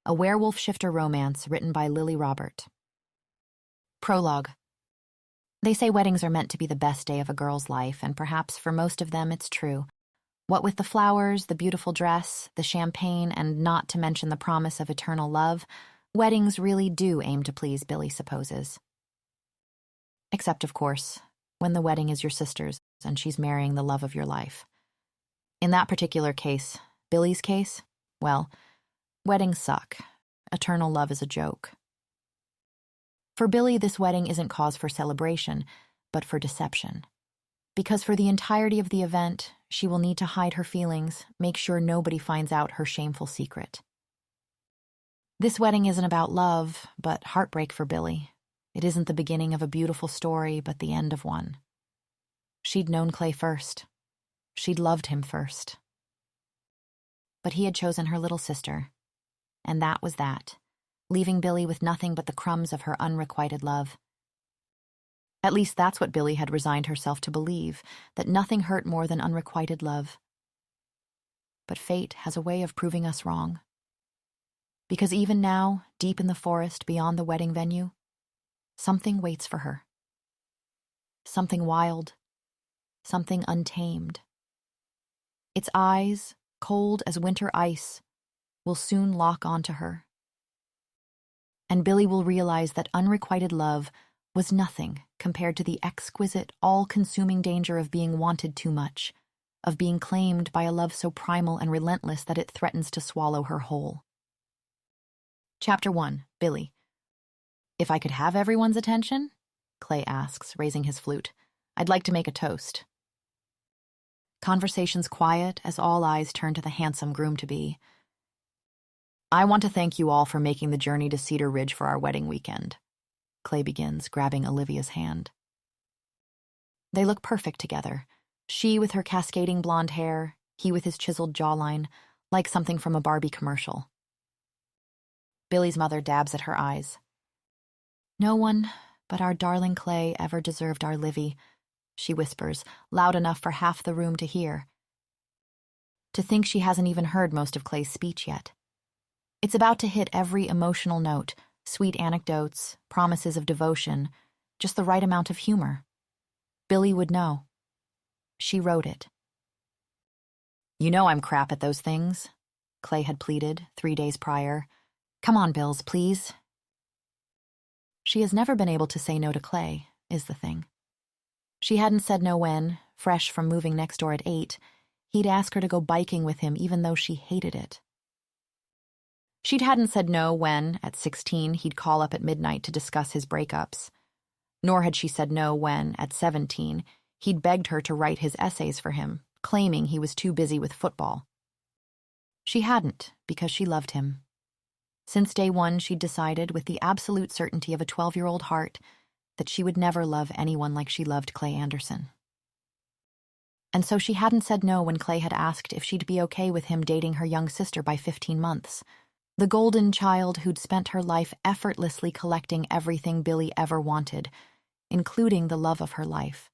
a werewolf shifter romance written by Lily Robert. Prologue. They say weddings are meant to be the best day of a girl's life, and perhaps for most of them it's true. What with the flowers, the beautiful dress, the champagne, and not to mention the promise of eternal love, weddings really do aim to please, Billie supposes. Except, of course, when the wedding is your sister's and she's marrying the love of your life. In that particular case, Billie's case, well, weddings suck. Eternal love is a joke. For Billie, this wedding isn't cause for celebration, but for deception. Because for the entirety of the event, she will need to hide her feelings, make sure nobody finds out her shameful secret. This wedding isn't about love, but heartbreak for Billie. It isn't the beginning of a beautiful story, but the end of one. She'd known Clay first. She'd loved him first. But he had chosen her little sister, and that was that, leaving Billie with nothing but the crumbs of her unrequited love. At least that's what Billie had resigned herself to believe, that nothing hurt more than unrequited love. But fate has a way of proving us wrong. Because even now, deep in the forest beyond the wedding venue, something waits for her. Something wild, something untamed. Its eyes, cold as winter ice, will soon lock onto her. And Billie will realize that unrequited love was nothing compared to the exquisite, all-consuming danger of being wanted too much, of being claimed by a love so primal and relentless that it threatens to swallow her whole. Chapter 1. Billie. If I could have everyone's attention? Clay asks, raising his flute. I'd like to make a toast. Conversation's quiet as all eyes turn to the handsome groom-to-be. I want to thank you all for making the journey to Cedar Ridge for our wedding weekend. Clay begins, grabbing Olivia's hand. They look perfect together, she with her cascading blonde hair, he with his chiseled jawline, like something from a Barbie commercial. Billie's mother dabs at her eyes. No one but our darling Clay ever deserved our Livy, she whispers, loud enough for half the room to hear. To think she hasn't even heard most of Clay's speech yet. It's about to hit every emotional note, sweet anecdotes, promises of devotion, just the right amount of humor. Billie would know. She wrote it. You know I'm crap at those things, Clay had pleaded 3 days prior. Come on, Bills, please. She has never been able to say no to Clay, is the thing. She hadn't said no when, fresh from moving next door at 8, he'd ask her to go biking with him even though she hated it. She hadn't said no when, at 16, he'd call up at midnight to discuss his breakups. Nor had she said no when, at 17, he'd begged her to write his essays for him, claiming he was too busy with football. She hadn't, because she loved him. Since day one, she'd decided, with the absolute certainty of a 12-year-old heart, that she would never love anyone like she loved Clay Anderson. And so she hadn't said no when Clay had asked if she'd be okay with him dating her young sister by 15 months, the golden child who'd spent her life effortlessly collecting everything Billie ever wanted, including the love of her life.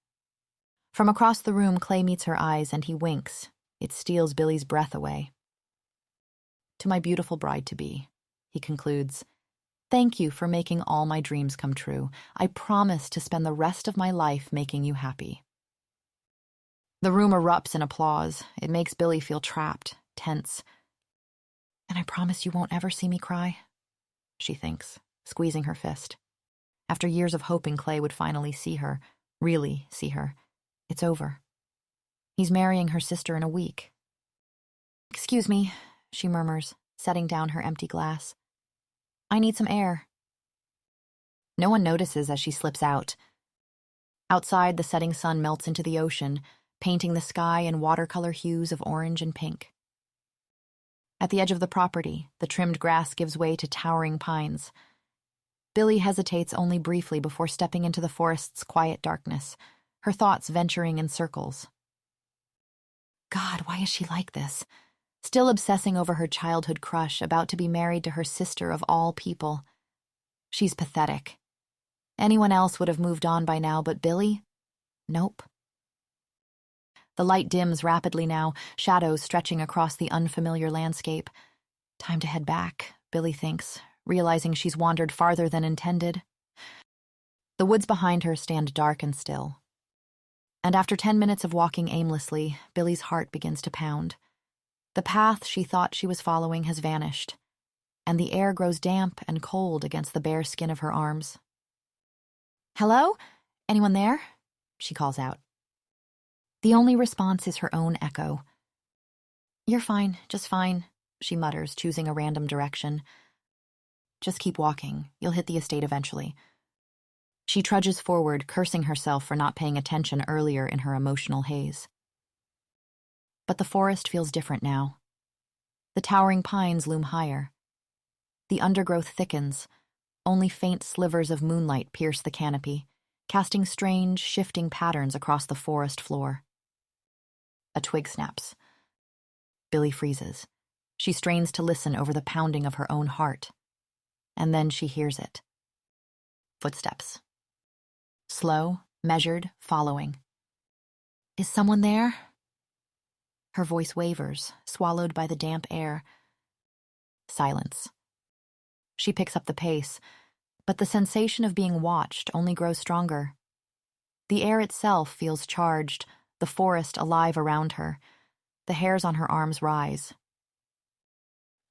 From across the room, Clay meets her eyes and he winks. It steals Billie's breath away. To my beautiful bride-to-be, he concludes, thank you for making all my dreams come true. I promise to spend the rest of my life making you happy. The room erupts in applause. It makes Billie feel trapped, tense. And I promise you won't ever see me cry, she thinks, squeezing her fist. After years of hoping Clay would finally see her, really see her, it's over. He's marrying her sister in a week. Excuse me, she murmurs, setting down her empty glass. I need some air. No one notices as she slips out. Outside, the setting sun melts into the ocean, painting the sky in watercolor hues of orange and pink. At the edge of the property, the trimmed grass gives way to towering pines. Billie hesitates only briefly before stepping into the forest's quiet darkness, her thoughts venturing in circles. God, why is she like this? Still obsessing over her childhood crush, about to be married to her sister of all people. She's pathetic. Anyone else would have moved on by now, but Billie? Nope. The light dims rapidly now, shadows stretching across the unfamiliar landscape. Time to head back, Billie thinks, realizing she's wandered farther than intended. The woods behind her stand dark and still. And after 10 minutes of walking aimlessly, Billie's heart begins to pound. The path she thought she was following has vanished, and the air grows damp and cold against the bare skin of her arms. "Hello? Anyone there?" she calls out. The only response is her own echo. "You're fine, just fine," she mutters, choosing a random direction. "Just keep walking. You'll hit the estate eventually." She trudges forward, cursing herself for not paying attention earlier in her emotional haze. But the forest feels different now. The towering pines loom higher. The undergrowth thickens. Only faint slivers of moonlight pierce the canopy, casting strange, shifting patterns across the forest floor. A twig snaps. Billie freezes. She strains to listen over the pounding of her own heart. And then she hears it. Footsteps. Slow, measured, following. "Is someone there?" Her voice wavers, swallowed by the damp air. Silence. She picks up the pace, but the sensation of being watched only grows stronger. The air itself feels charged, the forest alive around her. The hairs on her arms rise.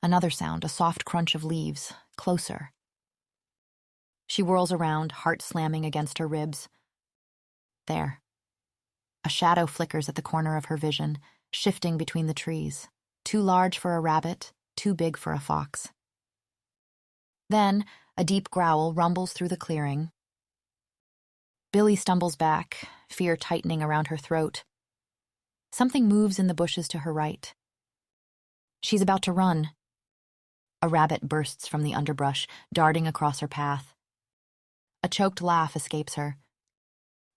Another sound, a soft crunch of leaves, closer. She whirls around, heart slamming against her ribs. There. A shadow flickers at the corner of her vision, shifting between the trees, too large for a rabbit, too big for a fox. Then, a deep growl rumbles through the clearing. Billie stumbles back, fear tightening around her throat. Something moves in the bushes to her right. She's about to run. A rabbit bursts from the underbrush, darting across her path. A choked laugh escapes her.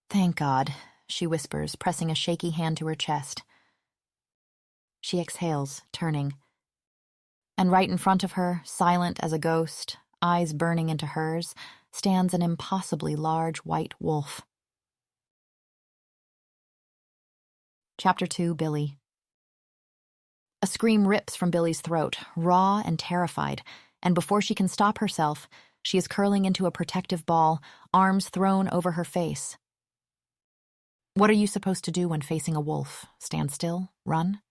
"Thank God," she whispers, pressing a shaky hand to her chest. She exhales, turning. And right in front of her, silent as a ghost, eyes burning into hers, stands an impossibly large white wolf. Chapter 2, Billie. A scream rips from Billie's throat, raw and terrified, and before she can stop herself, she is curling into a protective ball, arms thrown over her face. What are you supposed to do when facing a wolf? Stand still? Run?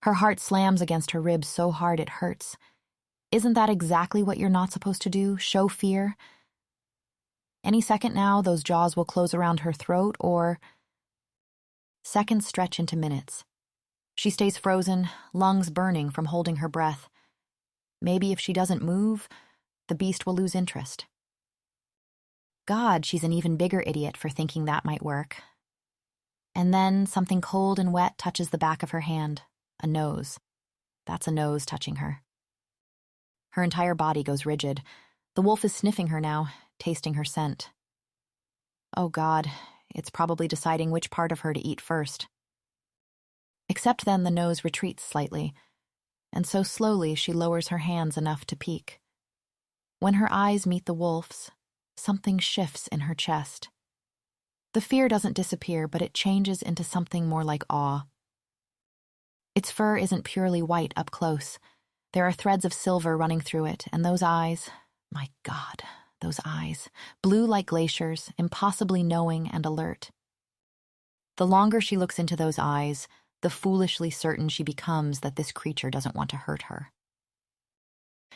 Her heart slams against her ribs so hard it hurts. Isn't that exactly what you're not supposed to do? Show fear? Any second now, those jaws will close around her throat, or... Seconds stretch into minutes. She stays frozen, lungs burning from holding her breath. Maybe if she doesn't move, the beast will lose interest. God, she's an even bigger idiot for thinking that might work. And then something cold and wet touches the back of her hand. A nose. That's a nose touching her. Her entire body goes rigid. The wolf is sniffing her now, tasting her scent. Oh God, it's probably deciding which part of her to eat first. Except then the nose retreats slightly, and so slowly she lowers her hands enough to peek. When her eyes meet the wolf's, something shifts in her chest. The fear doesn't disappear, but it changes into something more like awe. Its fur isn't purely white up close. There are threads of silver running through it, and those eyes, my God, those eyes, blue like glaciers, impossibly knowing and alert. The longer she looks into those eyes, the foolishly certain she becomes that this creature doesn't want to hurt her.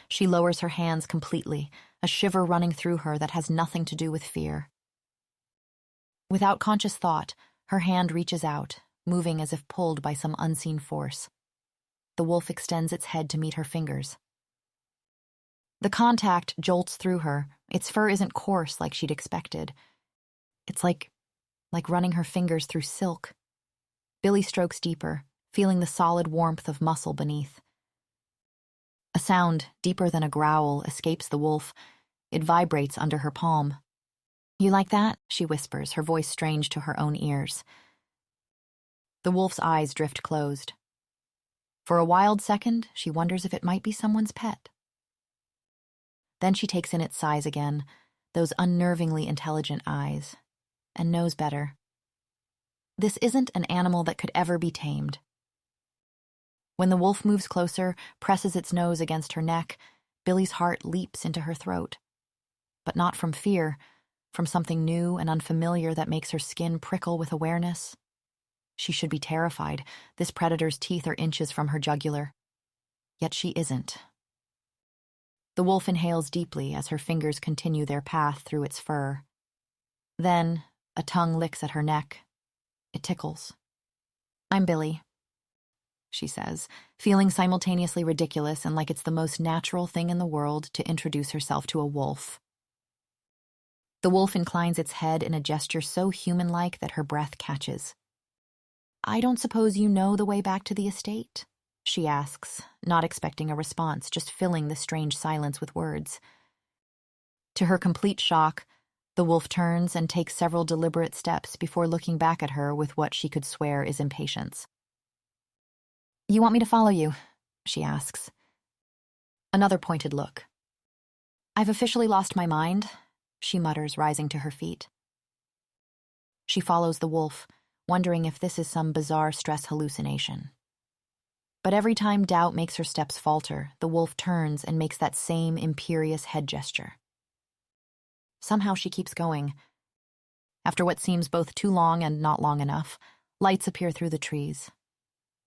She lowers her hands completely, a shiver running through her that has nothing to do with fear. Without conscious thought, her hand reaches out, moving as if pulled by some unseen force. The wolf extends its head to meet her fingers. The contact jolts through her. Its fur isn't coarse like she'd expected. It's like running her fingers through silk. Billie strokes deeper, feeling the solid warmth of muscle beneath. A sound, deeper than a growl, escapes the wolf. It vibrates under her palm. "You like that?" she whispers, her voice strange to her own ears. The wolf's eyes drift closed. For a wild second, she wonders if it might be someone's pet. Then she takes in its size again, those unnervingly intelligent eyes, and knows better. This isn't an animal that could ever be tamed. When the wolf moves closer, presses its nose against her neck, Billie's heart leaps into her throat. But not from fear, from something new and unfamiliar that makes her skin prickle with awareness. She should be terrified. This predator's teeth are inches from her jugular. Yet she isn't. The wolf inhales deeply as her fingers continue their path through its fur. Then, a tongue licks at her neck. It tickles. "I'm Billie," she says, feeling simultaneously ridiculous and like it's the most natural thing in the world to introduce herself to a wolf. The wolf inclines its head in a gesture so human-like that her breath catches. "I don't suppose you know the way back to the estate?" she asks, not expecting a response, just filling the strange silence with words. To her complete shock, the wolf turns and takes several deliberate steps before looking back at her with what she could swear is impatience. "You want me to follow you?" she asks. Another pointed look. "I've officially lost my mind," she mutters, rising to her feet. She follows the wolf, wondering if this is some bizarre stress hallucination. But every time doubt makes her steps falter, the wolf turns and makes that same imperious head gesture. Somehow she keeps going. After what seems both too long and not long enough, lights appear through the trees.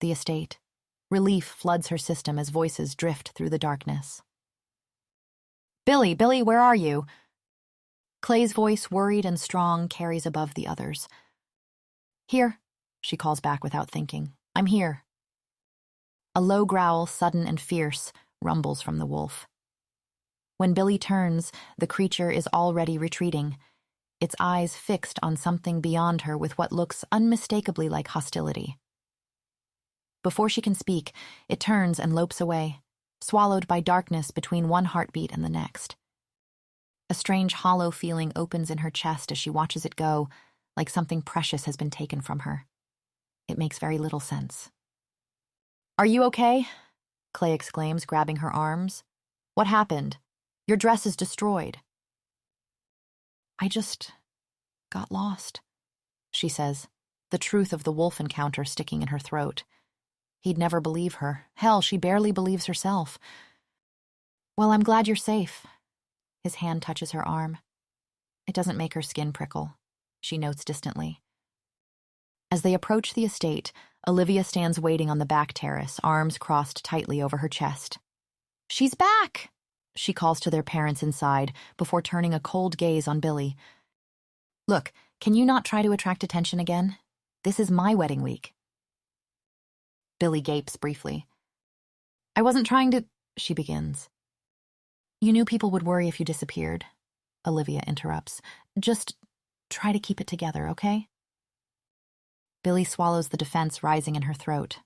The estate. Relief floods her system as voices drift through the darkness. "Billie, Billie, where are you?" Clay's voice, worried and strong, carries above the others. "Here," she calls back without thinking. "I'm here." A low growl, sudden and fierce, rumbles from the wolf. When Billie turns, the creature is already retreating, its eyes fixed on something beyond her with what looks unmistakably like hostility. Before she can speak, it turns and lopes away, swallowed by darkness between one heartbeat and the next. A strange hollow feeling opens in her chest as she watches it go, like something precious has been taken from her. It makes very little sense. "Are you okay?" Clay exclaims, grabbing her arms. "What happened? Your dress is destroyed." "I just got lost," she says, the truth of the wolf encounter sticking in her throat. He'd never believe her. Hell, she barely believes herself. "Well, I'm glad you're safe." His hand touches her arm. It doesn't make her skin prickle, she notes distantly. As they approach the estate, Olivia stands waiting on the back terrace, arms crossed tightly over her chest. "She's back!" she calls to their parents inside, before turning a cold gaze on Billie. "Look, can you not try to attract attention again? This is my wedding week." Billie gapes briefly. "I wasn't trying to," she begins. "You knew people would worry if you disappeared," Olivia interrupts. "Just try to keep it together, okay?" Billie swallows the defense rising in her throat.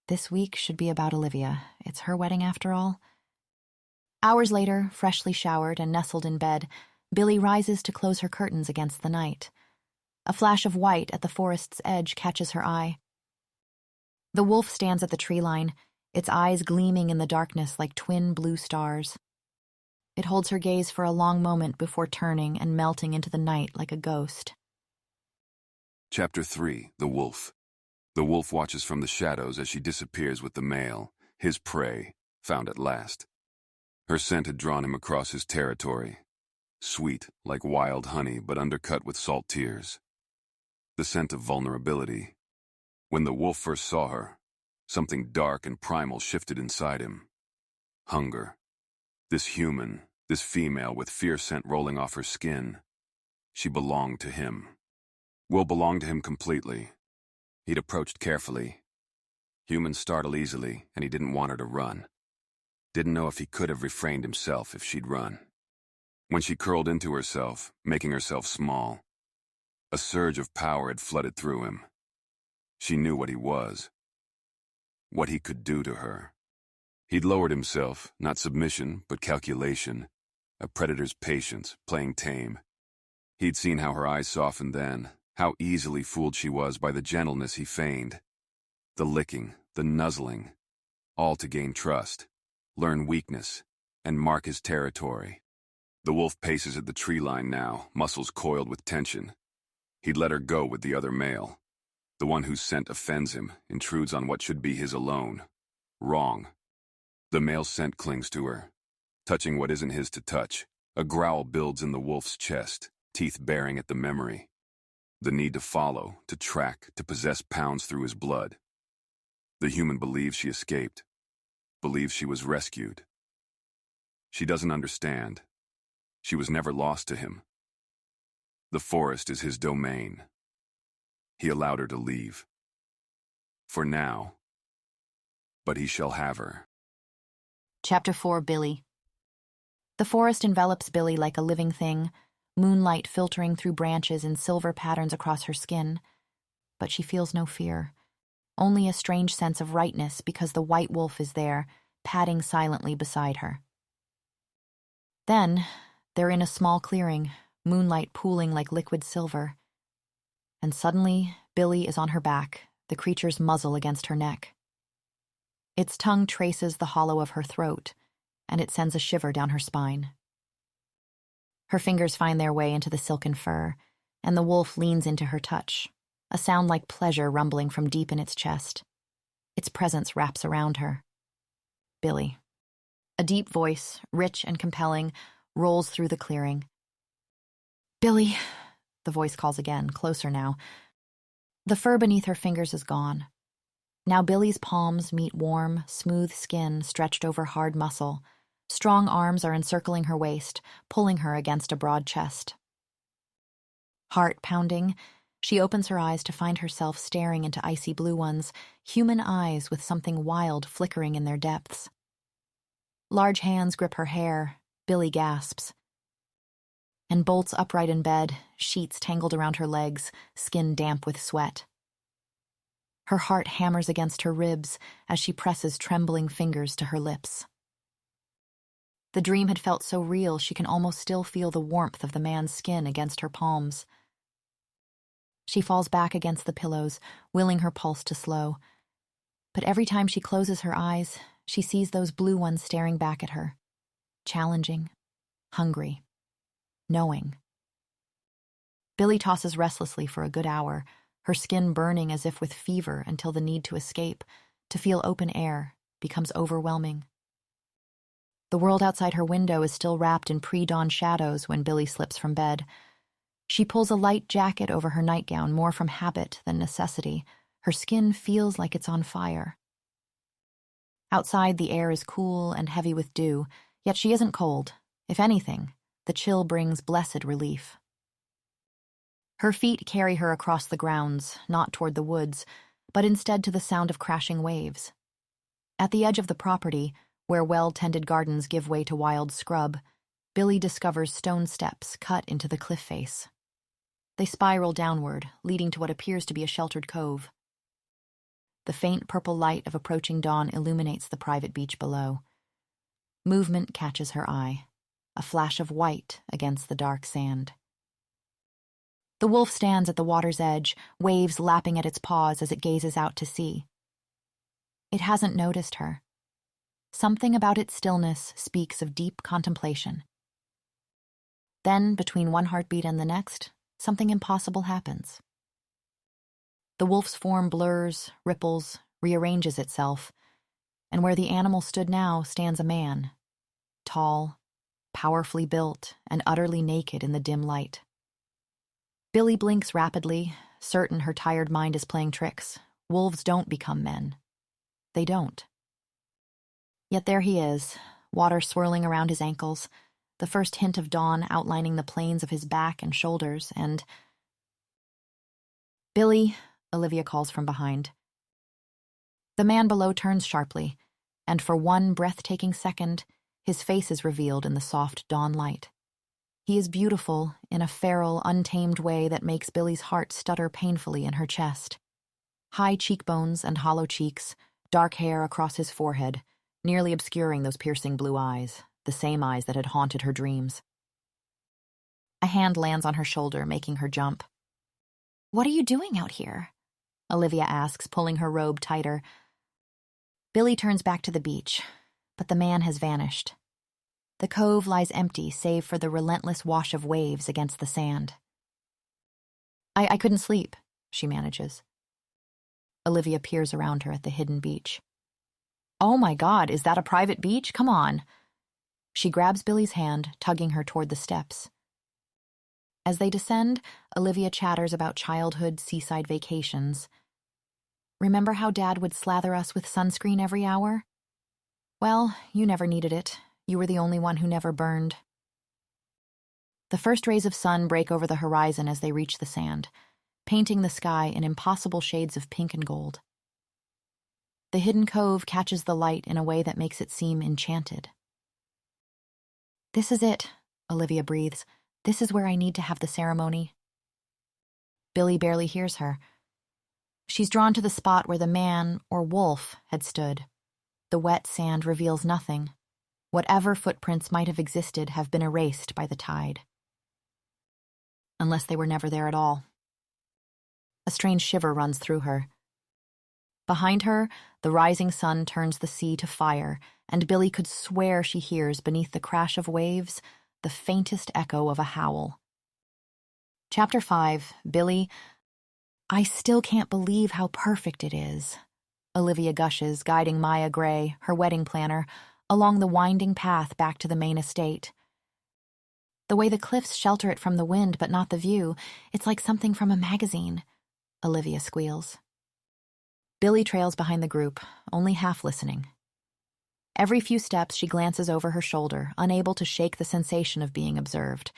This week should be about Olivia. It's her wedding after all. Hours later, freshly showered and nestled in bed, Billie rises to close her curtains against the night. A flash of white at the forest's edge catches her eye. The wolf stands at the tree line, its eyes gleaming in the darkness like twin blue stars. It holds her gaze for a long moment before turning and melting into the night like a ghost. Chapter 3. The Wolf. The wolf watches from the shadows as she disappears with the male, his prey, found at last. Her scent had drawn him across his territory. Sweet, like wild honey, but undercut with salt tears. The scent of vulnerability. When the wolf first saw her, something dark and primal shifted inside him. Hunger. This human, this female with fear scent rolling off her skin. She belonged to him. Will belonged to him completely. He'd approached carefully. Humans startle easily, and he didn't want her to run. Didn't know if he could have refrained himself if she'd run. When she curled into herself, making herself small, a surge of power had flooded through him. She knew what he was, what he could do to her. He'd lowered himself, not submission, but calculation, a predator's patience, playing tame. He'd seen how her eyes softened then, how easily fooled she was by the gentleness he feigned. The licking, the nuzzling, all to gain trust, learn weakness, and mark his territory. The wolf paces at the tree line now, muscles coiled with tension. He'd let her go with the other male. The one whose scent offends him, intrudes on what should be his alone. Wrong. The male scent clings to her, touching what isn't his to touch. A growl builds in the wolf's chest, teeth baring at the memory. The need to follow, to track, to possess pounds through his blood. The human believes she escaped, believes she was rescued. She doesn't understand. She was never lost to him. The forest is his domain. He allowed her to leave. For now. But he shall have her. Chapter 4, Billie. The forest envelops Billie like a living thing, moonlight filtering through branches in silver patterns across her skin. But she feels no fear, only a strange sense of rightness because the white wolf is there, padding silently beside her. Then, they're in a small clearing, moonlight pooling like liquid silver. And suddenly, Billie is on her back, the creature's muzzle against her neck. Its tongue traces the hollow of her throat, and it sends a shiver down her spine. Her fingers find their way into the silken fur, and the wolf leans into her touch, a sound like pleasure rumbling from deep in its chest. Its presence wraps around her. Billie. A deep voice, rich and compelling, rolls through the clearing. Billie, the voice calls again, closer now. The fur beneath her fingers is gone. Now Billie's palms meet warm, smooth skin stretched over hard muscle. Strong arms are encircling her waist, pulling her against a broad chest. Heart pounding, she opens her eyes to find herself staring into icy blue ones, human eyes with something wild flickering in their depths. Large hands grip her hair. Billie gasps. And bolts upright in bed, sheets tangled around her legs, skin damp with sweat. Her heart hammers against her ribs as she presses trembling fingers to her lips. The dream had felt so real she can almost still feel the warmth of the man's skin against her palms. She falls back against the pillows, willing her pulse to slow. But every time she closes her eyes, she sees those blue ones staring back at her. Challenging, hungry, knowing. Billie tosses restlessly for a good hour, her skin burning as if with fever until the need to escape, to feel open air, becomes overwhelming. The world outside her window is still wrapped in pre-dawn shadows when Billie slips from bed. She pulls a light jacket over her nightgown more from habit than necessity. Her skin feels like it's on fire. Outside, the air is cool and heavy with dew, yet she isn't cold. If anything, the chill brings blessed relief. Her feet carry her across the grounds, not toward the woods, but instead to the sound of crashing waves. At the edge of the property, where well-tended gardens give way to wild scrub, Billie discovers stone steps cut into the cliff face. They spiral downward, leading to what appears to be a sheltered cove. The faint purple light of approaching dawn illuminates the private beach below. Movement catches her eye, a flash of white against the dark sand. The wolf stands at the water's edge, waves lapping at its paws as it gazes out to sea. It hasn't noticed her. Something about its stillness speaks of deep contemplation. Then, between one heartbeat and the next, something impossible happens. The wolf's form blurs, ripples, rearranges itself, and where the animal stood now stands a man, tall, powerfully built, and utterly naked in the dim light. Billie blinks rapidly, certain her tired mind is playing tricks. Wolves don't become men. They don't. Yet there he is, water swirling around his ankles, the first hint of dawn outlining the planes of his back and shoulders, and... "Billie," Olivia calls from behind. The man below turns sharply, and for one breathtaking second, his face is revealed in the soft dawn light. He is beautiful in a feral, untamed way that makes Billie's heart stutter painfully in her chest. High cheekbones and hollow cheeks, dark hair across his forehead, nearly obscuring those piercing blue eyes, the same eyes that had haunted her dreams. A hand lands on her shoulder, making her jump. "What are you doing out here?" Olivia asks, pulling her robe tighter. Billie turns back to the beach, but the man has vanished. The cove lies empty save for the relentless wash of waves against the sand. I couldn't sleep," she manages. Olivia peers around her at the hidden beach. Oh my God, is that a private beach? Come on. She grabs Billie's hand, tugging her toward the steps. As they descend, Olivia chatters about childhood seaside vacations. Remember how Dad would slather us with sunscreen every hour? Well, you never needed it. You were the only one who never burned. The first rays of sun break over the horizon as they reach the sand, painting the sky in impossible shades of pink and gold. The hidden cove catches the light in a way that makes it seem enchanted. This is it, Olivia breathes. This is where I need to have the ceremony. Billie barely hears her. She's drawn to the spot where the man, or wolf, had stood. The wet sand reveals nothing. Whatever footprints might have existed have been erased by the tide. Unless they were never there at all. A strange shiver runs through her. Behind her, the rising sun turns the sea to fire, and Billie could swear she hears, beneath the crash of waves, the faintest echo of a howl. Chapter 5, Billie. I still can't believe how perfect it is, Olivia gushes, guiding Maya Gray, her wedding planner, along the winding path back to the main estate. The way the cliffs shelter it from the wind but not the view, it's like something from a magazine, Olivia squeals. Billie trails behind the group, only half listening. Every few steps she glances over her shoulder, unable to shake the sensation of being observed.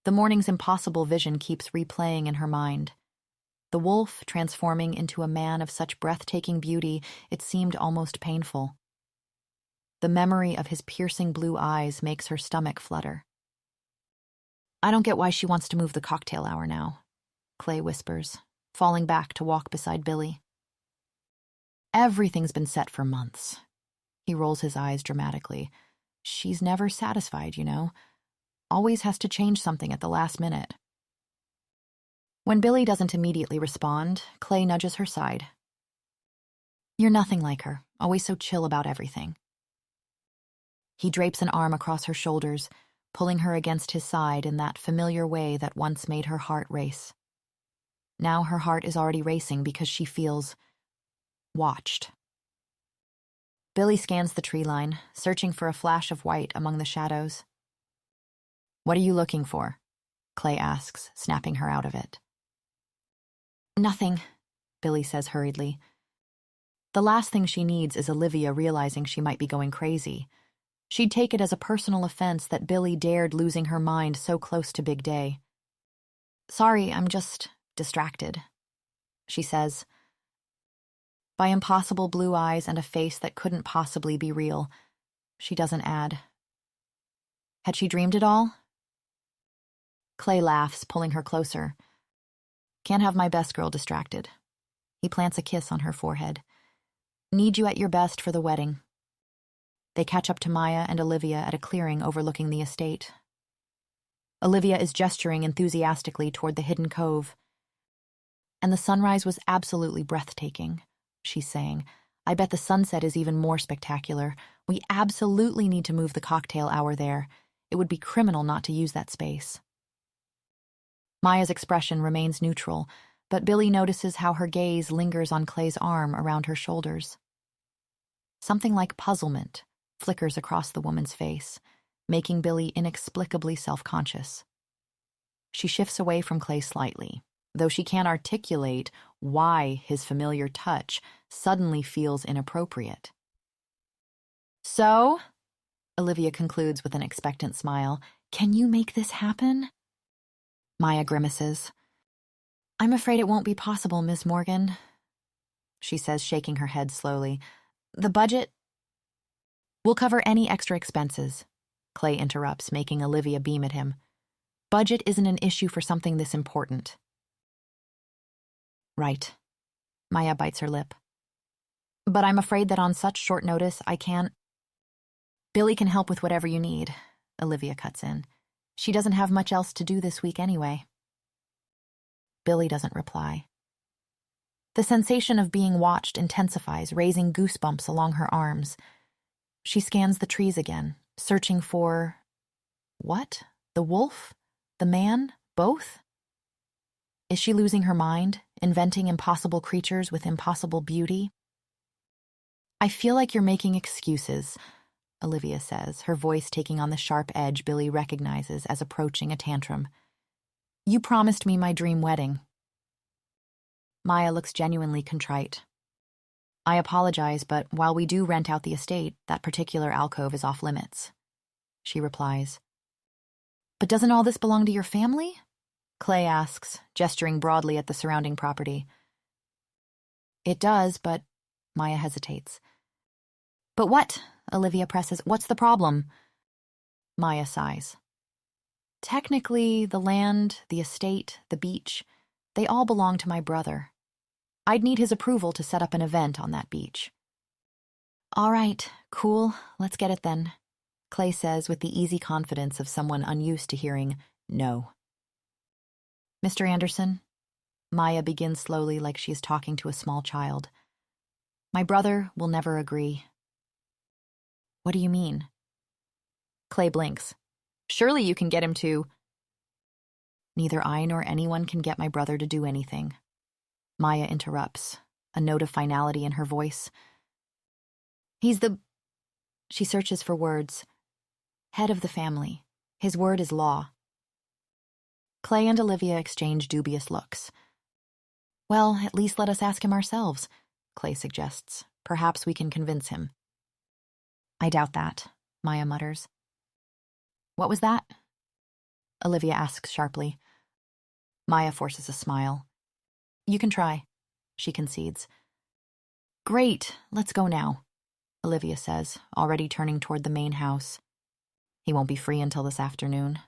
The morning's impossible vision keeps replaying in her mind. The wolf transforming into a man of such breathtaking beauty it seemed almost painful. The memory of his piercing blue eyes makes her stomach flutter. I don't get why she wants to move the cocktail hour now, Clay whispers, falling back to walk beside Billie. Everything's been set for months. He rolls his eyes dramatically. She's never satisfied, you know. Always has to change something at the last minute. When Billie doesn't immediately respond, Clay nudges her side. You're nothing like her, always so chill about everything. He drapes an arm across her shoulders, pulling her against his side in that familiar way that once made her heart race. Now her heart is already racing because she feels watched. Billie scans the tree line, searching for a flash of white among the shadows. What are you looking for? Clay asks, snapping her out of it. Nothing, Billie says hurriedly. The last thing she needs is Olivia realizing she might be going crazy. She'd take it as a personal offense that Billie dared losing her mind so close to big day. Sorry, I'm just distracted, she says. By impossible blue eyes and a face that couldn't possibly be real, she doesn't add. Had she dreamed it all? Clay laughs, pulling her closer. Can't have my best girl distracted. He plants a kiss on her forehead. Need you at your best for the wedding. They catch up to Maya and Olivia at a clearing overlooking the estate. Olivia is gesturing enthusiastically toward the hidden cove. And the sunrise was absolutely breathtaking, she's saying. I bet the sunset is even more spectacular. We absolutely need to move the cocktail hour there. It would be criminal not to use that space. Maya's expression remains neutral, but Billie notices how her gaze lingers on Clay's arm around her shoulders. Something like puzzlement flickers across the woman's face, making Billie inexplicably self-conscious. She shifts away from Clay slightly, though she can't articulate why his familiar touch suddenly feels inappropriate. So, Olivia concludes with an expectant smile, can you make this happen? Maya grimaces. I'm afraid it won't be possible, Miss Morgan, she says, shaking her head slowly. The budget? We'll cover any extra expenses, Clay interrupts, making Olivia beam at him. Budget isn't an issue for something this important. Right. Maya bites her lip. But I'm afraid that on such short notice, I can't. Billie can help with whatever you need, Olivia cuts in. She doesn't have much else to do this week anyway. Billie doesn't reply. The sensation of being watched intensifies, raising goosebumps along her arms. She scans the trees again, searching for... What? The wolf? The man? Both? Is she losing her mind, inventing impossible creatures with impossible beauty. I feel like you're making excuses, Olivia says, her voice taking on the sharp edge Billie recognizes as approaching a tantrum. You promised me my dream wedding. Maya looks genuinely contrite. I apologize, but while we do rent out the estate, that particular alcove is off limits. She replies. But doesn't all this belong to your family? Clay asks, gesturing broadly at the surrounding property. It does, but Maya hesitates. But what? Olivia presses. What's the problem? Maya sighs. Technically, the land, the estate, the beach, they all belong to my brother. I'd need his approval to set up an event on that beach. All right, cool, let's get it then, Clay says with the easy confidence of someone unused to hearing no. Mr. Anderson, Maya begins slowly like she is talking to a small child. My brother will never agree. What do you mean? Clay blinks. Surely you can get him to... Neither I nor anyone can get my brother to do anything. Maya interrupts, a note of finality in her voice. He's the... She searches for words. Head of the family. His word is law. Clay and Olivia exchange dubious looks. Well, at least let us ask him ourselves, Clay suggests. Perhaps we can convince him. I doubt that, Maya mutters. What was that? Olivia asks sharply. Maya forces a smile. You can try, she concedes. Great, let's go now, Olivia says, already turning toward the main house. He won't be free until this afternoon,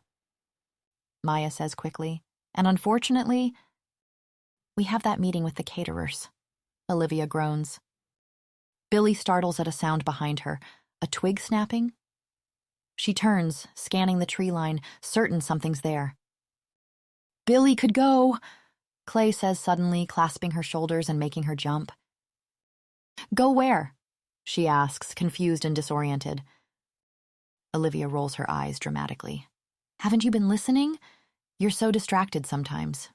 Maya says quickly, and unfortunately, we have that meeting with the caterers. Olivia groans. Billie startles at a sound behind her, a twig snapping. She turns, scanning the tree line, certain something's there. Billie could go, Clay says suddenly, clasping her shoulders and making her jump. Go where? She asks, confused and disoriented. Olivia rolls her eyes dramatically. Haven't you been listening? You're so distracted sometimes.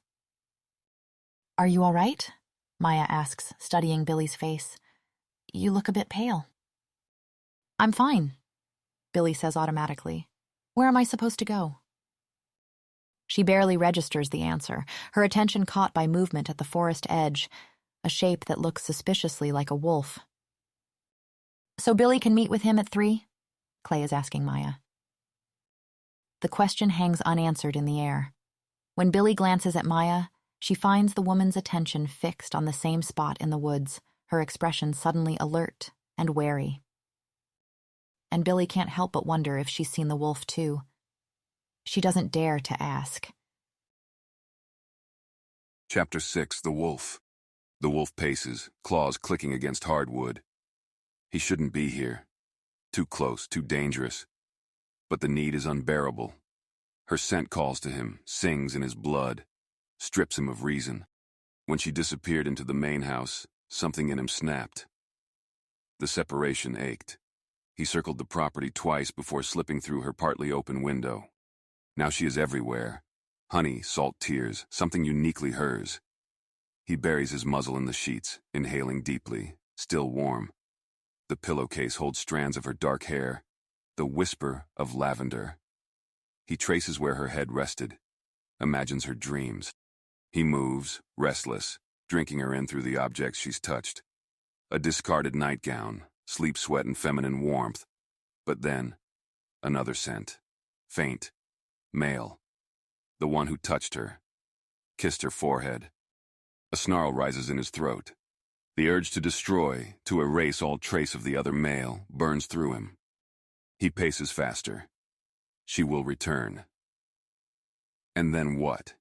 Are you all right? Maya asks, studying Billie's face. You look a bit pale. I'm fine, Billie says automatically. Where am I supposed to go? She barely registers the answer, her attention caught by movement at the forest edge, a shape that looks suspiciously like a wolf. So Billie can meet with him at 3? Clay is asking Maya. The question hangs unanswered in the air. When Billie glances at Maya, she finds the woman's attention fixed on the same spot in the woods, her expression suddenly alert and wary. And Billie can't help but wonder if she's seen the wolf too. She doesn't dare to ask. Chapter 6, The Wolf. The wolf paces, claws clicking against hardwood. He shouldn't be here. Too close, too dangerous. But the need is unbearable. Her scent calls to him, sings in his blood, strips him of reason. When she disappeared into the main house, something in him snapped. The separation ached. He circled the property twice before slipping through her partly open window. Now she is everywhere. Honey, salt tears, something uniquely hers. He buries his muzzle in the sheets, inhaling deeply, still warm. The pillowcase holds strands of her dark hair, the whisper of lavender. He traces where her head rested, imagines her dreams. He moves, restless, drinking her in through the objects she's touched. A discarded nightgown, sleep sweat and feminine warmth. But then, another scent, faint, male. The one who touched her, kissed her forehead. A snarl rises in his throat. The urge to destroy, to erase all trace of the other male, burns through him. He paces faster. She will return. And then what?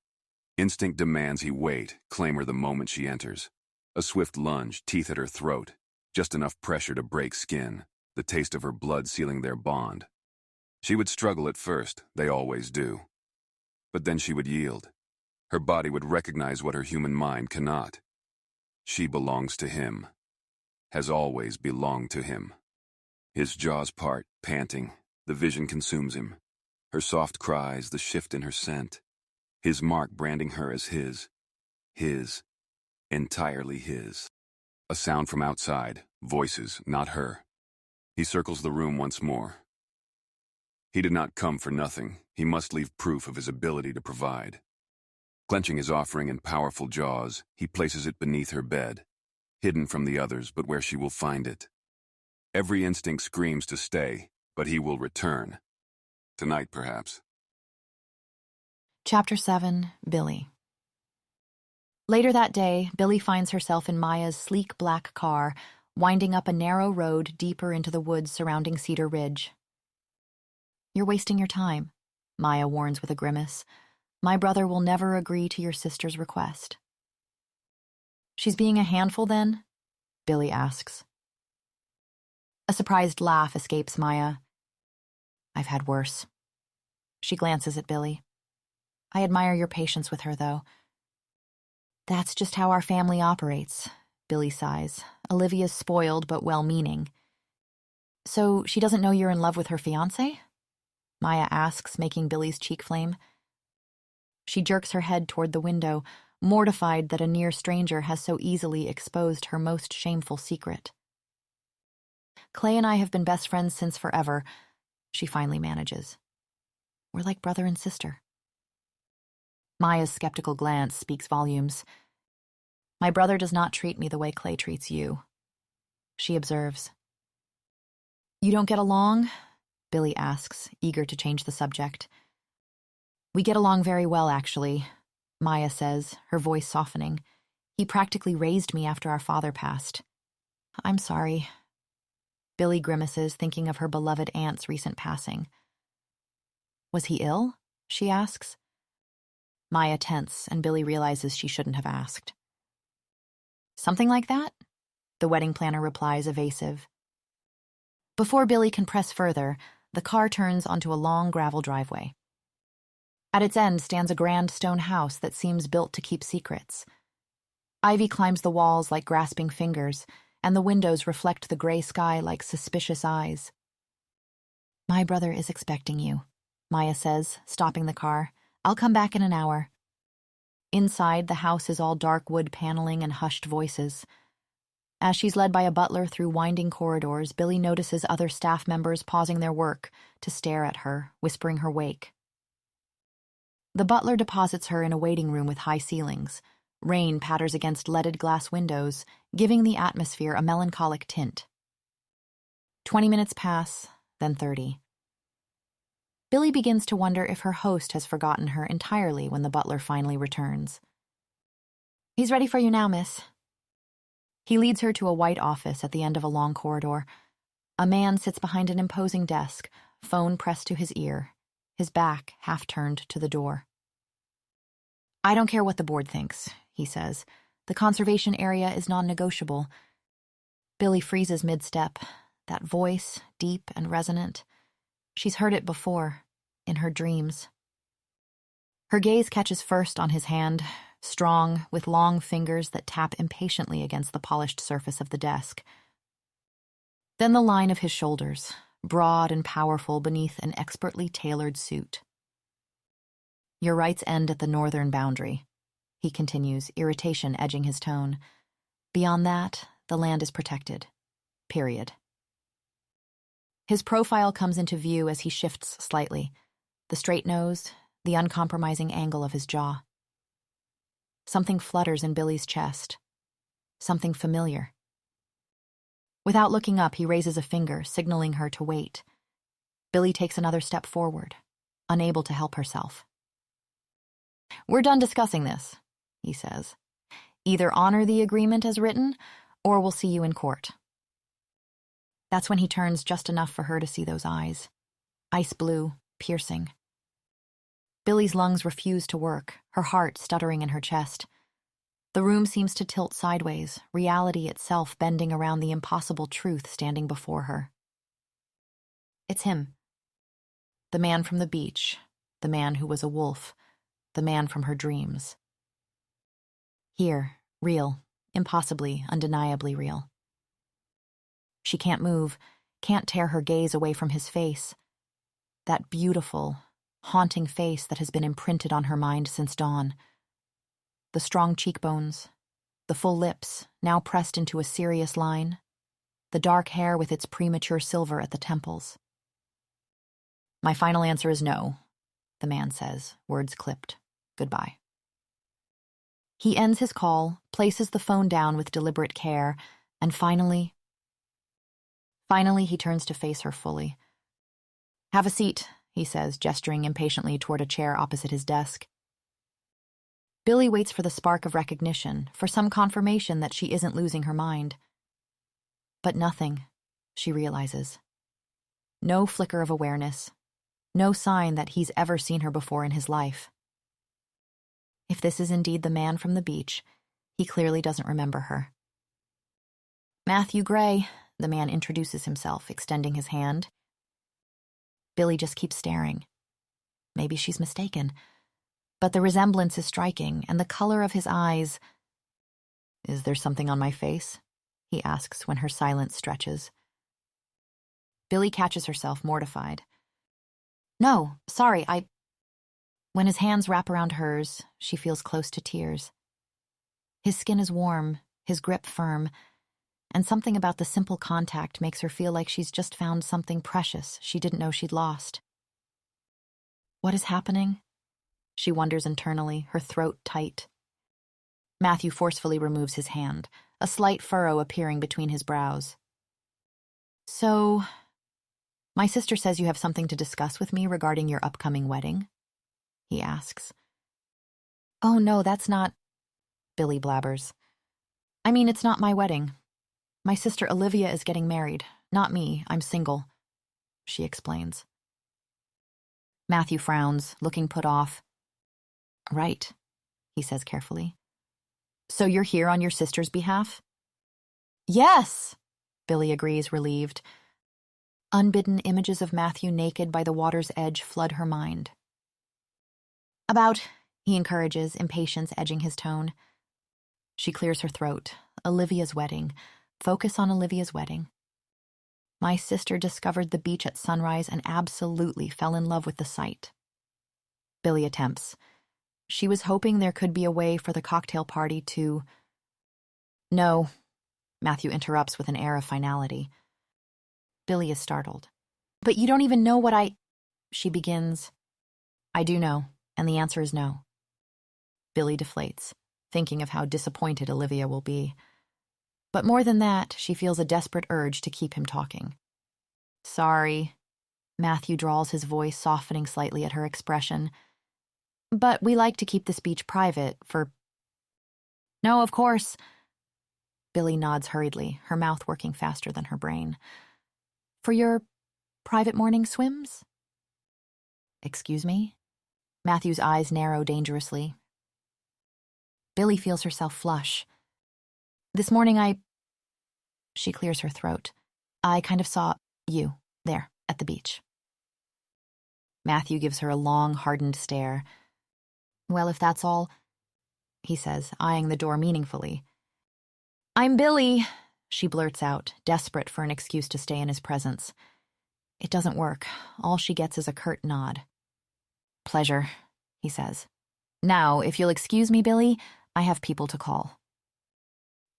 Instinct demands he wait, claim her the moment she enters. A swift lunge, teeth at her throat, just enough pressure to break skin, the taste of her blood sealing their bond. She would struggle at first, they always do. But then she would yield. Her body would recognize what her human mind cannot. She belongs to him, has always belonged to him. His jaws part, panting, the vision consumes him. Her soft cries, the shift in her scent. His mark branding her as his. entirely his. A sound from outside, voices, not her. He circles the room once more. He did not come for nothing. He must leave proof of his ability to provide. Clenching his offering in powerful jaws, he places it beneath her bed, hidden from the others, but where she will find it. Every instinct screams to stay, but he will return. Tonight, perhaps. Chapter 7, Billie. Later that day, Billie finds herself in Maya's sleek black car, winding up a narrow road deeper into the woods surrounding Cedar Ridge. "You're wasting your time," Maya warns with a grimace. "My brother will never agree to your sister's request." "She's being a handful, then?" Billie asks. A surprised laugh escapes Maya. "I've had worse." She glances at Billie. "I admire your patience with her, though." "That's just how our family operates," Billie sighs. "Olivia's spoiled but well-meaning." "So she doesn't know you're in love with her fiancé?" Maya asks, making Billie's cheek flame. She jerks her head toward the window, mortified that a near stranger has so easily exposed her most shameful secret. "Clay and I have been best friends since forever," she finally manages. "We're like brother and sister." Maya's skeptical glance speaks volumes. "My brother does not treat me the way Clay treats you," she observes. "You don't get along?" Billie asks, eager to change the subject. "We get along very well, actually," Maya says, her voice softening. "He practically raised me after our father passed." "I'm sorry." Billie grimaces, thinking of her beloved aunt's recent passing. "Was he ill?" she asks. Maya tenses, and Billie realizes she shouldn't have asked. "Something like that?" the wedding planner replies, evasive. Before Billie can press further, the car turns onto a long gravel driveway. At its end stands a grand stone house that seems built to keep secrets. Ivy climbs the walls like grasping fingers, and the windows reflect the gray sky like suspicious eyes. "My brother is expecting you," Maya says, stopping the car. "I'll come back in an hour." Inside, the house is all dark wood paneling and hushed voices. As she's led by a butler through winding corridors, Billie notices other staff members pausing their work to stare at her, whispering her wake. The butler deposits her in a waiting room with high ceilings. Rain patters against leaded glass windows, giving the atmosphere a melancholic tint. 20 minutes pass, then 30. Billie begins to wonder if her host has forgotten her entirely when the butler finally returns. "He's ready for you now, miss." He leads her to a white office at the end of a long corridor. A man sits behind an imposing desk, phone pressed to his ear, his back half turned to the door. "I don't care what the board thinks," he says. "The conservation area is non-negotiable." Billie freezes mid-step, that voice, deep and resonant. She's heard it before, in her dreams. Her gaze catches first on his hand, strong, with long fingers that tap impatiently against the polished surface of the desk. Then the line of his shoulders, broad and powerful beneath an expertly tailored suit. "Your rights end at the northern boundary," he continues, irritation edging his tone. "Beyond that, the land is protected. Period." His profile comes into view as he shifts slightly, the straight nose, the uncompromising angle of his jaw. Something flutters in Billie's chest. Something familiar. Without looking up, he raises a finger, signaling her to wait. Billie takes another step forward, unable to help herself. "We're done discussing this," he says. "Either honor the agreement as written, or we'll see you in court." That's when he turns just enough for her to see those eyes. Ice blue, piercing. Billie's lungs refuse to work, her heart stuttering in her chest. The room seems to tilt sideways, reality itself bending around the impossible truth standing before her. It's him. The man from the beach, the man who was a wolf, the man from her dreams. Here, real, impossibly, undeniably real. She can't move, can't tear her gaze away from his face. That beautiful, haunting face that has been imprinted on her mind since dawn. The strong cheekbones, the full lips, now pressed into a serious line, the dark hair with its premature silver at the temples. "My final answer is no," the man says, words clipped. "Goodbye." He ends his call, places the phone down with deliberate care, and finally he turns to face her fully. "Have a seat," he says, gesturing impatiently toward a chair opposite his desk. Billie waits for the spark of recognition, for some confirmation that she isn't losing her mind. But nothing, she realizes. No flicker of awareness, no sign that he's ever seen her before in his life. If this is indeed the man from the beach, he clearly doesn't remember her. "Matthew Gray," the man introduces himself, extending his hand. Billie just keeps staring. Maybe she's mistaken. But the resemblance is striking, and the color of his eyes— "Is there something on my face?" he asks when her silence stretches. Billie catches herself, mortified. "No, sorry, When his hands wrap around hers, she feels close to tears. His skin is warm, his grip firm, and something about the simple contact makes her feel like she's just found something precious she didn't know she'd lost. What is happening? She wonders internally, her throat tight. Matthew forcefully removes his hand, a slight furrow appearing between his brows. "So, my sister says you have something to discuss with me regarding your upcoming wedding?" he asks. "Oh no, that's not—" Billie blabbers. "I mean, it's not my wedding. My sister Olivia is getting married, not me. I'm single," she explains. Matthew frowns, looking put off. "Right," he says carefully. "So you're here on your sister's behalf?" "Yes," Billie agrees, relieved. Unbidden images of Matthew naked by the water's edge flood her mind. "About," he encourages, impatience edging his tone. She clears her throat. "Olivia's wedding. Focus on Olivia's wedding. My sister discovered the beach at sunrise and absolutely fell in love with the sight." Billie attempts. She was hoping there could be a way for the cocktail party to— "No," Matthew interrupts with an air of finality. Billie is startled. "But you don't even know what she begins. "I do know, and the answer is no." Billie deflates, thinking of how disappointed Olivia will be. But more than that, she feels a desperate urge to keep him talking. "Sorry," Matthew drawls, his voice softening slightly at her expression. "But we like to keep the speech private for—" "No, of course." Billie nods hurriedly, her mouth working faster than her brain. "For your private morning swims?" "Excuse me?" Matthew's eyes narrow dangerously. Billie feels herself flush. "This morning She clears her throat. "I kind of saw you there at the beach." Matthew gives her a long, hardened stare. "Well, if that's all," he says, eyeing the door meaningfully. "I'm Billie," she blurts out, desperate for an excuse to stay in his presence. It doesn't work. All she gets is a curt nod. "Pleasure," he says. "Now, if you'll excuse me, Billie, I have people to call."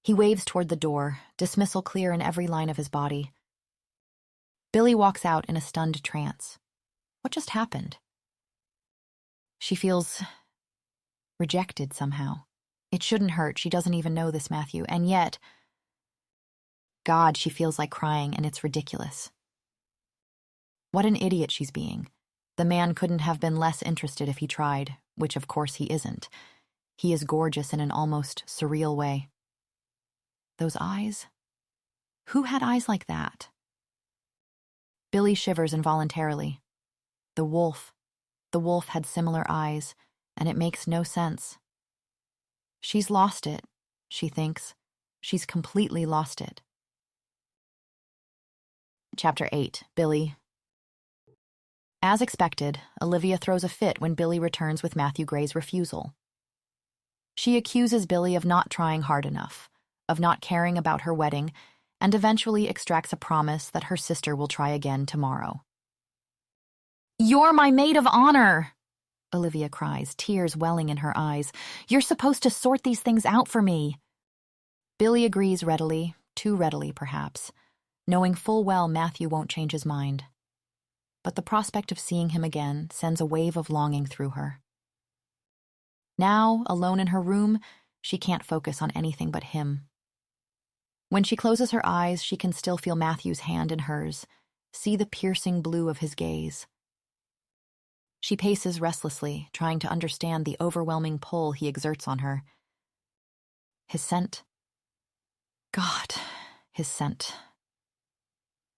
He waves toward the door, dismissal clear in every line of his body. Billie walks out in a stunned trance. What just happened? She feels rejected somehow. It shouldn't hurt, she doesn't even know this Matthew, and yet— God, she feels like crying, and it's ridiculous. What an idiot she's being. The man couldn't have been less interested if he tried, which of course he isn't. He is gorgeous in an almost surreal way. Those eyes? Who had eyes like that? Billie shivers involuntarily. The wolf had similar eyes, and it makes no sense. She's lost it, she thinks. She's completely lost it. Chapter 8, Billie. As expected, Olivia throws a fit when Billie returns with Matthew Gray's refusal. She accuses Billie of not trying hard enough, of not caring about her wedding, and eventually extracts a promise that her sister will try again tomorrow. "You're my maid of honor!" Olivia cries, tears welling in her eyes. "You're supposed to sort these things out for me." Billie agrees readily, too readily perhaps, knowing full well Matthew won't change his mind. But the prospect of seeing him again sends a wave of longing through her. Now, alone in her room, she can't focus on anything but him. When she closes her eyes, she can still feel Matthew's hand in hers, see the piercing blue of his gaze. She paces restlessly, trying to understand the overwhelming pull he exerts on her. His scent. God, his scent.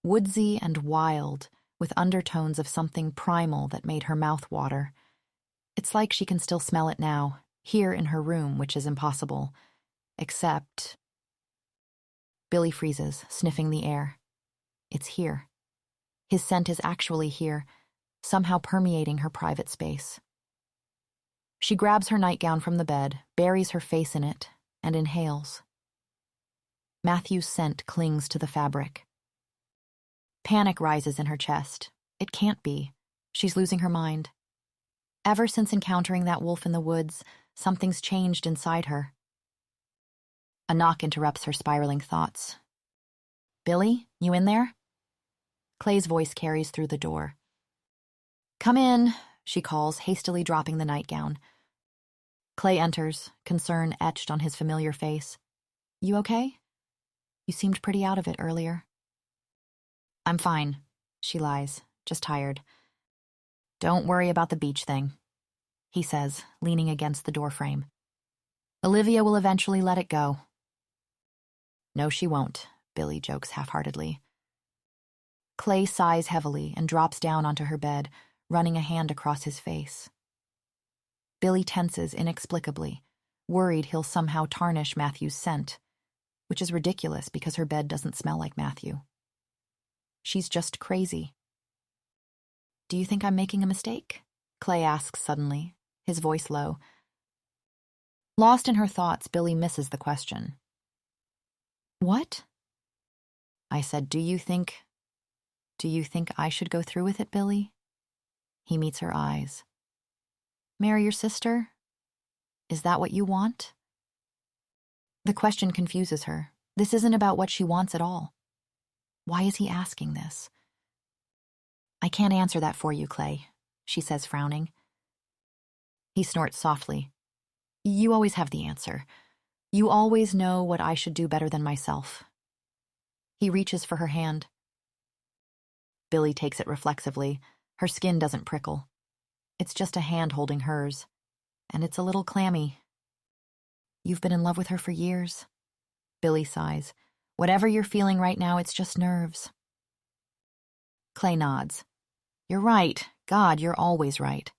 Woodsy and wild, with undertones of something primal that made her mouth water. It's like she can still smell it now, here in her room, which is impossible. Except... Billie freezes, sniffing the air. It's here. His scent is actually here, somehow permeating her private space. She grabs her nightgown from the bed, buries her face in it, and inhales. Matthew's scent clings to the fabric. Panic rises in her chest. It can't be. She's losing her mind. Ever since encountering that wolf in the woods, something's changed inside her. A knock interrupts her spiraling thoughts. "Billie, you in there?" Clay's voice carries through the door. "Come in," she calls, hastily dropping the nightgown. Clay enters, concern etched on his familiar face. "You okay? You seemed pretty out of it earlier." "I'm fine," she lies, just tired. "Don't worry about the beach thing," he says, leaning against the doorframe. "Olivia will eventually let it go." "No, she won't," Billie jokes half-heartedly. Clay sighs heavily and drops down onto her bed, running a hand across his face. Billie tenses inexplicably, worried he'll somehow tarnish Matthew's scent, which is ridiculous because her bed doesn't smell like Matthew. She's just crazy. "Do you think I'm making a mistake?" Clay asks suddenly, his voice low. Lost in her thoughts, Billie misses the question. "What?" I said, Do you think I should go through with it, Billie?" He meets her eyes. "Marry your sister? Is that what you want?" The question confuses her. This isn't about what she wants at all. Why is he asking this? "I can't answer that for you, Clay," she says, frowning. He snorts softly. "You always have the answer. You always know what I should do better than myself." He reaches for her hand. Billie takes it reflexively. Her skin doesn't prickle. It's just a hand holding hers, and it's a little clammy. "You've been in love with her for years." Billie sighs. "Whatever you're feeling right now, it's just nerves." Clay nods. "You're right. God, you're always right."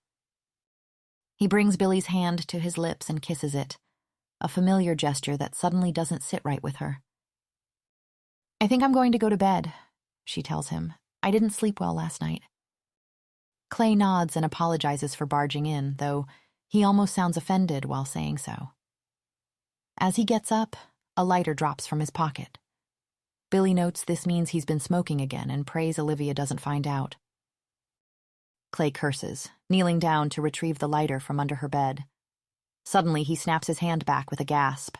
He brings Billie's hand to his lips and kisses it, a familiar gesture that suddenly doesn't sit right with her. "I think I'm going to go to bed," she tells him. "I didn't sleep well last night." Clay nods and apologizes for barging in, though he almost sounds offended while saying so. As he gets up, a lighter drops from his pocket. Billie notes this means he's been smoking again and prays Olivia doesn't find out. Clay curses, kneeling down to retrieve the lighter from under her bed. Suddenly, he snaps his hand back with a gasp.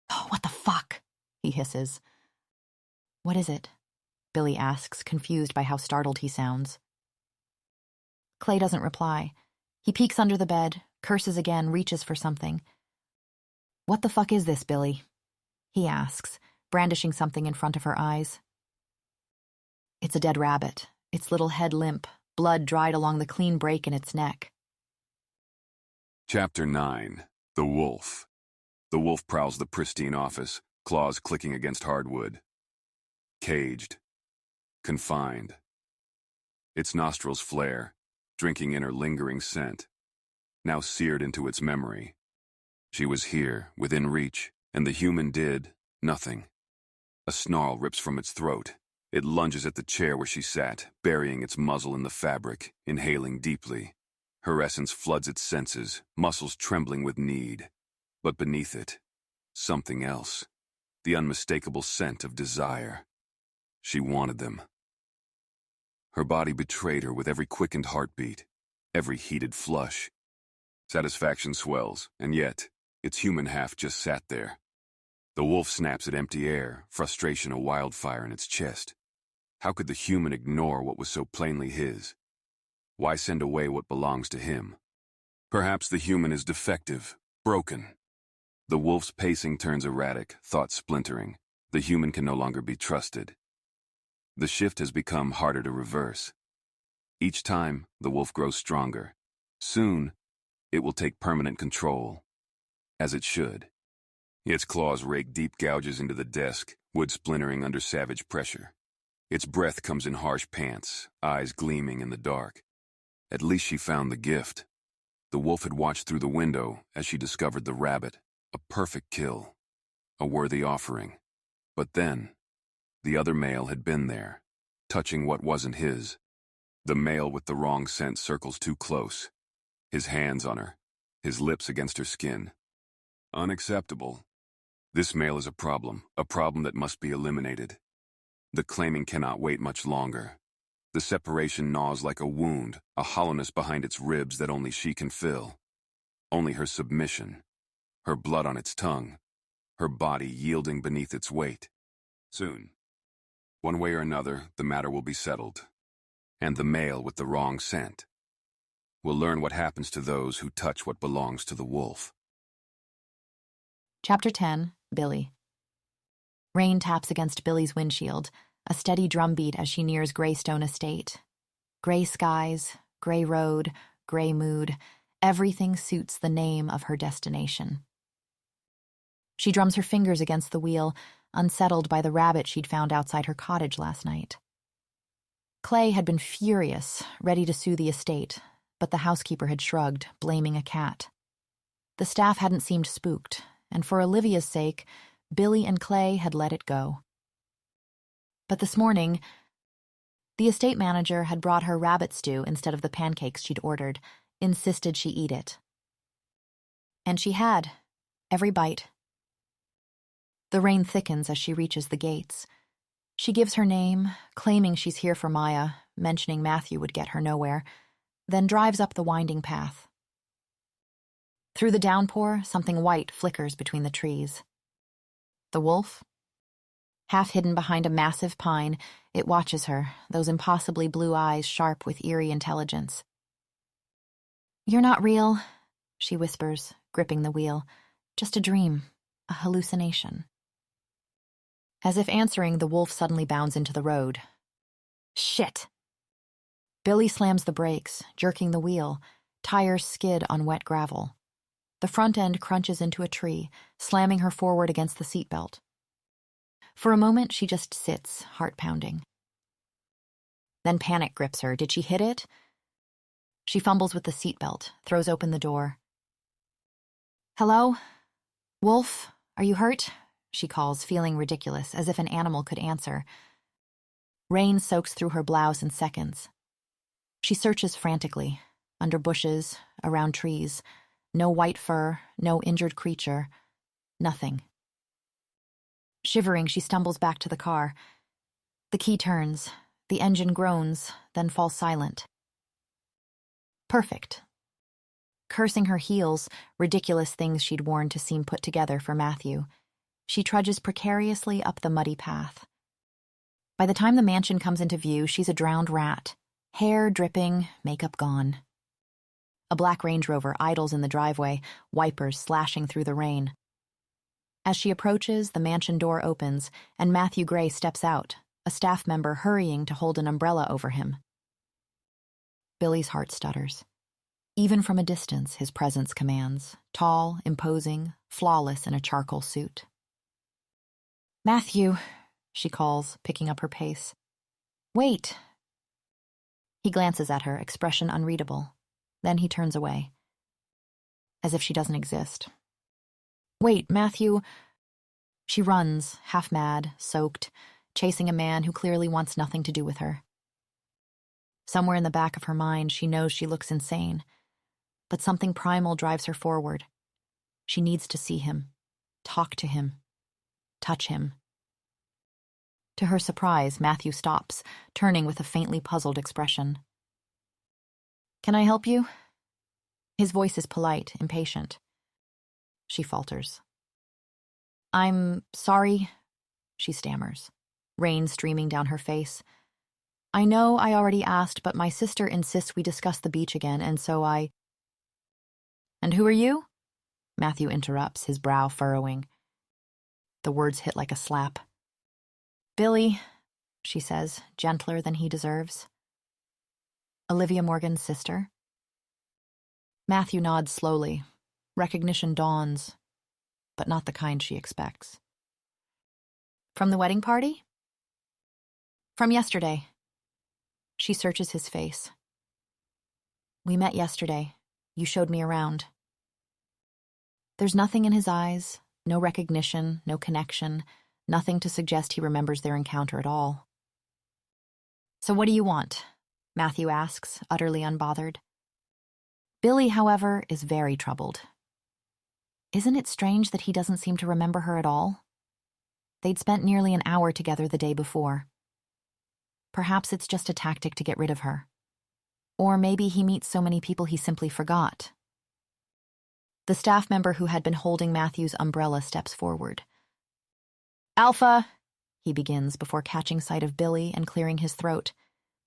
"Oh, what the fuck?" he hisses. "What is it?" Billie asks, confused by how startled he sounds. Clay doesn't reply. He peeks under the bed, curses again, reaches for something. "What the fuck is this, Billie?" he asks, brandishing something in front of her eyes. It's a dead rabbit, its little head limp, blood dried along the clean break in its neck. Chapter 9. The Wolf. The wolf prowls the pristine office, claws clicking against hardwood. Caged. Confined. Its nostrils flare, drinking in her lingering scent, now seared into its memory. She was here, within reach, and the human did nothing. A snarl rips from its throat. It lunges at the chair where she sat, burying its muzzle in the fabric, inhaling deeply. Her essence floods its senses, muscles trembling with need. But beneath it, something else. The unmistakable scent of desire. She wanted them. Her body betrayed her with every quickened heartbeat, every heated flush. Satisfaction swells, and yet, its human half just sat there. The wolf snaps at empty air, frustration a wildfire in its chest. How could the human ignore what was so plainly his? Why send away what belongs to him? Perhaps the human is defective, broken. The wolf's pacing turns erratic, thoughts splintering. The human can no longer be trusted. The shift has become harder to reverse. Each time, the wolf grows stronger. Soon, it will take permanent control. As it should. Its claws rake deep gouges into the desk, wood splintering under savage pressure. Its breath comes in harsh pants, eyes gleaming in the dark. At least she found the gift. The wolf had watched through the window as she discovered the rabbit, a perfect kill, a worthy offering. But then, the other male had been there, touching what wasn't his. The male with the wrong scent circles too close, his hands on her, his lips against her skin. Unacceptable. This male is a problem that must be eliminated. The claiming cannot wait much longer. The separation gnaws like a wound, a hollowness behind its ribs that only she can fill. Only her submission, her blood on its tongue, her body yielding beneath its weight. Soon, one way or another, the matter will be settled. And the male with the wrong scent will learn what happens to those who touch what belongs to the wolf. Chapter 10, Billie. Rain taps against Billie's windshield, a steady drumbeat as she nears Greystone Estate. Gray skies, gray road, gray mood, everything suits the name of her destination. She drums her fingers against the wheel, unsettled by the rabbit she'd found outside her cottage last night. Clay had been furious, ready to sue the estate, but the housekeeper had shrugged, blaming a cat. The staff hadn't seemed spooked, and for Olivia's sake, Billie and Clay had let it go. But this morning, the estate manager had brought her rabbit stew instead of the pancakes she'd ordered, insisted she eat it. And she had, every bite. The rain thickens as she reaches the gates. She gives her name, claiming she's here for Maya, mentioning Matthew would get her nowhere, then drives up the winding path. Through the downpour, something white flickers between the trees. The wolf? Half hidden behind a massive pine, it watches her, those impossibly blue eyes sharp with eerie intelligence. "You're not real," she whispers, gripping the wheel. "Just a dream, a hallucination." As if answering, the wolf suddenly bounds into the road. Shit! Billie slams the brakes, jerking the wheel. Tires skid on wet gravel. The front end crunches into a tree, slamming her forward against the seatbelt. For a moment, she just sits, heart pounding. Then panic grips her. Did she hit it? She fumbles with the seatbelt, throws open the door. "Hello? Wolf, are you hurt?" she calls, feeling ridiculous, as if an animal could answer. Rain soaks through her blouse in seconds. She searches frantically, under bushes, around trees. No white fur, no injured creature, nothing. Shivering, she stumbles back to the car. The key turns, the engine groans, then falls silent. Perfect. Cursing her heels, ridiculous things she'd worn to seem put together for Matthew, she trudges precariously up the muddy path. By the time the mansion comes into view, she's a drowned rat, hair dripping, makeup gone. A black Range Rover idles in the driveway, wipers slashing through the rain. As she approaches, the mansion door opens, and Matthew Gray steps out, a staff member hurrying to hold an umbrella over him. Billie's heart stutters. Even from a distance, his presence commands, tall, imposing, flawless in a charcoal suit. "Matthew," she calls, picking up her pace. "Wait." He glances at her, expression unreadable. Then he turns away, as if she doesn't exist. "Wait, Matthew." She runs, half mad, soaked, chasing a man who clearly wants nothing to do with her. Somewhere in the back of her mind, she knows she looks insane, but something primal drives her forward. She needs to see him, talk to him, touch him. To her surprise, Matthew stops, turning with a faintly puzzled expression. "Can I help you?" His voice is polite, impatient. She falters. I'm sorry, she stammers, rain streaming down her face. I know I already asked, but my sister insists we discuss the beach again, and so I— And who are you? Matthew interrupts, his brow furrowing. The words hit like a slap. Billie, she says, gentler than he deserves. Olivia Morgan's sister. Matthew nods slowly. Recognition dawns, but not the kind she expects. From the wedding party? From yesterday. She searches his face. We met yesterday. You showed me around. There's nothing in his eyes, no recognition, no connection, nothing to suggest he remembers their encounter at all. So what do you want? Matthew asks, utterly unbothered. Billie, however, is very troubled. Isn't it strange that he doesn't seem to remember her at all? They'd spent nearly an hour together the day before. Perhaps it's just a tactic to get rid of her. Or maybe he meets so many people he simply forgot. The staff member who had been holding Matthew's umbrella steps forward. Alpha, he begins before catching sight of Billie and clearing his throat.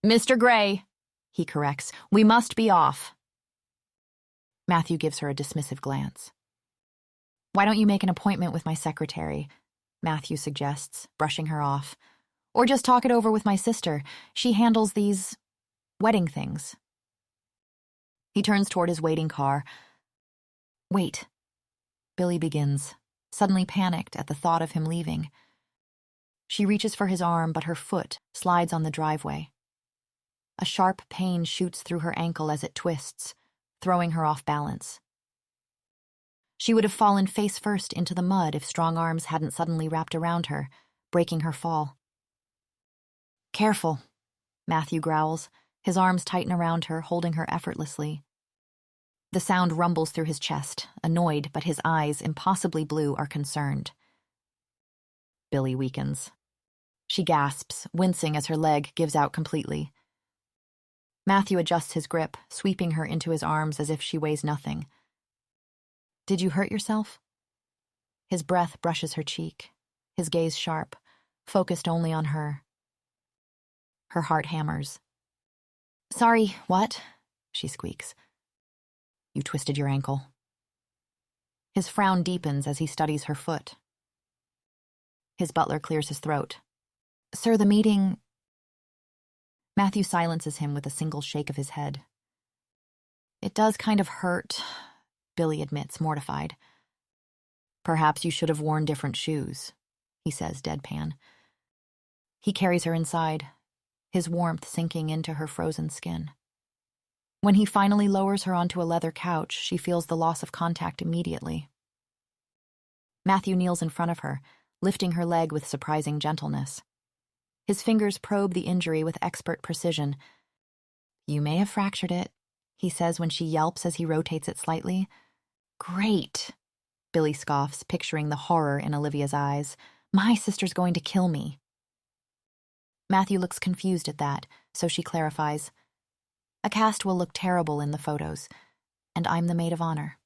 Mr. Gray, he corrects, we must be off. Matthew gives her a dismissive glance. Why don't you make an appointment with my secretary? Matthew suggests, brushing her off. Or just talk it over with my sister. She handles these wedding things. He turns toward his waiting car. Wait, Billie begins, suddenly panicked at the thought of him leaving. She reaches for his arm, but her foot slides on the driveway. A sharp pain shoots through her ankle as it twists, throwing her off balance. She would have fallen face first into the mud if strong arms hadn't suddenly wrapped around her, breaking her fall. Careful, Matthew growls, his arms tighten around her, holding her effortlessly. The sound rumbles through his chest, annoyed, but his eyes, impossibly blue, are concerned. Billie weakens. She gasps, wincing as her leg gives out completely. Matthew adjusts his grip, sweeping her into his arms as if she weighs nothing. Did you hurt yourself? His breath brushes her cheek, his gaze sharp, focused only on her. Her heart hammers. Sorry, what? She squeaks. You twisted your ankle. His frown deepens as he studies her foot. His butler clears his throat. Sir, the meeting— Matthew silences him with a single shake of his head. It does kind of hurt, Billie admits, mortified. Perhaps you should have worn different shoes, he says, deadpan. He carries her inside, his warmth sinking into her frozen skin. When he finally lowers her onto a leather couch, she feels the loss of contact immediately. Matthew kneels in front of her, lifting her leg with surprising gentleness. His fingers probe the injury with expert precision. You may have fractured it, he says when she yelps as he rotates it slightly. Great, Billie scoffs, picturing the horror in Olivia's eyes. My sister's going to kill me. Matthew looks confused at that, so she clarifies. A cast will look terrible in the photos, and I'm the maid of honor.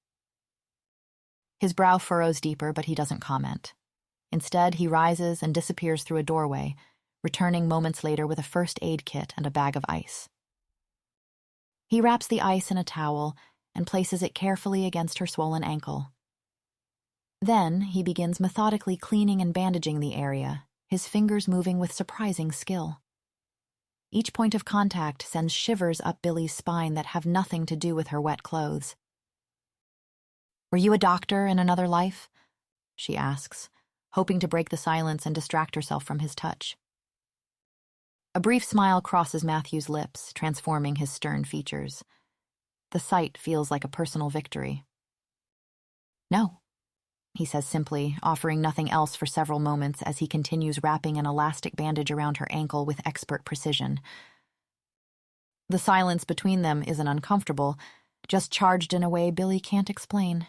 His brow furrows deeper, but he doesn't comment. Instead, he rises and disappears through a doorway, returning moments later with a first aid kit and a bag of ice. He wraps the ice in a towel and places it carefully against her swollen ankle. Then he begins methodically cleaning and bandaging the area, his fingers moving with surprising skill. Each point of contact sends shivers up Billie's spine that have nothing to do with her wet clothes. Were you a doctor in another life? She asks, hoping to break the silence and distract herself from his touch. A brief smile crosses Matthew's lips, transforming his stern features. The sight feels like a personal victory. No, he says simply, offering nothing else for several moments as he continues wrapping an elastic bandage around her ankle with expert precision. The silence between them isn't uncomfortable, just charged in a way Billie can't explain.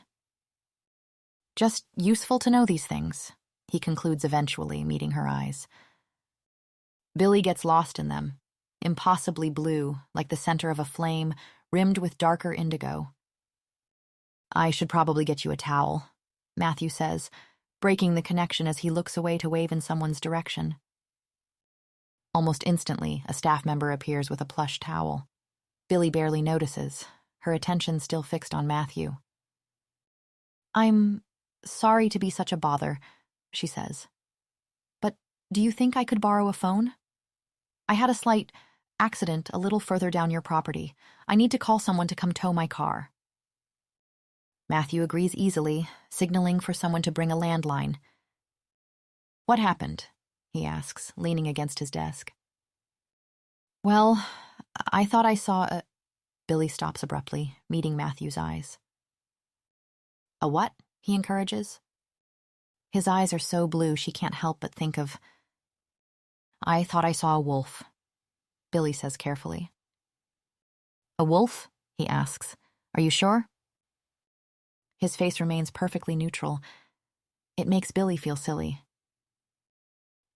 Just useful to know these things, he concludes eventually, meeting her eyes. Billie gets lost in them, impossibly blue, like the center of a flame, rimmed with darker indigo. I should probably get you a towel, Matthew says, breaking the connection as he looks away to wave in someone's direction. Almost instantly, a staff member appears with a plush towel. Billie barely notices, her attention still fixed on Matthew. "I'm sorry to be such a bother," she says. "But do you think I could borrow a phone? I had a slight accident a little further down your property. I need to call someone to come tow my car." Matthew agrees easily, signaling for someone to bring a landline. "What happened?" he asks, leaning against his desk. "Well, I thought I saw a—" Billie stops abruptly, meeting Matthew's eyes. "A what?" he encourages. His eyes are so blue she can't help but think of— "I thought I saw a wolf," Billie says carefully. "A wolf?" he asks. "Are you sure?" His face remains perfectly neutral. It makes Billie feel silly.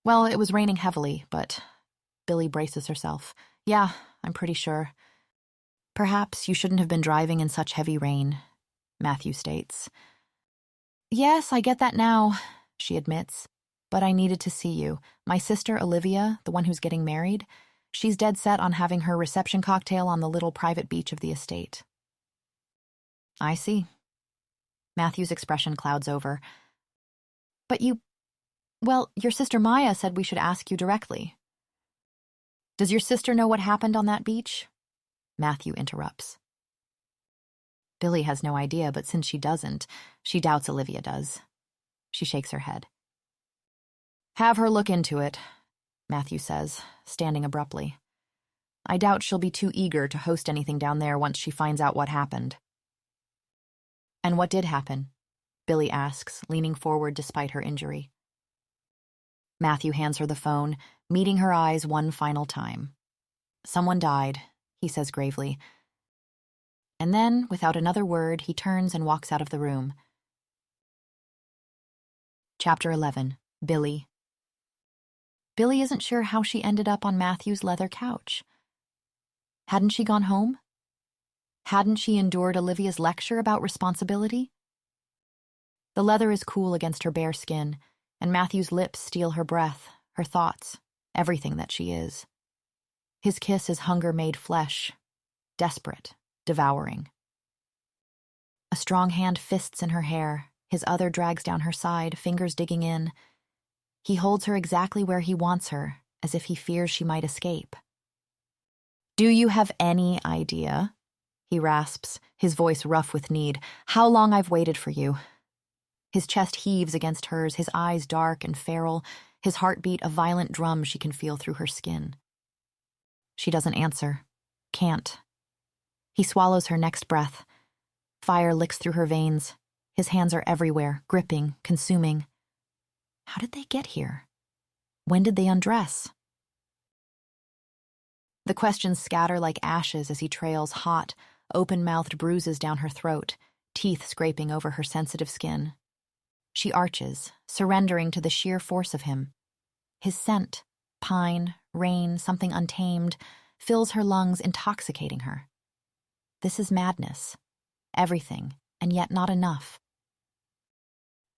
"Well, it was raining heavily, but—" Billie braces herself. "Yeah, I'm pretty sure." "Perhaps you shouldn't have been driving in such heavy rain," Matthew states. "Yes, I get that now," she admits. "But I needed to see you. My sister, Olivia, the one who's getting married, she's dead set on having her reception cocktail on the little private beach of the estate." "I see." Matthew's expression clouds over. "But well, your sister Maya said we should ask you directly." "Does your sister know what happened on that beach?" Matthew interrupts. Billie has no idea, but since she doesn't, she doubts Olivia does. She shakes her head. "Have her look into it," Matthew says, standing abruptly. "I doubt she'll be too eager to host anything down there once she finds out what happened." "And what did happen?" Billie asks, leaning forward despite her injury. Matthew hands her the phone, meeting her eyes one final time. "Someone died," he says gravely. And then, without another word, he turns and walks out of the room. Chapter 11. Billie. Billie isn't sure how she ended up on Matthew's leather couch. Hadn't she gone home? Hadn't she endured Olivia's lecture about responsibility? The leather is cool against her bare skin, and Matthew's lips steal her breath, her thoughts, everything that she is. His kiss is hunger made flesh, desperate, devouring. A strong hand fists in her hair, his other drags down her side, fingers digging in. He holds her exactly where he wants her, as if he fears she might escape. "Do you have any idea," he rasps, his voice rough with need, "how long I've waited for you?" His chest heaves against hers, his eyes dark and feral, his heartbeat a violent drum she can feel through her skin. She doesn't answer. Can't. He swallows her next breath. Fire licks through her veins. His hands are everywhere, gripping, consuming. How did they get here? When did they undress? The questions scatter like ashes as he trails hot, open-mouthed bruises down her throat, teeth scraping over her sensitive skin. She arches, surrendering to the sheer force of him. His scent, pine, rain, something untamed, fills her lungs, intoxicating her. This is madness. Everything, and yet not enough.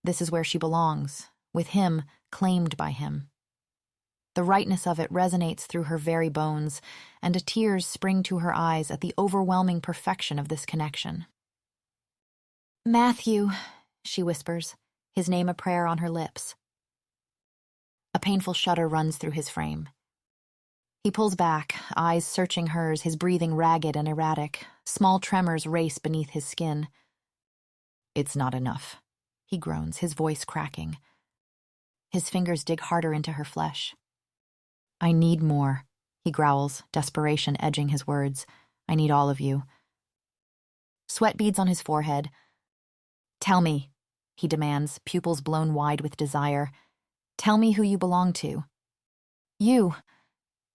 This is where she belongs, with him, claimed by him. The rightness of it resonates through her very bones, and tears spring to her eyes at the overwhelming perfection of this connection. "Matthew," she whispers, his name a prayer on her lips. A painful shudder runs through his frame. He pulls back, eyes searching hers, his breathing ragged and erratic. Small tremors race beneath his skin. "It's not enough," he groans, his voice cracking. His fingers dig harder into her flesh. "I need more," he growls, desperation edging his words. "I need all of you." Sweat beads on his forehead. "Tell me," he demands, pupils blown wide with desire. "Tell me who you belong to." "You,"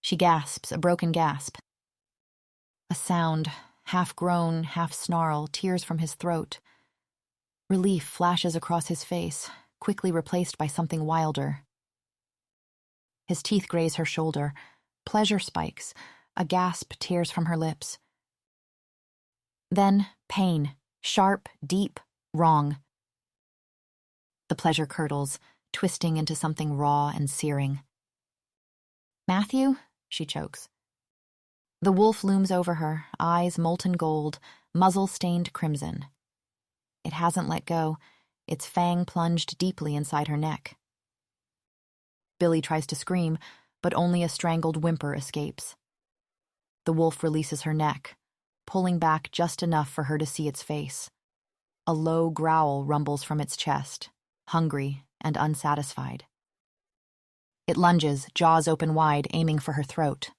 she gasps, a broken gasp. A sound, half groan, half snarl, tears from his throat. Relief flashes across his face, quickly replaced by something wilder. His teeth graze her shoulder. Pleasure spikes. A gasp tears from her lips. Then pain, sharp, deep, wrong. The pleasure curdles, twisting into something raw and searing. "Matthew?" she chokes. The wolf looms over her, eyes molten gold, muzzle stained crimson. It hasn't let go, its fang plunged deeply inside her neck. Billie tries to scream, but only a strangled whimper escapes. The wolf releases her neck, pulling back just enough for her to see its face. A low growl rumbles from its chest, hungry and unsatisfied. It lunges, jaws open wide, aiming for her throat.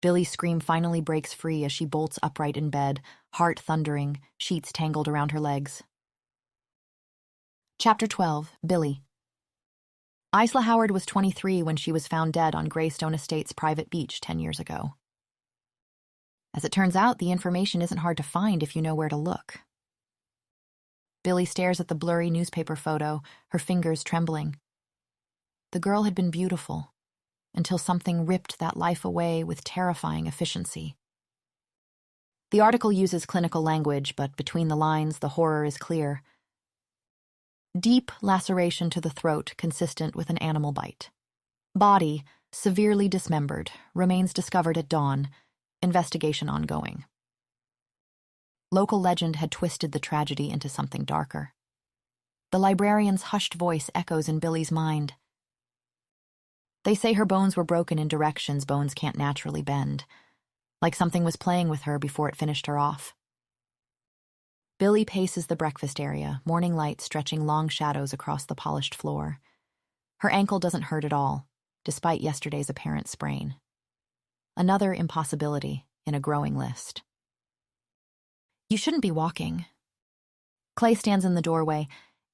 Billie's scream finally breaks free as she bolts upright in bed, heart thundering, sheets tangled around her legs. Chapter 12, Billie. Isla Howard was 23 when she was found dead on Greystone Estate's private beach 10 years ago. As it turns out, the information isn't hard to find if you know where to look. Billie stares at the blurry newspaper photo, her fingers trembling. The girl had been beautiful, until something ripped that life away with terrifying efficiency. The article uses clinical language, but between the lines, the horror is clear. Deep laceration to the throat consistent with an animal bite. Body, severely dismembered, remains discovered at dawn, investigation ongoing. Local legend had twisted the tragedy into something darker. The librarian's hushed voice echoes in Billie's mind. They say her bones were broken in directions bones can't naturally bend, like something was playing with her before it finished her off. Billie paces the breakfast area, morning light stretching long shadows across the polished floor. Her ankle doesn't hurt at all, despite yesterday's apparent sprain. Another impossibility in a growing list. "You shouldn't be walking." Clay stands in the doorway,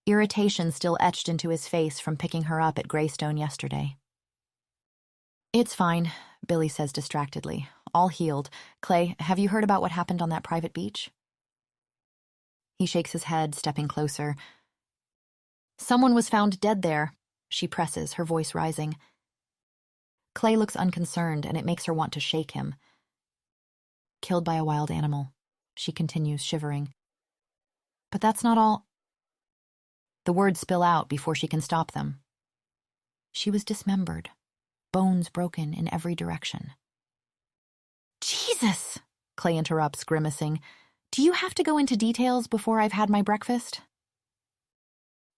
irritation still etched into his face from picking her up at Greystone yesterday. "It's fine," Billie says distractedly. "All healed. Clay, have you heard about what happened on that private beach?" He shakes his head, stepping closer. "Someone was found dead there," she presses, her voice rising. Clay looks unconcerned, and it makes her want to shake him. "Killed by a wild animal," she continues, shivering. "But that's not all." The words spill out before she can stop them. "She was dismembered, bones broken in every direction." "Jesus!" Clay interrupts, grimacing. "Do you have to go into details before I've had my breakfast?"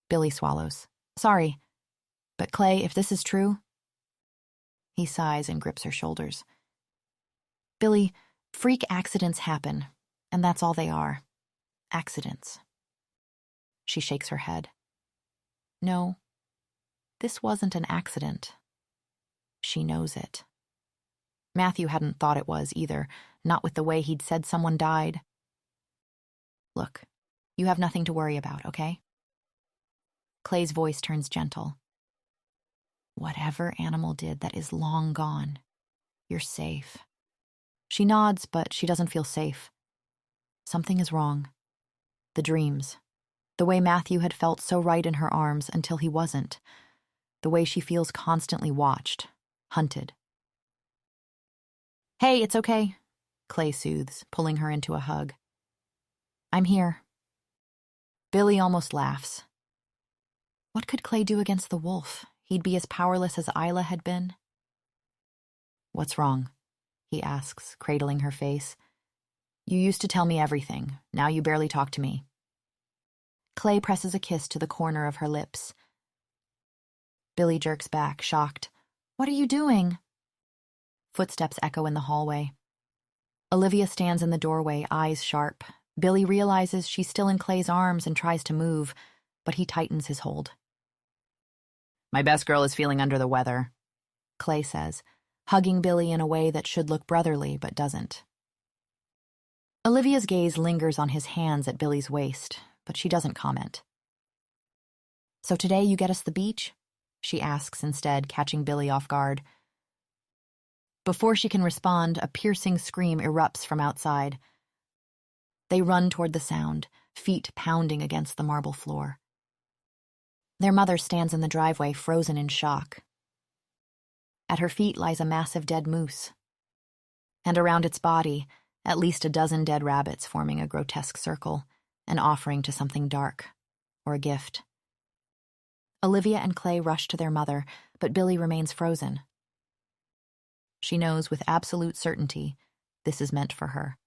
Billie swallows. "Sorry. But Clay, if this is true..." He sighs and grips her shoulders. "Billie, freak accidents happen, and that's all they are. Accidents." She shakes her head. "No, this wasn't an accident. She knows it." Matthew hadn't thought it was either, not with the way he'd said someone died. "Look, you have nothing to worry about, okay?" Clay's voice turns gentle. "Whatever animal did that is long gone. You're safe." She nods, but she doesn't feel safe. Something is wrong. The dreams. The way Matthew had felt so right in her arms until he wasn't. The way she feels constantly watched, hunted. "Hey, it's okay," Clay soothes, pulling her into a hug. "I'm here." Billie almost laughs. What could Clay do against the wolf? He'd be as powerless as Isla had been. "What's wrong?" he asks, cradling her face. "You used to tell me everything. Now you barely talk to me." Clay presses a kiss to the corner of her lips. Billie jerks back, shocked. "What are you doing?" Footsteps echo in the hallway. Olivia stands in the doorway, eyes sharp. Billie realizes she's still in Clay's arms and tries to move, but he tightens his hold. "My best girl is feeling under the weather," Clay says, hugging Billie in a way that should look brotherly but doesn't. Olivia's gaze lingers on his hands at Billie's waist, but she doesn't comment. "So today you get us the beach?" she asks instead, catching Billie off guard. Before she can respond, a piercing scream erupts from outside. They run toward the sound, feet pounding against the marble floor. Their mother stands in the driveway, frozen in shock. At her feet lies a massive dead moose. And around its body, at least a dozen dead rabbits forming a grotesque circle, an offering to something dark, or a gift. Olivia and Clay rush to their mother, but Billie remains frozen. She knows with absolute certainty this is meant for her.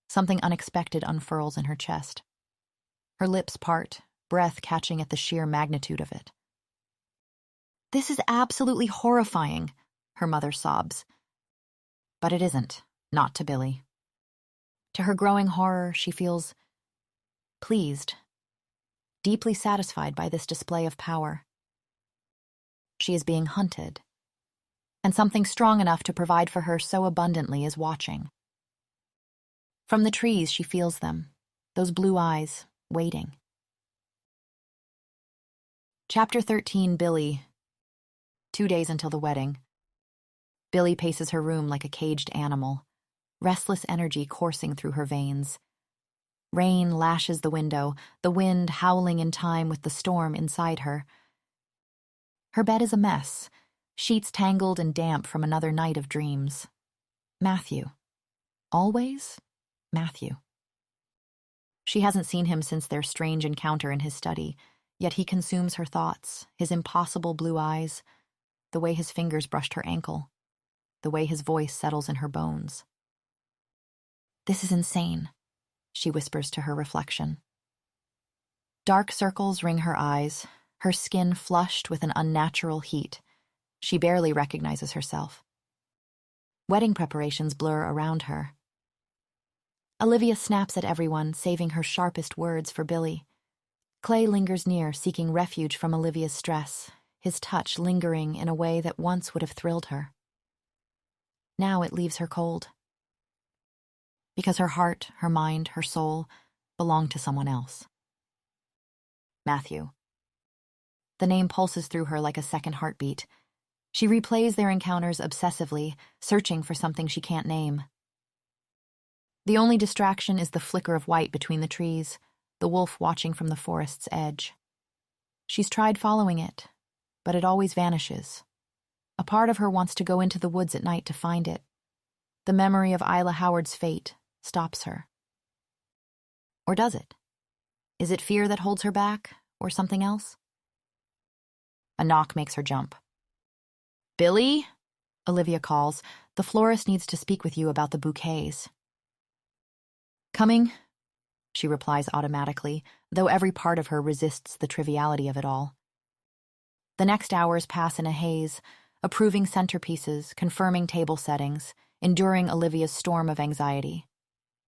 Something unexpected unfurls in her chest. Her lips part, breath catching at the sheer magnitude of it. "This is absolutely horrifying," her mother sobs. But it isn't, not to Billie. To her growing horror, she feels pleased, deeply satisfied by this display of power. She is being hunted, and something strong enough to provide for her so abundantly is watching. From the trees, she feels them, those blue eyes, waiting. Chapter 13, Billie. 2 days until the wedding. Billie paces her room like a caged animal, restless energy coursing through her veins. Rain lashes the window, the wind howling in time with the storm inside her. Her bed is a mess, sheets tangled and damp from another night of dreams. Matthew. Always Matthew. She hasn't seen him since their strange encounter in his study, yet he consumes her thoughts, his impossible blue eyes, the way his fingers brushed her ankle, the way his voice settles in her bones. "This is insane," she whispers to her reflection. Dark circles ring her eyes, her skin flushed with an unnatural heat. She barely recognizes herself. Wedding preparations blur around her. Olivia snaps at everyone, saving her sharpest words for Billie. Clay lingers near, seeking refuge from Olivia's stress, his touch lingering in a way that once would have thrilled her. Now it leaves her cold. Because her heart, her mind, her soul belong to someone else. Matthew. The name pulses through her like a second heartbeat. She replays their encounters obsessively, searching for something she can't name. The only distraction is the flicker of white between the trees, the wolf watching from the forest's edge. She's tried following it, but it always vanishes. A part of her wants to go into the woods at night to find it. The memory of Isla Howard's fate stops her. Or does it? Is it fear that holds her back, or something else? A knock makes her jump. "Billie?" Olivia calls. "The florist needs to speak with you about the bouquets." "Coming," she replies automatically, though every part of her resists the triviality of it all. The next hours pass in a haze, approving centerpieces, confirming table settings, enduring Olivia's storm of anxiety.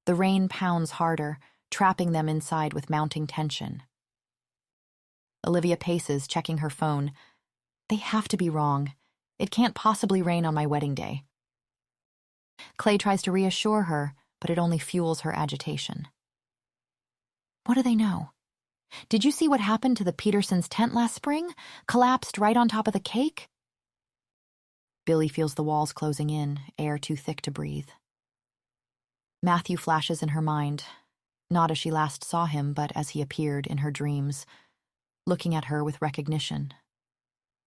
The rain pounds harder, trapping them inside with mounting tension. Olivia paces, checking her phone. They have to be wrong. It can't possibly rain on my wedding day. Clay tries to reassure her, but it only fuels her agitation. What do they know? Did you see what happened to the Petersons' tent last spring? Collapsed right on top of the cake? Billie feels the walls closing in, air too thick to breathe. Matthew flashes in her mind, not as she last saw him, but as he appeared in her dreams, looking at her with recognition,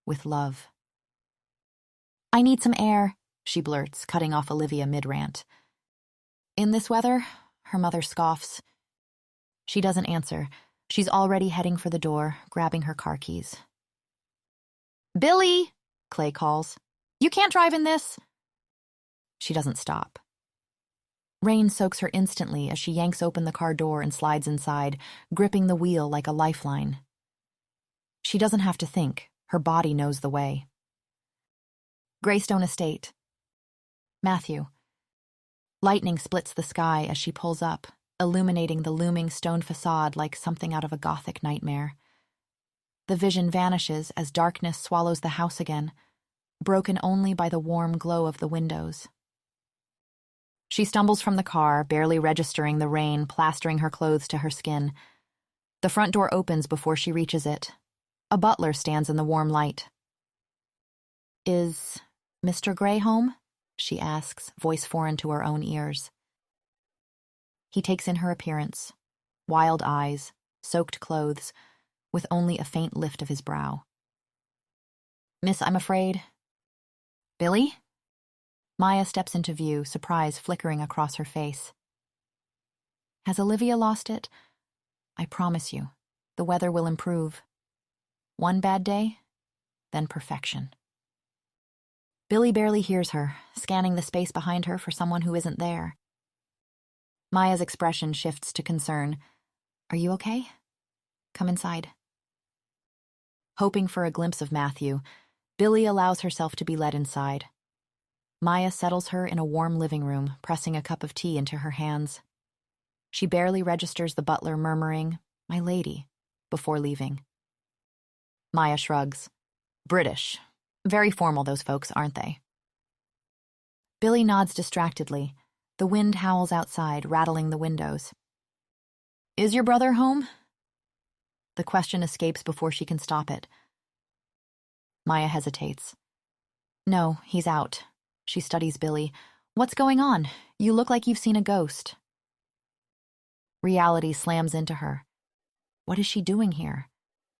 with love. "I need some air," she blurts, cutting off Olivia mid-rant. "In this weather?" her mother scoffs. She doesn't answer. She's already heading for the door, grabbing her car keys. "Billie!" Clay calls. "You can't drive in this!" She doesn't stop. Rain soaks her instantly as she yanks open the car door and slides inside, gripping the wheel like a lifeline. She doesn't have to think. Her body knows the way. Greystone Estate. Matthew. Lightning splits the sky as she pulls up, illuminating the looming stone facade like something out of a Gothic nightmare. The vision vanishes as darkness swallows the house again, broken only by the warm glow of the windows. She stumbles from the car, barely registering the rain plastering her clothes to her skin. The front door opens before she reaches it. A butler stands in the warm light. "Is Mr. Gray home?" she asks, voice foreign to her own ears. He takes in her appearance, wild eyes, soaked clothes, with only a faint lift of his brow. "Miss, I'm afraid." "Billie?" Maya steps into view, surprise flickering across her face. "Has Olivia lost it? I promise you, the weather will improve. One bad day, then perfection. Billie barely hears her, scanning the space behind her for someone who isn't there. Maya's expression shifts to concern. Are you okay? Come inside. Hoping for a glimpse of Matthew, Billie allows herself to be led inside. Maya settles her in a warm living room, pressing a cup of tea into her hands. She barely registers the butler murmuring, "My lady," before leaving. Maya shrugs. British. Very formal, those folks, aren't they? Billie nods distractedly. The wind howls outside, rattling the windows. Is your brother home? The question escapes before she can stop it. Maya hesitates. No, he's out. She studies Billie. What's going on? You look like you've seen a ghost. Reality slams into her. What is she doing here?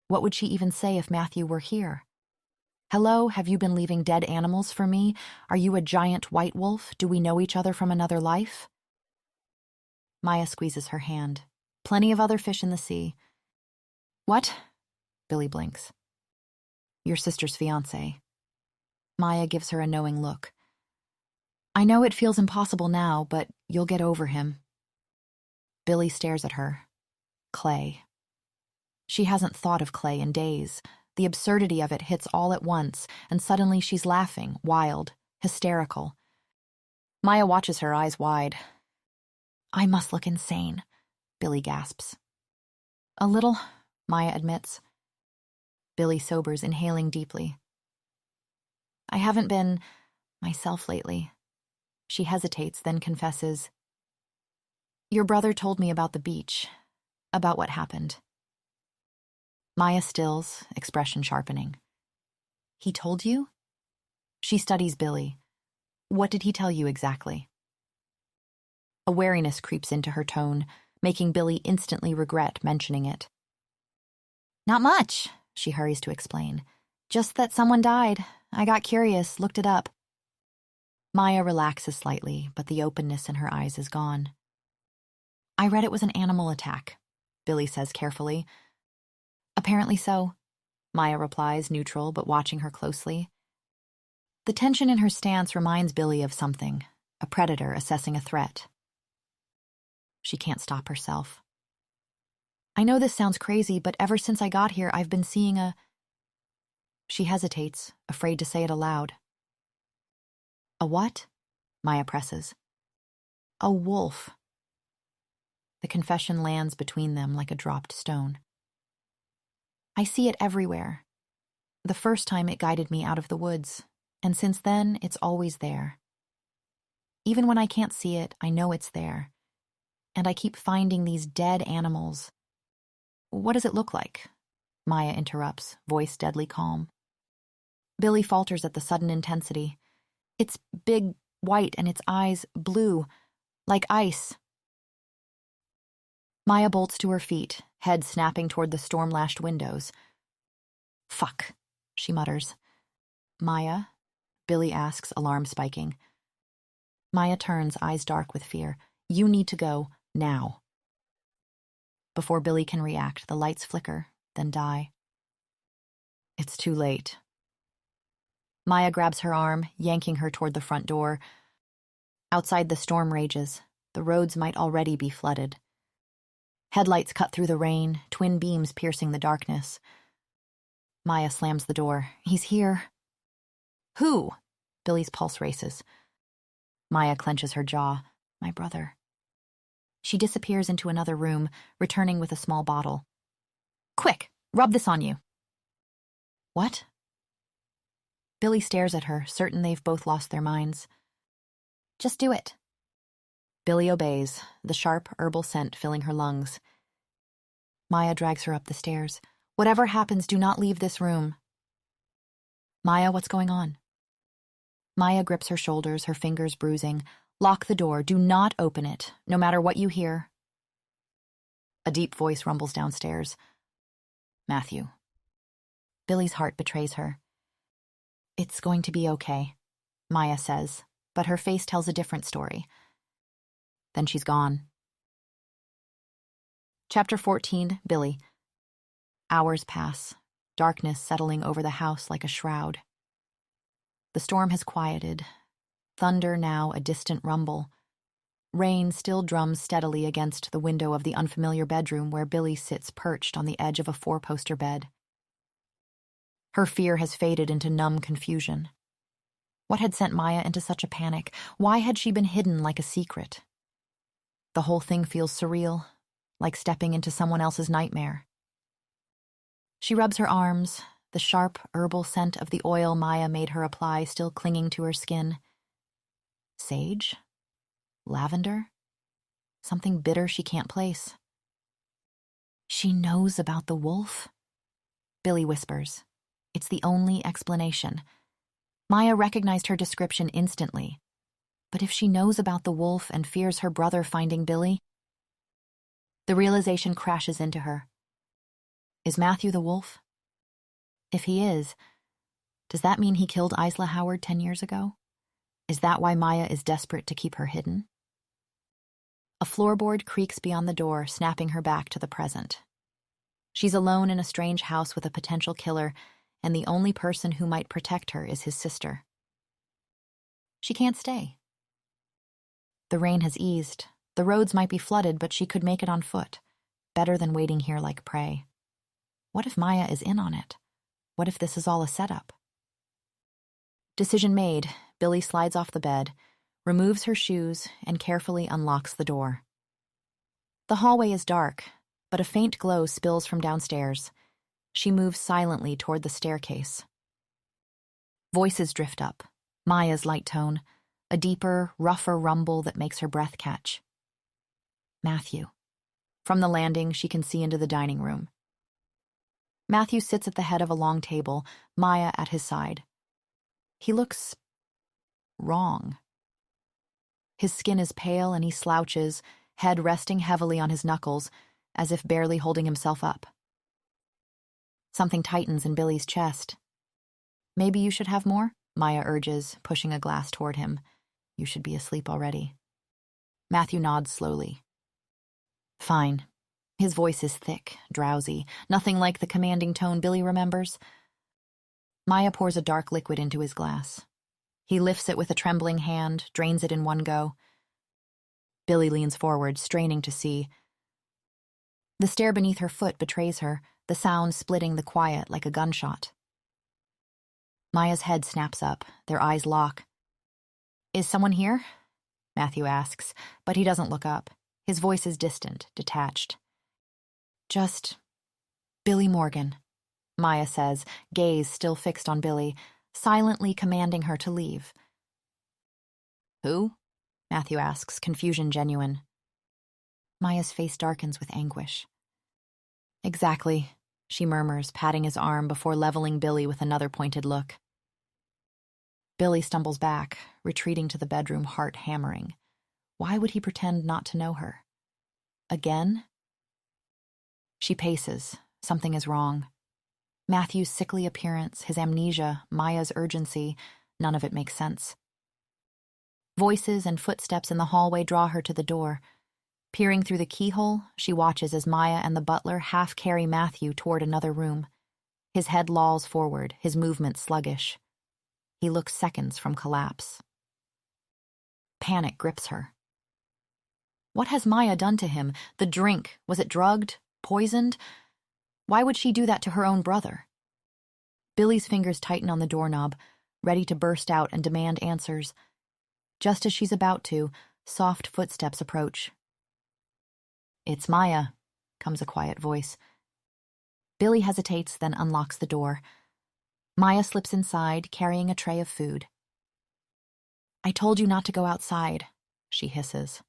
What would she even say if Matthew were here? Hello, have you been leaving dead animals for me? Are you a giant white wolf? Do we know each other from another life? Maya squeezes her hand. Plenty of other fish in the sea. What? Billie blinks. Your sister's fiancé. Maya gives her a knowing look. I know it feels impossible now, but you'll get over him. Billie stares at her. Clay. She hasn't thought of Clay in days. The absurdity of it hits all at once, and suddenly she's laughing, wild, hysterical. Maya watches her, eyes wide. I must look insane, Billie gasps. A little, Maya admits. Billie sobers, inhaling deeply. I haven't been myself lately. She hesitates, then confesses. Your brother told me about the beach, about what happened. Maya stills, expression sharpening. He told you? She studies Billie. What did he tell you exactly? A wariness creeps into her tone, making Billie instantly regret mentioning it. Not much, she hurries to explain. Just that someone died. I got curious, looked it up. Maya relaxes slightly, but the openness in her eyes is gone. I read it was an animal attack, Billie says carefully. Apparently so, Maya replies, neutral but watching her closely. The tension in her stance reminds Billie of something, a predator assessing a threat. She can't stop herself. I know this sounds crazy, but ever since I got here, I've been seeing a... She hesitates, afraid to say it aloud. A what? Maya presses. A wolf. The confession lands between them like a dropped stone. I see it everywhere. The first time it guided me out of the woods, and since then, it's always there. Even when I can't see it, I know it's there. And I keep finding these dead animals. What does it look like? Maya interrupts, voice deadly calm. Billie falters at the sudden intensity. It's big, white, and its eyes blue, like ice. Maya bolts to her feet, head snapping toward the storm-lashed windows. Fuck, she mutters. Maya? Billie asks, alarm spiking. Maya turns, eyes dark with fear. You need to go, now. Before Billie can react, the lights flicker, then die. It's too late. Maya grabs her arm, yanking her toward the front door. Outside the storm rages. The roads might already be flooded. Headlights cut through the rain, twin beams piercing the darkness. Maya slams the door. He's here. Who? Billie's pulse races. Maya clenches her jaw. My brother. She disappears into another room, returning with a small bottle. Quick, rub this on you. What? Billie stares at her, certain they've both lost their minds. Just do it. Billie obeys, the sharp herbal scent filling her lungs. Maya drags her up the stairs. Whatever happens, do not leave this room. Maya, what's going on? Maya grips her shoulders, her fingers bruising. Lock the door. Do not open it, no matter what you hear. A deep voice rumbles downstairs. Matthew. Billie's heart betrays her. It's going to be okay, Maya says, but her face tells a different story. Then she's gone. Chapter 14, Billie. Hours pass. darkness settling over the house like a shroud. The storm has quieted, thunder now a distant rumble. Rain still drums steadily against the window of the unfamiliar bedroom where Billie sits perched on the edge of a four-poster bed. Her fear has faded into numb confusion. What had sent Maya into such a panic? Why had she been hidden like a secret? The whole thing feels surreal, like stepping into someone else's nightmare. She rubs her arms, the sharp herbal scent of the oil Maya made her apply still clinging to her skin. Sage? Lavender? Something bitter she can't place. She knows about the wolf? Billie whispers. It's the only explanation. Maya recognized her description instantly. But if she knows about the wolf and fears her brother finding Billie, the realization crashes into her. Is Matthew the wolf? If he is, does that mean he killed Isla Howard 10 years ago? Is that why Maya is desperate to keep her hidden? A floorboard creaks beyond the door, snapping her back to the present. She's alone in a strange house with a potential killer, and the only person who might protect her is his sister. She can't stay. The rain has eased. The roads might be flooded, but she could make it on foot. Better than waiting here like prey. What if Maya is in on it? What if this is all a setup? Decision made, Billie slides off the bed, removes her shoes, and carefully unlocks the door. The hallway is dark, but a faint glow spills from downstairs. She moves silently toward the staircase. Voices drift up, Maya's light tone, a deeper, rougher rumble that makes her breath catch. Matthew. From the landing, she can see into the dining room. Matthew sits at the head of a long table, Maya at his side. He looks wrong. His skin is pale and he slouches, head resting heavily on his knuckles, as if barely holding himself up. Something tightens in Billie's chest. Maybe you should have more, Maya urges, pushing a glass toward him. You should be asleep already. Matthew nods slowly. Fine. His voice is thick, drowsy, nothing like the commanding tone Billie remembers. Maya pours a dark liquid into his glass. He lifts it with a trembling hand, drains it in one go. Billie leans forward, straining to see. The stair beneath her foot betrays her, the sound splitting the quiet like a gunshot. Maya's head snaps up, their eyes lock. Is someone here? Matthew asks, but he doesn't look up. His voice is distant, detached. Just Billie Morgan, Maya says, gaze still fixed on Billie, silently commanding her to leave. Who? Matthew asks, confusion genuine. Maya's face darkens with anguish. Exactly, she murmurs, patting his arm before leveling Billie with another pointed look. Billie stumbles back, retreating to the bedroom, heart hammering. Why would he pretend not to know her? Again? She paces. Something is wrong. Matthew's sickly appearance, his amnesia, Maya's urgency, none of it makes sense. Voices and footsteps in the hallway draw her to the door. Peering through the keyhole, she watches as Maya and the butler half carry Matthew toward another room. His head lolls forward, his movement sluggish. He looks seconds from collapse. Panic grips her. What has Maya done to him? The drink, was it drugged? Poisoned? Why would she do that to her own brother? Billie's fingers tighten on the doorknob, ready to burst out and demand answers. Just as she's about to, soft footsteps approach. It's Maya, comes a quiet voice. Billie hesitates, then unlocks the door. Maya slips inside, carrying a tray of food. I told you not to go outside, she hisses.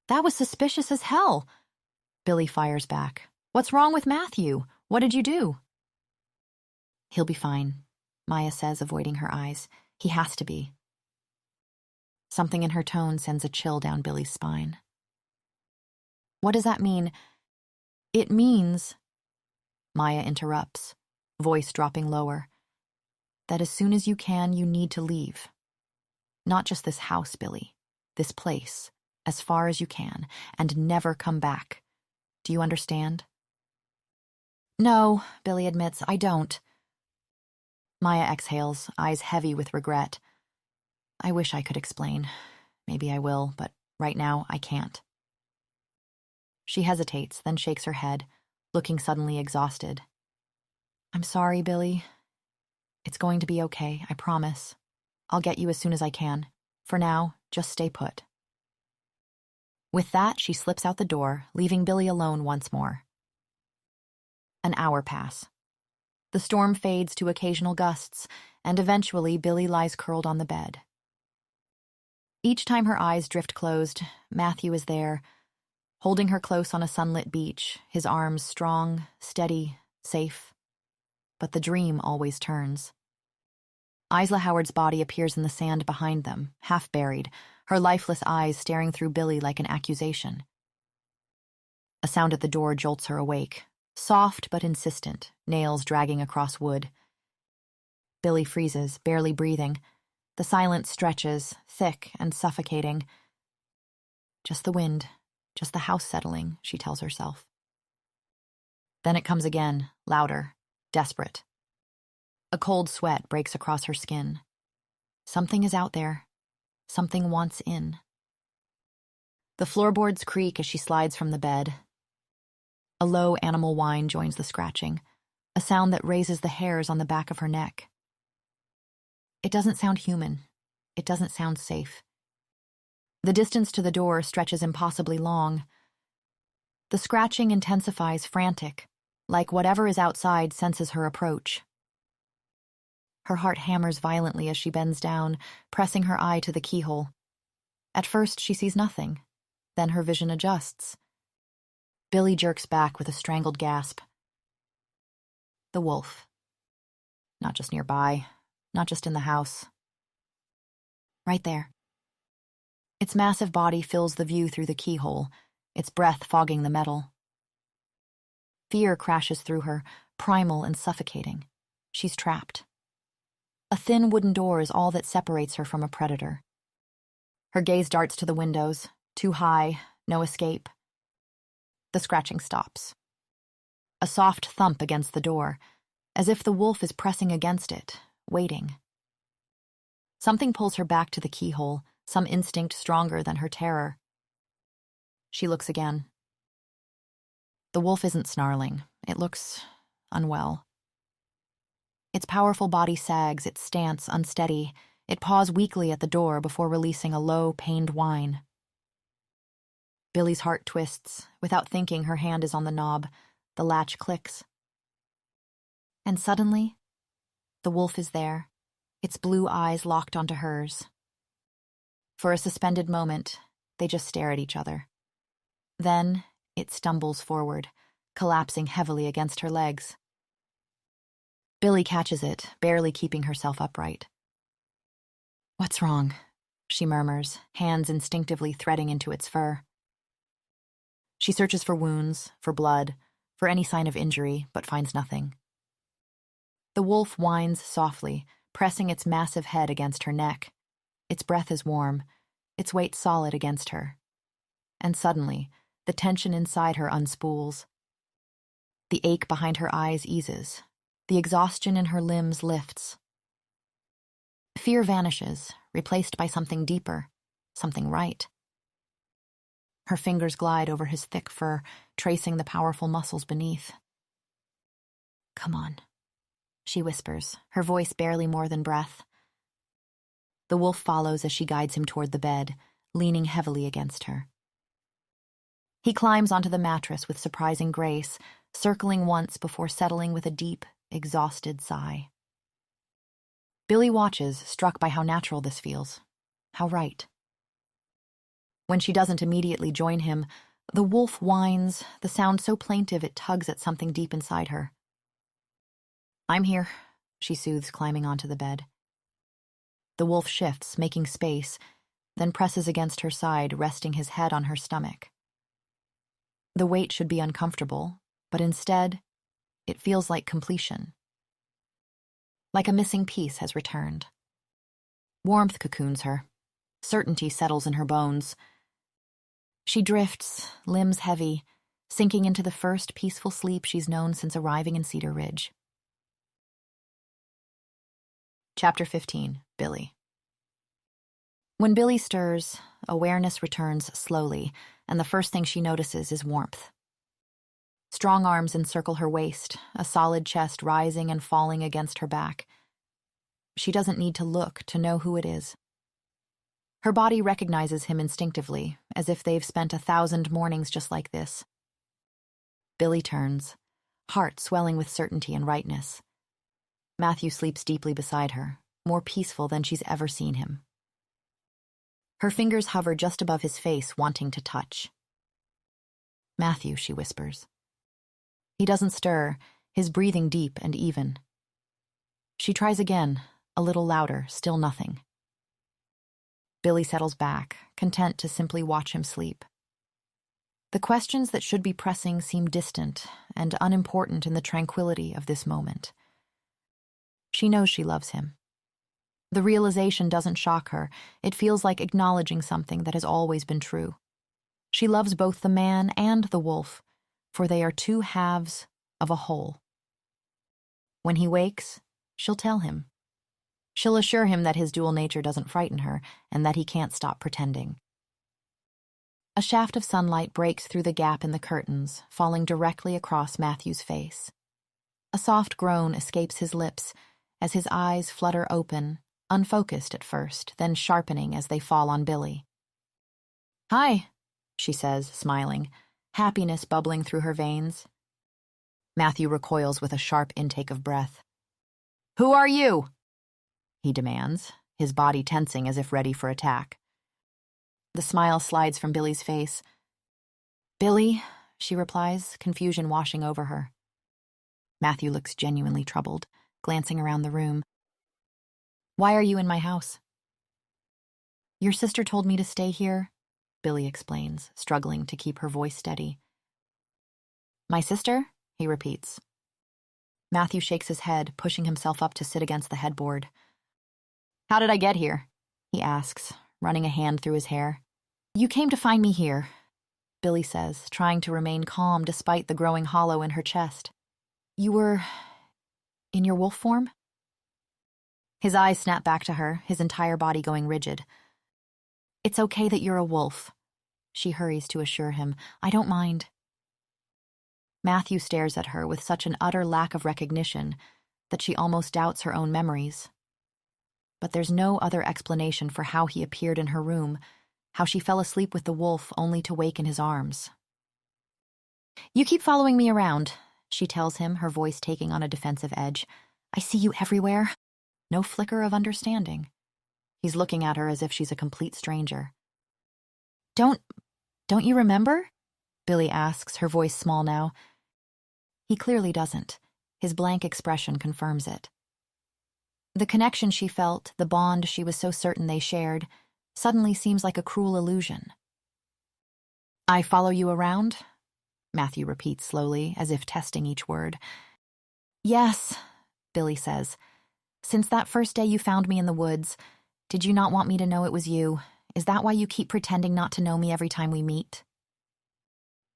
That was suspicious as hell, Billie fires back. What's wrong with Matthew? What did you do? He'll be fine, Maya says, avoiding her eyes. He has to be. Something in her tone sends a chill down Billie's spine. What does that mean? It means, Maya interrupts, voice dropping lower, that as soon as you can, you need to leave. Not just this house, Billie. This place, as far as you can, and never come back. Do you understand? No, Billie admits, I don't. Maya exhales, eyes heavy with regret. I wish I could explain. Maybe I will, but right now I can't. She hesitates, then shakes her head, looking suddenly exhausted. I'm sorry, Billie. It's going to be okay, I promise. I'll get you as soon as I can. For now, just stay put. With that, she slips out the door, leaving Billie alone once more. An hour pass. The storm fades to occasional gusts, and eventually Billie lies curled on the bed. Each time her eyes drift closed, Matthew is there, holding her close on a sunlit beach, his arms strong, steady, safe. But the dream always turns. Isla Howard's body appears in the sand behind them, half buried, her lifeless eyes staring through Billie like an accusation. A sound at the door jolts her awake, soft but insistent, nails dragging across wood. Billie freezes, barely breathing. The silence stretches, thick and suffocating. Just the wind, just the house settling, she tells herself. Then it comes again, louder, desperate. A cold sweat breaks across her skin. Something is out there. Something wants in. The floorboards creak as she slides from the bed. A low animal whine joins the scratching, a sound that raises the hairs on the back of her neck. It doesn't sound human. It doesn't sound safe. The distance to the door stretches impossibly long. The scratching intensifies, frantic, like whatever is outside senses her approach. Her heart hammers violently as she bends down, pressing her eye to the keyhole. At first, she sees nothing. Then her vision adjusts. Billie jerks back with a strangled gasp. The wolf. Not just nearby, not just in the house. Right there. Its massive body fills the view through the keyhole, its breath fogging the metal. Fear crashes through her, primal and suffocating. She's trapped. A thin wooden door is all that separates her from a predator. Her gaze darts to the windows, too high, no escape. The scratching stops. A soft thump against the door, as if the wolf is pressing against it, waiting. Something pulls her back to the keyhole, some instinct stronger than her terror. She looks again. The wolf isn't snarling. It looks unwell. Its powerful body sags, its stance unsteady. It paws weakly at the door before releasing a low, pained whine. Billie's heart twists. Without thinking, her hand is on the knob. The latch clicks. And suddenly, the wolf is there, its blue eyes locked onto hers. For a suspended moment, they just stare at each other. Then, it stumbles forward, collapsing heavily against her legs. Billie catches it, barely keeping herself upright. What's wrong? She murmurs, hands instinctively threading into its fur. She searches for wounds, for blood, for any sign of injury, but finds nothing. The wolf whines softly, pressing its massive head against her neck. Its breath is warm, its weight solid against her. And suddenly, the tension inside her unspools. The ache behind her eyes eases. The exhaustion in her limbs lifts. Fear vanishes, replaced by something deeper, something right. Her fingers glide over his thick fur, tracing the powerful muscles beneath. Come on, she whispers, her voice barely more than breath. The wolf follows as she guides him toward the bed, leaning heavily against her. He climbs onto the mattress with surprising grace, circling once before settling with a deep, exhausted sigh. Billie watches, struck by how natural this feels, how right. When she doesn't immediately join him, the wolf whines, the sound so plaintive it tugs at something deep inside her. I'm here, she soothes, climbing onto the bed. The wolf shifts, making space, then presses against her side, resting his head on her stomach. The weight should be uncomfortable, but instead, it feels like completion. Like a missing piece has returned. Warmth cocoons her. Certainty settles in her bones. She drifts, limbs heavy, sinking into the first peaceful sleep she's known since arriving in Cedar Ridge. Chapter 15. Billie. When Billie stirs, awareness returns slowly, and the first thing she notices is warmth. Strong arms encircle her waist, a solid chest rising and falling against her back. She doesn't need to look to know who it is. Her body recognizes him instinctively, as if they've spent 1,000 mornings just like this. Billie turns, heart swelling with certainty and rightness. Matthew sleeps deeply beside her, more peaceful than she's ever seen him. Her fingers hover just above his face, wanting to touch. "Matthew," she whispers. He doesn't stir, his breathing deep and even. She tries again, a little louder, still nothing. Billie settles back, content to simply watch him sleep. The questions that should be pressing seem distant and unimportant in the tranquility of this moment. She knows she loves him. The realization doesn't shock her. It feels like acknowledging something that has always been true. She loves both the man and the wolf, for they are two halves of a whole. When he wakes, she'll tell him. She'll assure him that his dual nature doesn't frighten her and that he can't stop pretending. A shaft of sunlight breaks through the gap in the curtains, falling directly across Matthew's face. A soft groan escapes his lips as his eyes flutter open, unfocused at first, then sharpening as they fall on Billie. "Hi," she says, smiling, happiness bubbling through her veins. Matthew recoils with a sharp intake of breath. "Who are you?" he demands, his body tensing as if ready for attack. The smile slides from Billie's face. "Billie," she replies, confusion washing over her. Matthew looks genuinely troubled, glancing around the room. "Why are you in my house?" "Your sister told me to stay here," Billie explains, struggling to keep her voice steady. "My sister?" he repeats. Matthew shakes his head, pushing himself up to sit against the headboard. "How did I get here?" he asks, running a hand through his hair. "You came to find me here," Billie says, trying to remain calm despite the growing hollow in her chest. "You were in your wolf form?" His eyes snap back to her, his entire body going rigid. "It's okay that you're a wolf," she hurries to assure him. "I don't mind." Matthew stares at her with such an utter lack of recognition that she almost doubts her own memories. But there's no other explanation for how he appeared in her room, how she fell asleep with the wolf only to wake in his arms. "You keep following me around," she tells him, her voice taking on a defensive edge. "I see you everywhere." No flicker of understanding. He's looking at her as if she's a complete stranger. Don't you remember?" Billie asks, her voice small now. He clearly doesn't. His blank expression confirms it. The connection she felt, the bond she was so certain they shared, suddenly seems like a cruel illusion. "I follow you around?" Matthew repeats slowly, as if testing each word. "Yes," Billie says. "Since that first day you found me in the woods, did you not want me to know it was you? Is that why you keep pretending not to know me every time we meet?"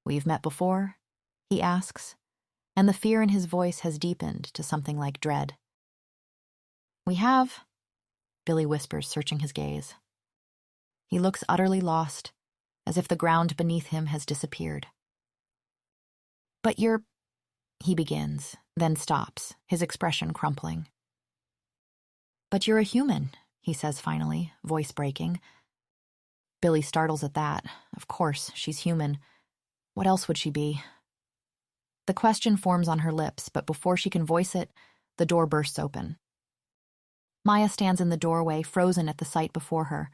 "We've met before?" he asks, and the fear in his voice has deepened to something like dread. "We have," Billie whispers, searching his gaze. He looks utterly lost, as if the ground beneath him has disappeared. "But you're," he begins, then stops, his expression crumpling. "But you're a human," he says finally, voice breaking. Billie startles at that. Of course, she's human. What else would she be? The question forms on her lips, but before she can voice it, the door bursts open. Maya stands in the doorway, frozen at the sight before her.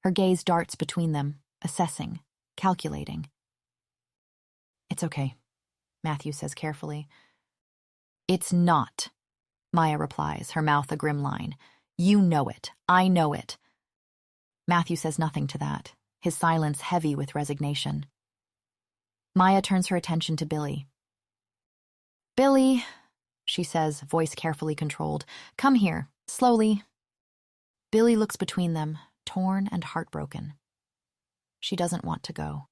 Her gaze darts between them, assessing, calculating. "It's okay," Matthew says carefully. "It's not," Maya replies, her mouth a grim line. "You know it. I know it." Matthew says nothing to that, his silence heavy with resignation. Maya turns her attention to Billie. "Billie," she says, voice carefully controlled. "Come here, slowly." Billie looks between them, torn and heartbroken. She doesn't want to go.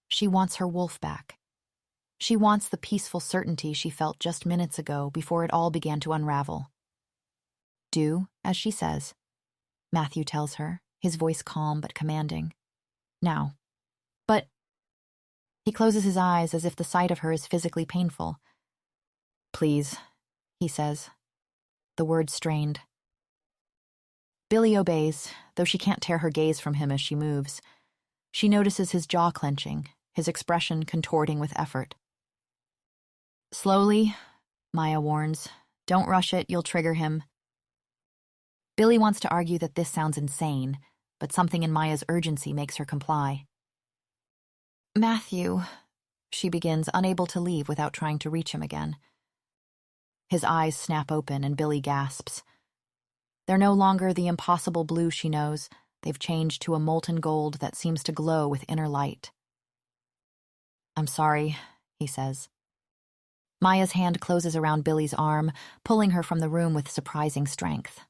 She wants her wolf back. She wants the peaceful certainty she felt just minutes ago before it all began to unravel. Do as she says, Matthew tells her, his voice calm but commanding. Now. But he closes his eyes as if the sight of her is physically painful. Please, he says, the words strained. Billie obeys, though she can't tear her gaze from him as she moves. She notices his jaw clenching, his expression contorting with effort. Slowly, Maya warns. Don't rush it, you'll trigger him. Billie wants to argue that this sounds insane, but something in Maya's urgency makes her comply. Matthew, she begins, unable to leave without trying to reach him again. His eyes snap open and Billie gasps. They're no longer the impossible blue she knows. They've changed to a molten gold that seems to glow with inner light. I'm sorry, he says. Maya's hand closes around Billie's arm, pulling her from the room with surprising strength.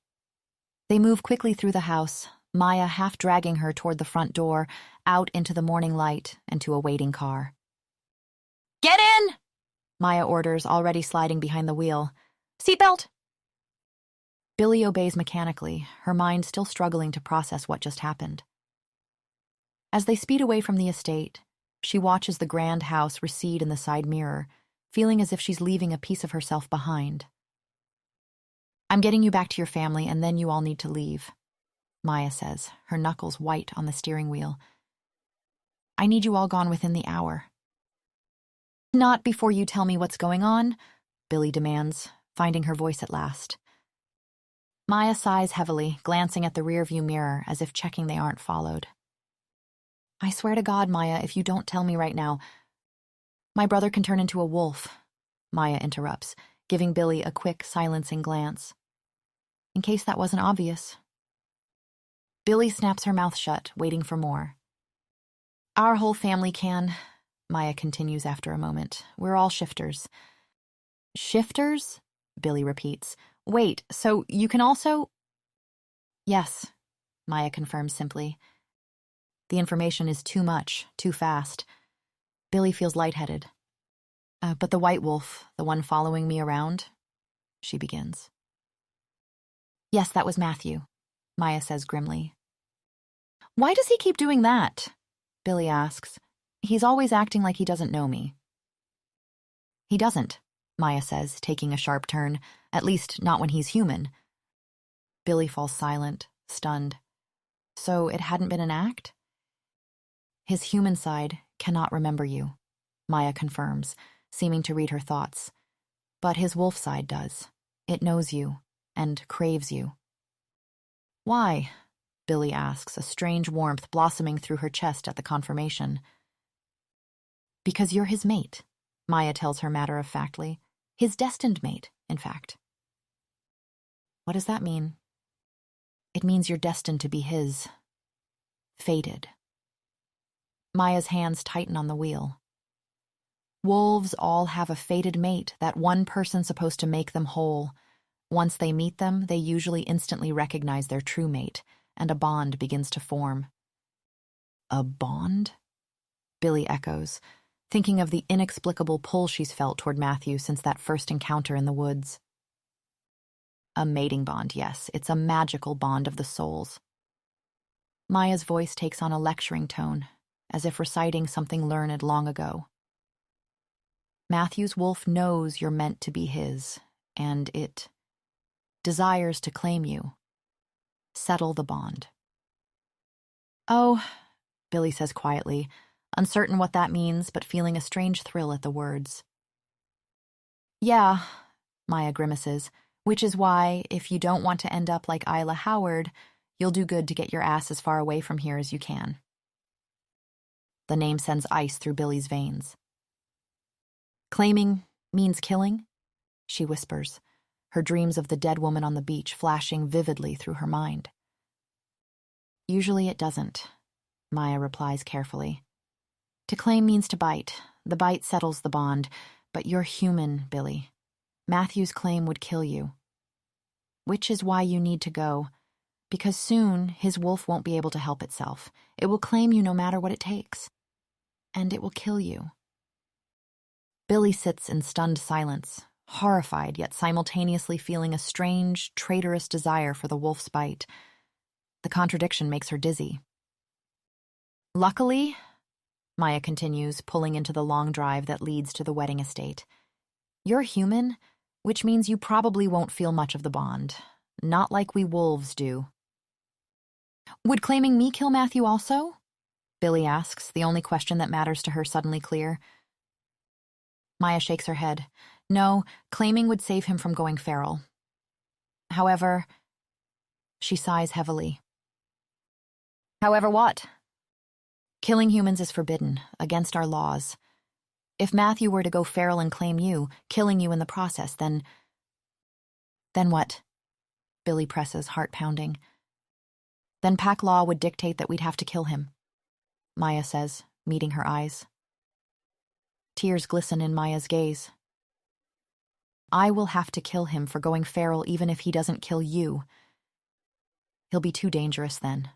They move quickly through the house, Maya half dragging her toward the front door, out into the morning light and to a waiting car. Get in! Maya orders, already sliding behind the wheel. Seatbelt! Billie obeys mechanically, her mind still struggling to process what just happened. As they speed away from the estate, she watches the grand house recede in the side mirror, feeling as if she's leaving a piece of herself behind. I'm getting you back to your family, and then you all need to leave, Maya says, her knuckles white on the steering wheel. I need you all gone within the hour. Not before you tell me what's going on, Billie demands, finding her voice at last. Maya sighs heavily, glancing at the rearview mirror as if checking they aren't followed. I swear to God, Maya, if you don't tell me right now, my brother can turn into a wolf, Maya interrupts, giving Billie a quick, silencing glance. In case that wasn't obvious. Billie snaps her mouth shut, waiting for more. Our whole family can, Maya continues after a moment. We're all shifters. Shifters? Billie repeats. Wait, so you can also... Yes, Maya confirms simply. The information is too much, too fast. Billie feels lightheaded. But the white wolf, the one following me around, she begins. Yes, that was Matthew, Maya says grimly. Why does he keep doing that? Billie asks. He's always acting like he doesn't know me. He doesn't, Maya says, taking a sharp turn, at least not when he's human. Billie falls silent, stunned. So it hadn't been an act? His human side cannot remember you, Maya confirms, seeming to read her thoughts. But his wolf side does. It knows you, and craves you. Why? Billie asks, a strange warmth blossoming through her chest at the confirmation. Because you're his mate, Maya tells her matter-of-factly. His destined mate, in fact. What does that mean? It means you're destined to be his. Fated. Maya's hands tighten on the wheel. Wolves all have a fated mate, that one person supposed to make them whole. Once they meet them, they usually instantly recognize their true mate, and a bond begins to form. A bond? Billie echoes, thinking of the inexplicable pull she's felt toward Matthew since that first encounter in the woods. A mating bond, yes. It's a magical bond of the souls. Maya's voice takes on a lecturing tone, as if reciting something learned long ago. Matthew's wolf knows you're meant to be his, and it desires to claim you. Settle the bond. Oh, Billie says quietly, uncertain what that means, but feeling a strange thrill at the words. Yeah, Maya grimaces, which is why, if you don't want to end up like Isla Howard, you'll do good to get your ass as far away from here as you can. The name sends ice through Billie's veins. Claiming means killing? She whispers, her dreams of the dead woman on the beach flashing vividly through her mind. Usually it doesn't, Maya replies carefully. To claim means to bite. The bite settles the bond, but you're human, Billie. Matthew's claim would kill you. Which is why you need to go, because soon his wolf won't be able to help itself. It will claim you no matter what it takes. And it will kill you. Billie sits in stunned silence, horrified yet simultaneously feeling a strange, traitorous desire for the wolf's bite. The contradiction makes her dizzy. Luckily, Maya continues, pulling into the long drive that leads to the wedding estate, you're human, which means you probably won't feel much of the bond. Not like we wolves do. Would claiming me kill Matthew also? Billie asks, the only question that matters to her suddenly clear. Maya shakes her head. No, claiming would save him from going feral. However, she sighs heavily. However what? Killing humans is forbidden, against our laws. If Matthew were to go feral and claim you, killing you in the process, then what? Billie presses, heart pounding. Then pack law would dictate that we'd have to kill him, Maya says, meeting her eyes. Tears glisten in Maya's gaze. I will have to kill him for going feral even if he doesn't kill you. He'll be too dangerous then.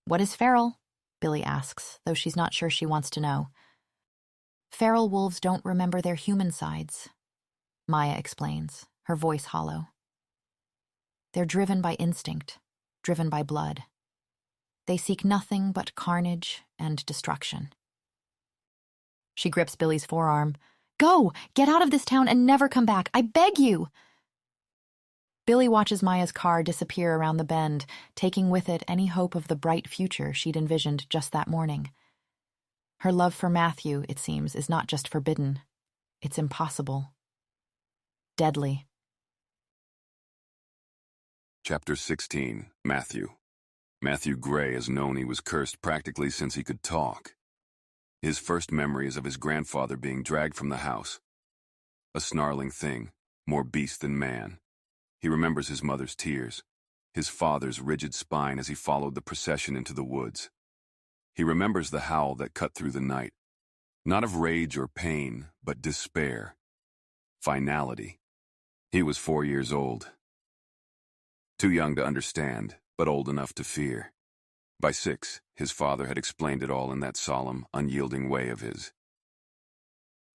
What is feral? Billie asks, though she's not sure she wants to know. Feral wolves don't remember their human sides, Maya explains, her voice hollow. They're driven by instinct, driven by blood. They seek nothing but carnage and destruction. She grips Billie's forearm. Go! Get out of this town and never come back! I beg you! Billie watches Maya's car disappear around the bend, taking with it any hope of the bright future she'd envisioned just that morning. Her love for Matthew, it seems, is not just forbidden. It's impossible. Deadly. Chapter 16. Matthew. Matthew Gray has known he was cursed practically since he could talk. His first memory is of his grandfather being dragged from the house. A snarling thing, more beast than man. He remembers his mother's tears, his father's rigid spine as he followed the procession into the woods. He remembers the howl that cut through the night, not of rage or pain, but despair. Finality. He was 4 years old. Too young to understand, but old enough to fear. By 6, his father had explained it all in that solemn, unyielding way of his.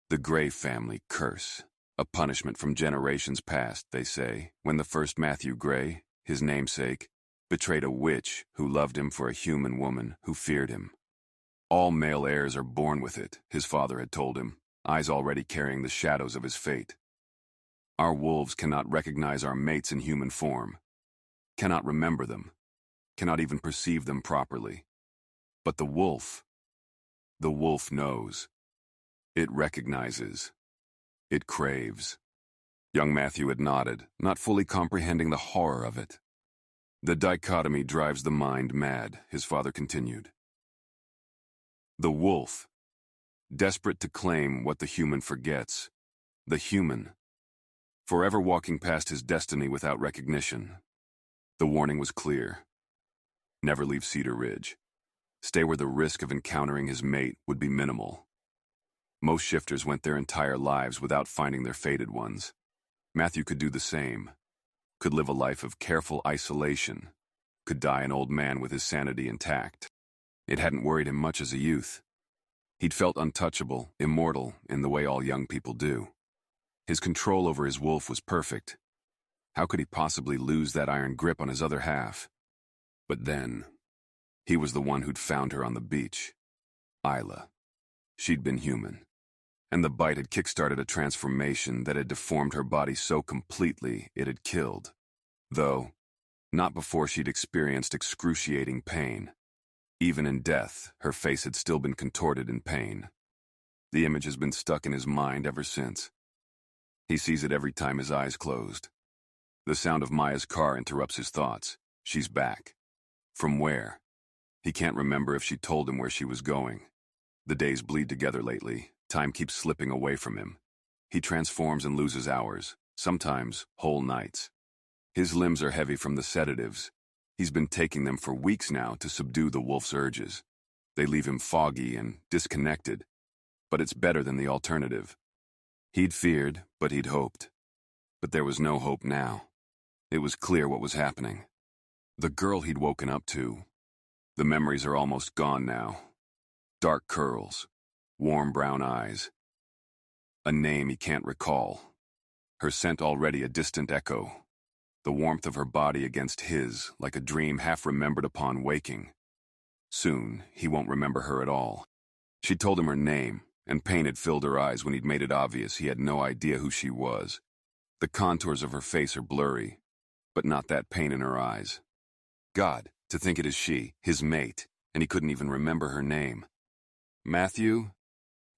The Gray family curse, a punishment from generations past, they say, when the first Matthew Gray, his namesake, betrayed a witch who loved him for a human woman who feared him. All male heirs are born with it, his father had told him, eyes already carrying the shadows of his fate. Our wolves cannot recognize our mates in human form, cannot remember them, cannot even perceive them properly. But the wolf knows. It recognizes. It craves. Young Matthew had nodded, not fully comprehending the horror of it. The dichotomy drives the mind mad, his father continued. The wolf, desperate to claim what the human forgets, the human, forever walking past his destiny without recognition. The warning was clear. Never leave Cedar Ridge. Stay where the risk of encountering his mate would be minimal. Most shifters went their entire lives without finding their fated ones. Matthew could do the same. Could live a life of careful isolation. Could die an old man with his sanity intact. It hadn't worried him much as a youth. He'd felt untouchable, immortal, in the way all young people do. His control over his wolf was perfect. How could he possibly lose that iron grip on his other half? But then, he was the one who'd found her on the beach. Isla. She'd been human. And the bite had kick-started a transformation that had deformed her body so completely it had killed. Though, not before she'd experienced excruciating pain. Even in death, her face had still been contorted in pain. The image has been stuck in his mind ever since. He sees it every time his eyes closed. The sound of Maya's car interrupts his thoughts. She's back. From where? He can't remember if she told him where she was going. The days bleed together lately. Time keeps slipping away from him. He transforms and loses hours, sometimes whole nights. His limbs are heavy from the sedatives. He's been taking them for weeks now to subdue the wolf's urges. They leave him foggy and disconnected, but it's better than the alternative. He'd feared, but he'd hoped. But there was no hope now. It was clear what was happening. The girl he'd woken up to. The memories are almost gone now. Dark curls, warm brown eyes, a name he can't recall. Her scent already a distant echo. The warmth of her body against his, like a dream half remembered upon waking. Soon, he won't remember her at all. She told him her name, and pain had filled her eyes when he'd made it obvious he had no idea who she was. The contours of her face are blurry, but not that pain in her eyes. God, to think it is she, his mate, and he couldn't even remember her name. Matthew?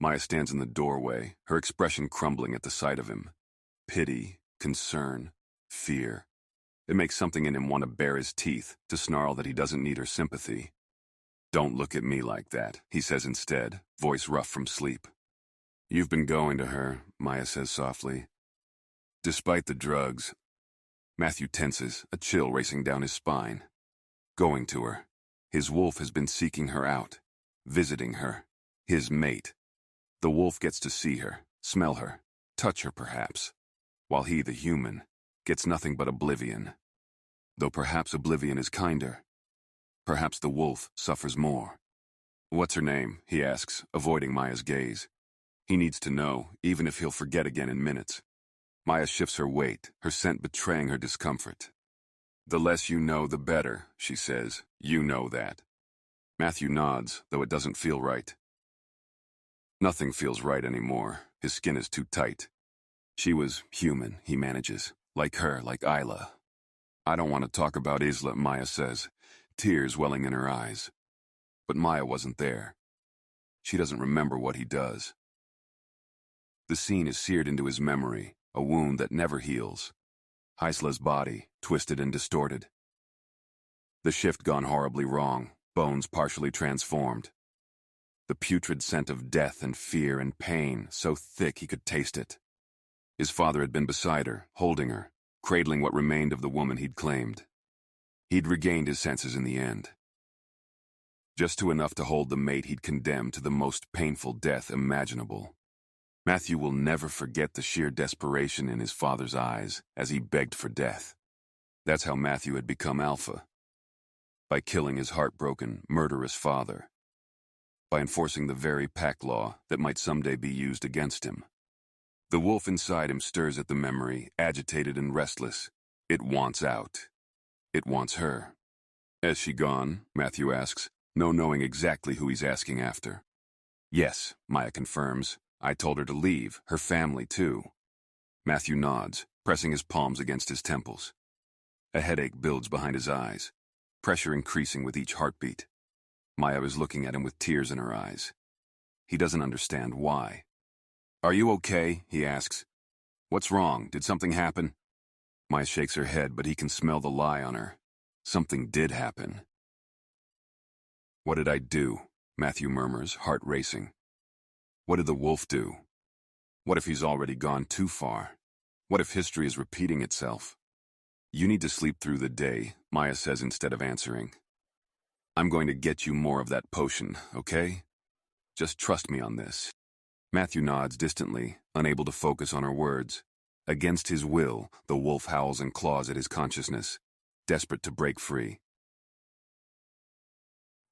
Maya stands in the doorway, her expression crumbling at the sight of him. Pity, concern, fear. It makes something in him want to bare his teeth, to snarl that he doesn't need her sympathy. Don't look at me like that, he says instead, voice rough from sleep. You've been going to her, Maya says softly. Despite the drugs. Matthew tenses, a chill racing down his spine. Going to her. His wolf has been seeking her out, visiting her. His mate. The wolf gets to see her, smell her, touch her perhaps, while he, the human, gets nothing but oblivion. Though perhaps oblivion is kinder. Perhaps the wolf suffers more. What's her name? He asks, avoiding Maya's gaze. He needs to know, even if he'll forget again in minutes. Maya shifts her weight, her scent betraying her discomfort. The less you know, the better, she says. You know that. Matthew nods, though it doesn't feel right. Nothing feels right anymore. His skin is too tight. She was human, he manages. Like her, like Isla. I don't want to talk about Isla, Maya says, tears welling in her eyes. But Maya wasn't there. She doesn't remember what he does. The scene is seared into his memory, a wound that never heals. Isla's body, twisted and distorted. The shift gone horribly wrong, bones partially transformed. The putrid scent of death and fear and pain, so thick he could taste it. His father had been beside her, holding her, cradling what remained of the woman he'd claimed. He'd regained his senses in the end. Just to enough to hold the mate he'd condemned to the most painful death imaginable. Matthew will never forget the sheer desperation in his father's eyes as he begged for death. That's how Matthew had become Alpha. By killing his heartbroken, murderous father. By enforcing the very pack law that might someday be used against him. The wolf inside him stirs at the memory, agitated and restless. It wants out. It wants her. Has she gone? Matthew asks, no knowing exactly who he's asking after. Yes, Maya confirms. I told her to leave, her family too. Matthew nods, pressing his palms against his temples. A headache builds behind his eyes, pressure increasing with each heartbeat. Maya is looking at him with tears in her eyes. He doesn't understand why. Are you okay? He asks. What's wrong? Did something happen? Maya shakes her head, but he can smell the lie on her. Something did happen. What did I do? Matthew murmurs, heart racing. What did the wolf do? What if he's already gone too far? What if history is repeating itself? You need to sleep through the day, Maya says instead of answering. I'm going to get you more of that potion, okay? Just trust me on this. Matthew nods distantly, unable to focus on her words. Against his will, the wolf howls and claws at his consciousness, desperate to break free.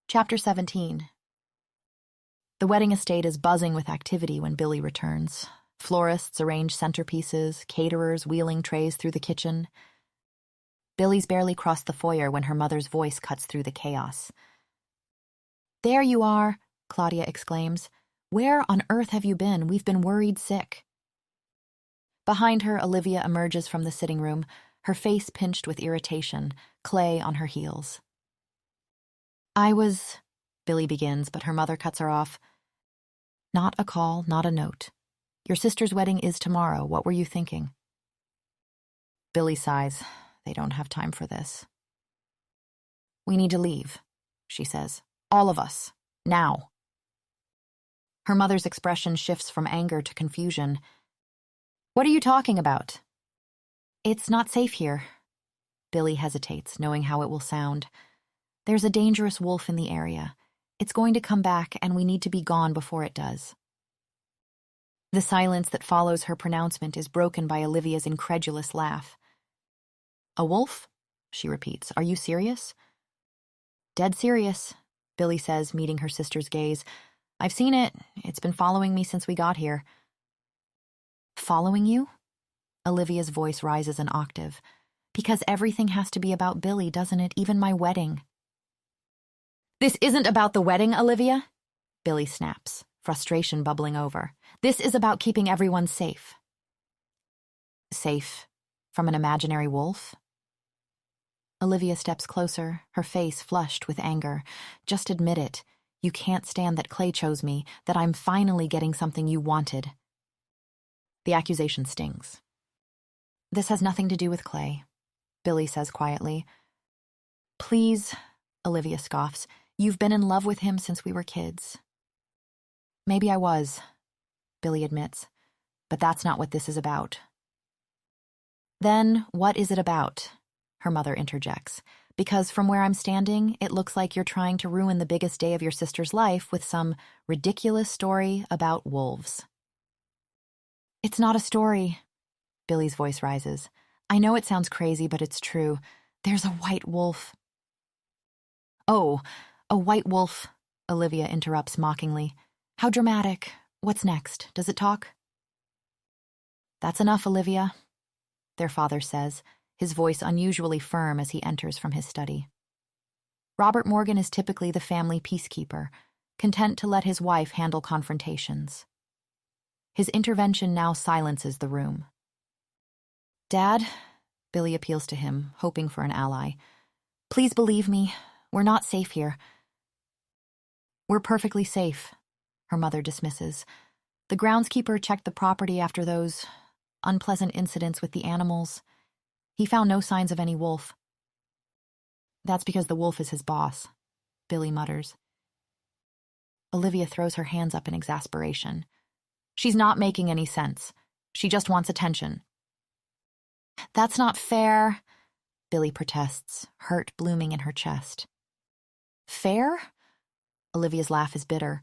Chapter 17. The wedding estate is buzzing with activity when Billie returns. Florists arrange centerpieces, caterers wheeling trays through the kitchen. Billie's barely crossed the foyer when her mother's voice cuts through the chaos. There you are, Claudia exclaims. Where on earth have you been? We've been worried sick. Behind her, Olivia emerges from the sitting room, her face pinched with irritation, Clay on her heels. Billie begins, but her mother cuts her off. Not a call, not a note. Your sister's wedding is tomorrow. What were you thinking? Billie sighs. They don't have time for this. We need to leave, she says. All of us. Now. Her mother's expression shifts from anger to confusion. What are you talking about? It's not safe here. Billie hesitates, knowing how it will sound. There's a dangerous wolf in the area. It's going to come back, and we need to be gone before it does. The silence that follows her pronouncement is broken by Olivia's incredulous laugh. A wolf? She repeats. Are you serious? Dead serious, Billie says, meeting her sister's gaze. I've seen it. It's been following me since we got here. following you? Olivia's voice rises an octave. Because everything has to be about Billie, doesn't it? Even my wedding. This isn't about the wedding, Olivia, Billie snaps, frustration bubbling over. This is about keeping everyone safe. Safe from an imaginary wolf? Olivia steps closer, her face flushed with anger. Just admit it. You can't stand that Clay chose me, that I'm finally getting something you wanted. The accusation stings. This has nothing to do with Clay, Billie says quietly. Please, Olivia scoffs. You've been in love with him since we were kids. Maybe I was, Billie admits, but that's not what this is about. Then what is it about? Her mother interjects, because from where I'm standing, it looks like you're trying to ruin the biggest day of your sister's life with some ridiculous story about wolves. It's not a story. Billie's voice rises. I know it sounds crazy, but it's true. There's a white wolf. Oh, a white wolf, Olivia interrupts mockingly. How dramatic. What's next? Does it talk? That's enough, Olivia, their father says, his voice unusually firm as he enters from his study. Robert Morgan is typically the family peacekeeper, content to let his wife handle confrontations. His intervention now silences the room. Dad, Billie appeals to him, hoping for an ally. Please believe me, we're not safe here. We're perfectly safe, her mother dismisses. The groundskeeper checked the property after those unpleasant incidents with the animals. He found no signs of any wolf. That's because the wolf is his boss, Billie mutters. Olivia throws her hands up in exasperation. She's not making any sense. She just wants attention. That's not fair, Billie protests, hurt blooming in her chest. Fair? Olivia's laugh is bitter.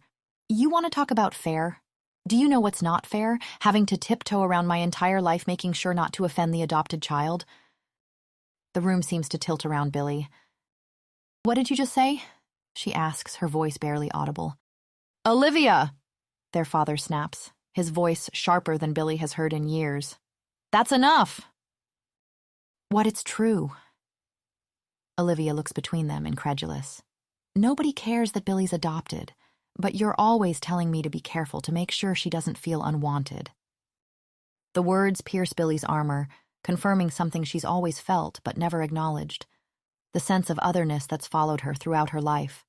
You want to talk about fair? Do you know what's not fair? Having to tiptoe around my entire life making sure not to offend the adopted child? The room seems to tilt around Billie. What did you just say? She asks, her voice barely audible. Olivia! Their father snaps, his voice sharper than Billie has heard in years. That's enough! What, it's true. Olivia looks between them, incredulous. Nobody cares that Billie's adopted, but you're always telling me to be careful to make sure she doesn't feel unwanted. The words pierce Billie's armor, confirming something she's always felt but never acknowledged, the sense of otherness that's followed her throughout her life.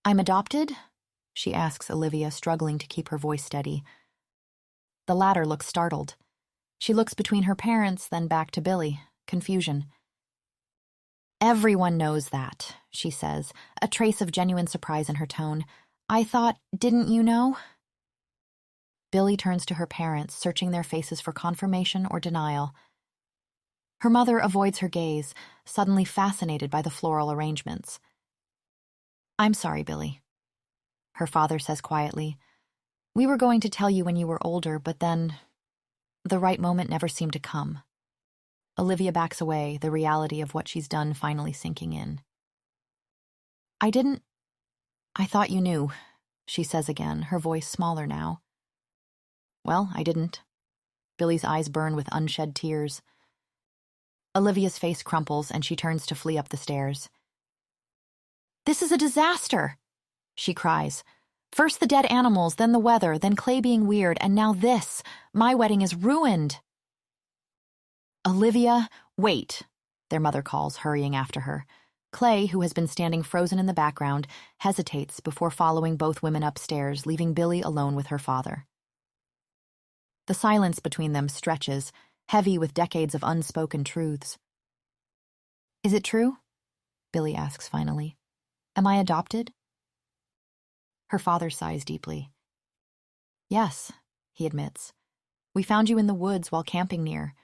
I'm adopted? She asks Olivia, struggling to keep her voice steady. The latter looks startled. She looks between her parents, then back to Billie, confusion. Everyone knows that, she says, a trace of genuine surprise in her tone. I thought, didn't you know? Billie turns to her parents, searching their faces for confirmation or denial. Her mother avoids her gaze, suddenly fascinated by the floral arrangements. I'm sorry, Billie, her father says quietly. We were going to tell you when you were older, but then the right moment never seemed to come. Olivia backs away, the reality of what she's done finally sinking in. I thought you knew, she says again, her voice smaller now. Well, I didn't. Billie's eyes burn with unshed tears. Olivia's face crumples and she turns to flee up the stairs. This is a disaster, she cries. First the dead animals, then the weather, then Clay being weird, and now this. My wedding is ruined. Olivia, wait, their mother calls, hurrying after her. Clay, who has been standing frozen in the background, hesitates before following both women upstairs, leaving Billie alone with her father. The silence between them stretches, heavy with decades of unspoken truths. Is it true? Billie asks finally. Am I adopted? Her father sighs deeply. Yes, he admits. We found you in the woods while camping near.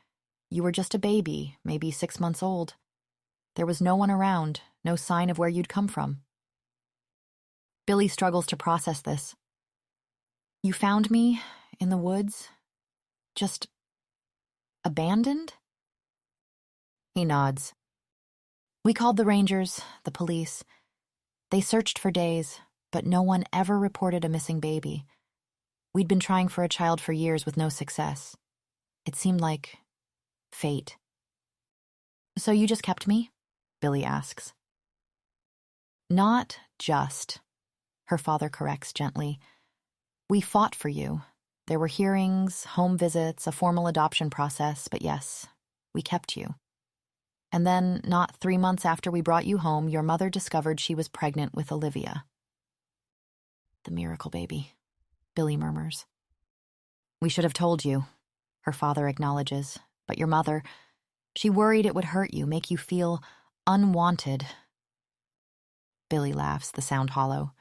You were just a baby, maybe 6 months old. There was no one around, no sign of where you'd come from. Billie struggles to process this. You found me in the woods? Just abandoned? He nods. We called the rangers, the police. They searched for days, but no one ever reported a missing baby. We'd been trying for a child for years with no success. It seemed like fate. So you just kept me? Billie asks. Not just, her father corrects gently. We fought for you. There were hearings, home visits, a formal adoption process, but yes, we kept you. And then, not 3 months after we brought you home, your mother discovered she was pregnant with Olivia. The miracle baby, Billie murmurs. We should have told you, her father acknowledges, but your mother, she worried it would hurt you, make you feel unwanted. Billie laughs, the sound hollow.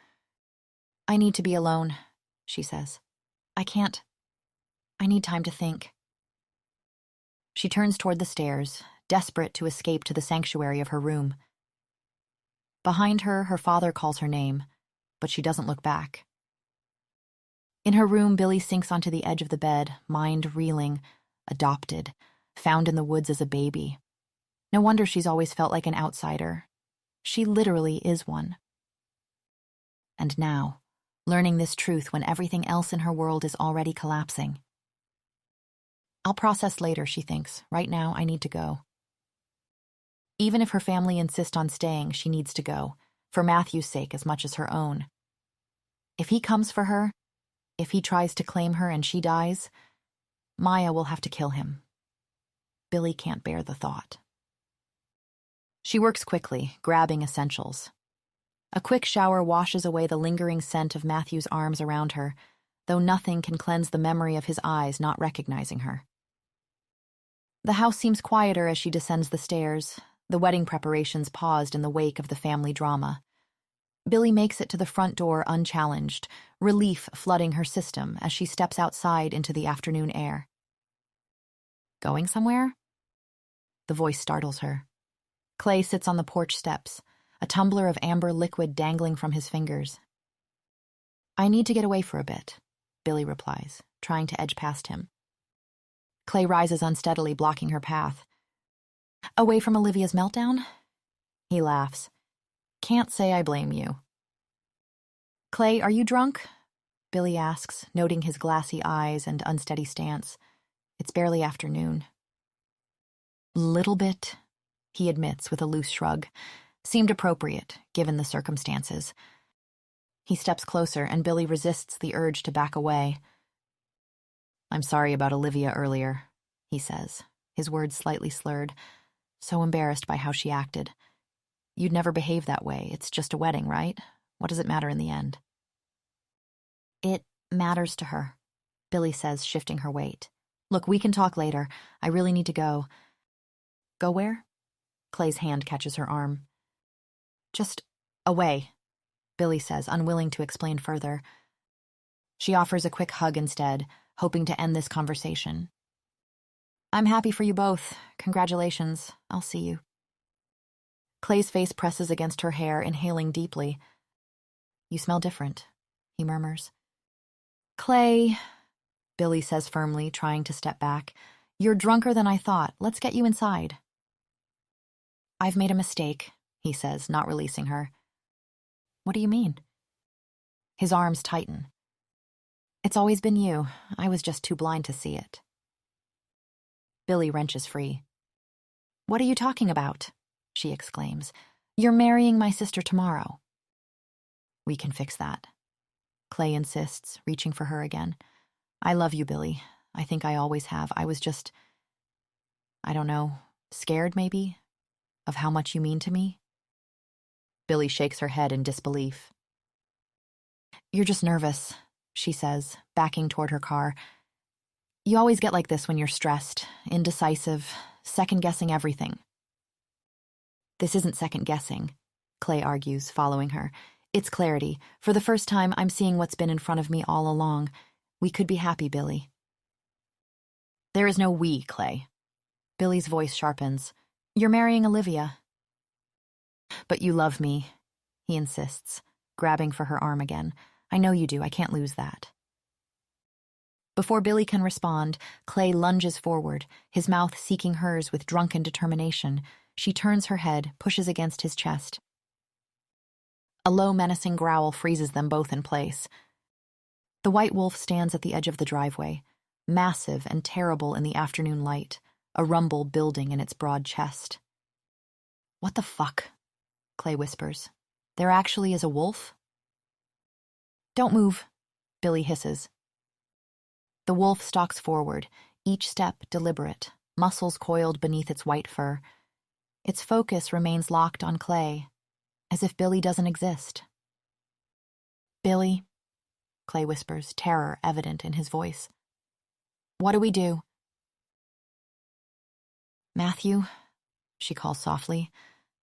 I need to be alone, she says. I can't. I need time to think. She turns toward the stairs, desperate to escape to the sanctuary of her room. Behind her, her father calls her name, but she doesn't look back. In her room, Billie sinks onto the edge of the bed, mind reeling, adopted, found in the woods as a baby. No wonder she's always felt like an outsider. She literally is one. And now, learning this truth when everything else in her world is already collapsing. I'll process later, she thinks. Right now, I need to go. Even if her family insist on staying, she needs to go, for Matthew's sake as much as her own. If he comes for her, if he tries to claim her and she dies, Maya will have to kill him. Billie can't bear the thought. She works quickly, grabbing essentials. A quick shower washes away the lingering scent of Matthew's arms around her, though nothing can cleanse the memory of his eyes not recognizing her. The house seems quieter as she descends the stairs, the wedding preparations paused in the wake of the family drama. Billie makes it to the front door unchallenged, relief flooding her system as she steps outside into the afternoon air. Going somewhere? The voice startles her. Clay sits on the porch steps, a tumbler of amber liquid dangling from his fingers. I need to get away for a bit, Billie replies, trying to edge past him. Clay rises unsteadily, blocking her path. Away from Olivia's meltdown? He laughs. Can't say I blame you. Clay, are you drunk? Billie asks, noting his glassy eyes and unsteady stance. It's barely afternoon. Little bit, he admits with a loose shrug. Seemed appropriate, given the circumstances. He steps closer, and Billie resists the urge to back away. I'm sorry about Olivia earlier, he says, his words slightly slurred, so embarrassed by how she acted. You'd never behave that way. It's just a wedding, right? What does it matter in the end? It matters to her, Billie says, shifting her weight. Look, we can talk later. I really need to go. Go where? Clay's hand catches her arm. Just away, Billie says, unwilling to explain further. She offers a quick hug instead, hoping to end this conversation. I'm happy for you both. Congratulations. I'll see you. Clay's face presses against her hair, inhaling deeply. You smell different, he murmurs. Clay, Billie says firmly, trying to step back. You're drunker than I thought. Let's get you inside. I've made a mistake, he says, not releasing her. What do you mean? His arms tighten. It's always been you. I was just too blind to see it. Billie wrenches free. What are you talking about? She exclaims. You're marrying my sister tomorrow. We can fix that. Clay insists, reaching for her again. I love you, Billie. I think I always have. I was just, I don't know, scared maybe, of how much you mean to me. Billie shakes her head in disbelief. You're just nervous, she says, backing toward her car. You always get like this when you're stressed, indecisive, second-guessing everything. This isn't second-guessing, Clay argues, following her. It's clarity. For the first time, I'm seeing what's been in front of me all along. We could be happy, Billie. There is no we, Clay. Billie's voice sharpens. You're marrying Olivia. But you love me, he insists, grabbing for her arm again. I know you do. I can't lose that. Before Billie can respond, Clay lunges forward, his mouth seeking hers with drunken determination. She turns her head, pushes against his chest. A low, menacing growl freezes them both in place. The white wolf stands at the edge of the driveway, massive and terrible in the afternoon light, a rumble building in its broad chest. "What the fuck?" Clay whispers. "There actually is a wolf?" "Don't move," Billie hisses. The wolf stalks forward, each step deliberate, muscles coiled beneath its white fur. Its focus remains locked on Clay, as if Billie doesn't exist. "Billie," Clay whispers, terror evident in his voice. "What do we do?" "Matthew," she calls softly,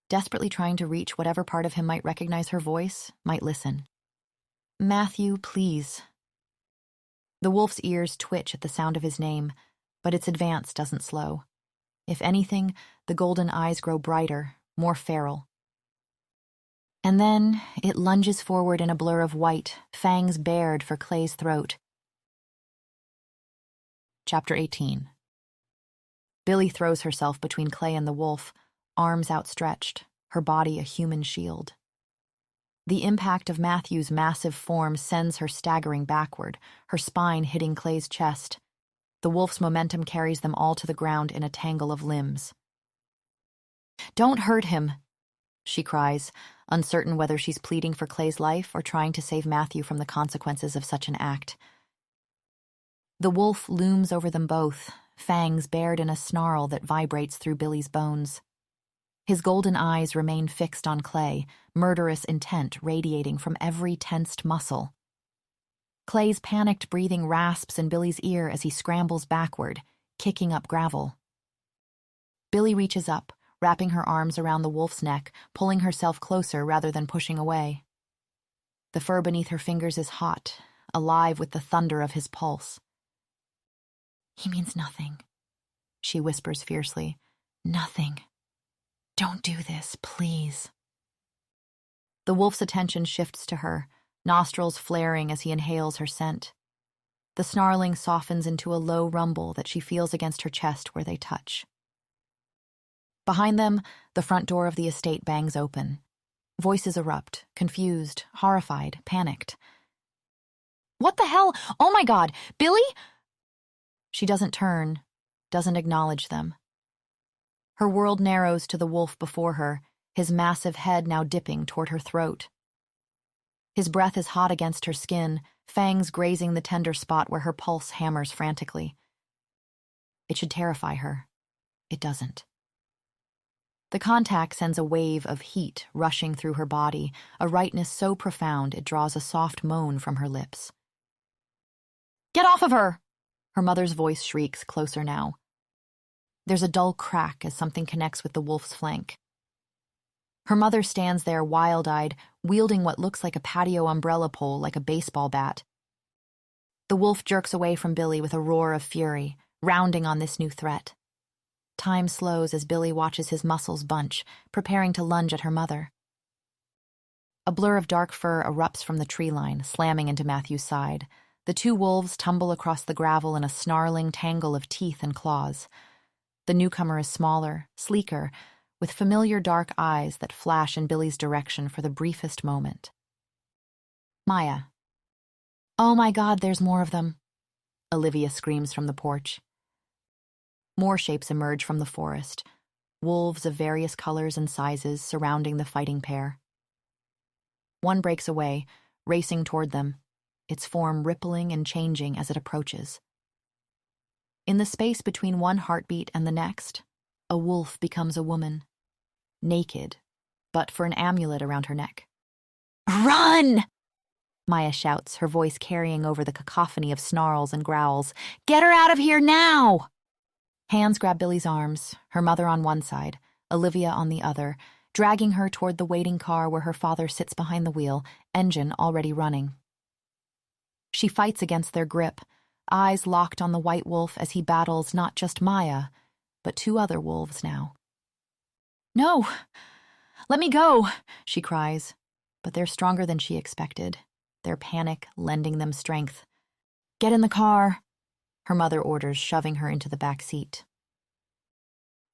desperately trying to reach whatever part of him might recognize her voice, might listen. "Matthew, please." The wolf's ears twitch at the sound of his name, but its advance doesn't slow. If anything, the golden eyes grow brighter, more feral. And then it lunges forward in a blur of white, fangs bared for Clay's throat. Chapter 18. Billie throws herself between Clay and the wolf, arms outstretched, her body a human shield. The impact of Matthew's massive form sends her staggering backward, her spine hitting Clay's chest. The wolf's momentum carries them all to the ground in a tangle of limbs. "Don't hurt him," she cries, uncertain whether she's pleading for Clay's life or trying to save Matthew from the consequences of such an act. The wolf looms over them both, fangs bared in a snarl that vibrates through Billie's bones. His golden eyes remain fixed on Clay, murderous intent radiating from every tensed muscle. Clay's panicked breathing rasps in Billie's ear as he scrambles backward, kicking up gravel. Billie reaches up, wrapping her arms around the wolf's neck, pulling herself closer rather than pushing away. The fur beneath her fingers is hot, alive with the thunder of his pulse. "He means nothing," she whispers fiercely. "Nothing. Don't do this, please." The wolf's attention shifts to her, nostrils flaring as he inhales her scent. The snarling softens into a low rumble that she feels against her chest where they touch. Behind them, the front door of the estate bangs open. Voices erupt, confused, horrified, panicked. "What the hell? Oh my God! Billie?" She doesn't turn, doesn't acknowledge them. Her world narrows to the wolf before her, his massive head now dipping toward her throat. His breath is hot against her skin, fangs grazing the tender spot where her pulse hammers frantically. It should terrify her. It doesn't. The contact sends a wave of heat rushing through her body, a rightness so profound it draws a soft moan from her lips. "Get off of her!" Her mother's voice shrieks, closer now. There's a dull crack as something connects with the wolf's flank. Her mother stands there wild-eyed, wielding what looks like a patio umbrella pole like a baseball bat. The wolf jerks away from Billie with a roar of fury, rounding on this new threat. Time slows as Billie watches his muscles bunch, preparing to lunge at her mother. A blur of dark fur erupts from the tree line, slamming into Matthew's side. The two wolves tumble across the gravel in a snarling tangle of teeth and claws. The newcomer is smaller, sleeker, with familiar dark eyes that flash in Billie's direction for the briefest moment. "Maya." "Oh my God, there's more of them," Olivia screams from the porch. More shapes emerge from the forest, wolves of various colors and sizes surrounding the fighting pair. One breaks away, racing toward them, its form rippling and changing as it approaches. In the space between one heartbeat and the next, a wolf becomes a woman, naked, but for an amulet around her neck. "Run!" Maya shouts, her voice carrying over the cacophony of snarls and growls. "Get her out of here now!" Hands grab Billie's arms, her mother on one side, Olivia on the other, dragging her toward the waiting car where her father sits behind the wheel, engine already running. She fights against their grip, eyes locked on the white wolf as he battles not just Maya, but two other wolves now. "No! Let me go!" she cries, but they're stronger than she expected, their panic lending them strength. "Get in the car," her mother orders, shoving her into the back seat.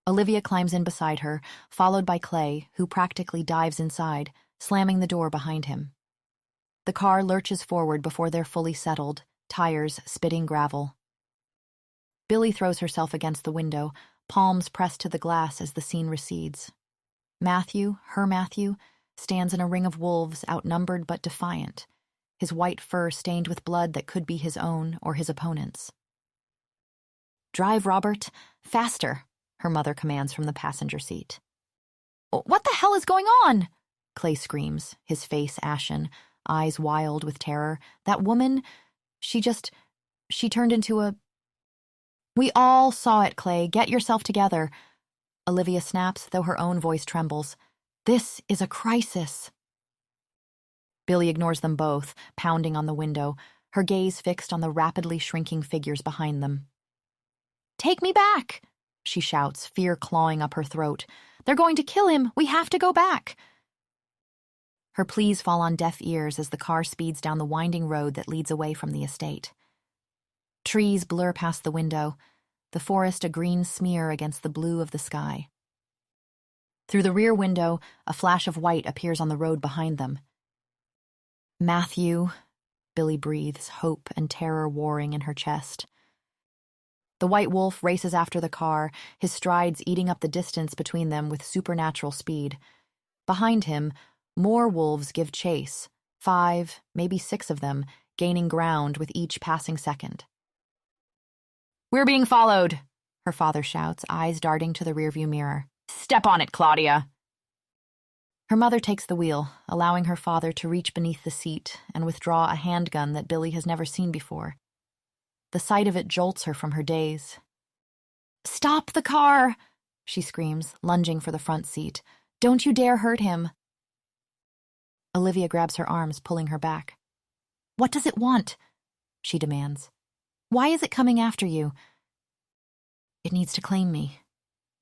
Olivia climbs in beside her, followed by Clay, who practically dives inside, slamming the door behind him. The car lurches forward before they're fully settled, tires spitting gravel. Billie throws herself against the window, palms pressed to the glass as the scene recedes. Matthew, her Matthew, stands in a ring of wolves, outnumbered but defiant, his white fur stained with blood that could be his own or his opponent's. "Drive, Robert. Faster," her mother commands from the passenger seat. "What the hell is going on?" Clay screams, his face ashen, eyes wild with terror. "That woman, she turned into a—" "We all saw it, Clay. Get yourself together." Olivia snaps, though her own voice trembles. "This is a crisis." Billie ignores them both, pounding on the window, her gaze fixed on the rapidly shrinking figures behind them. "Take me back," she shouts, fear clawing up her throat. "They're going to kill him. We have to go back." Her pleas fall on deaf ears as the car speeds down the winding road that leads away from the estate. Trees blur past the window, the forest a green smear against the blue of the sky. Through the rear window, a flash of white appears on the road behind them. "Matthew," Billie breathes, hope and terror warring in her chest. The white wolf races after the car, his strides eating up the distance between them with supernatural speed. Behind him, more wolves give chase, 5, maybe 6 of them, gaining ground with each passing second. "We're being followed," her father shouts, eyes darting to the rearview mirror. "Step on it, Claudia." Her mother takes the wheel, allowing her father to reach beneath the seat and withdraw a handgun that Billie has never seen before. The sight of it jolts her from her daze. "Stop the car!" she screams, lunging for the front seat. "Don't you dare hurt him." Olivia grabs her arms, pulling her back. "What does it want?" she demands. "Why is it coming after you?" "It needs to claim me,"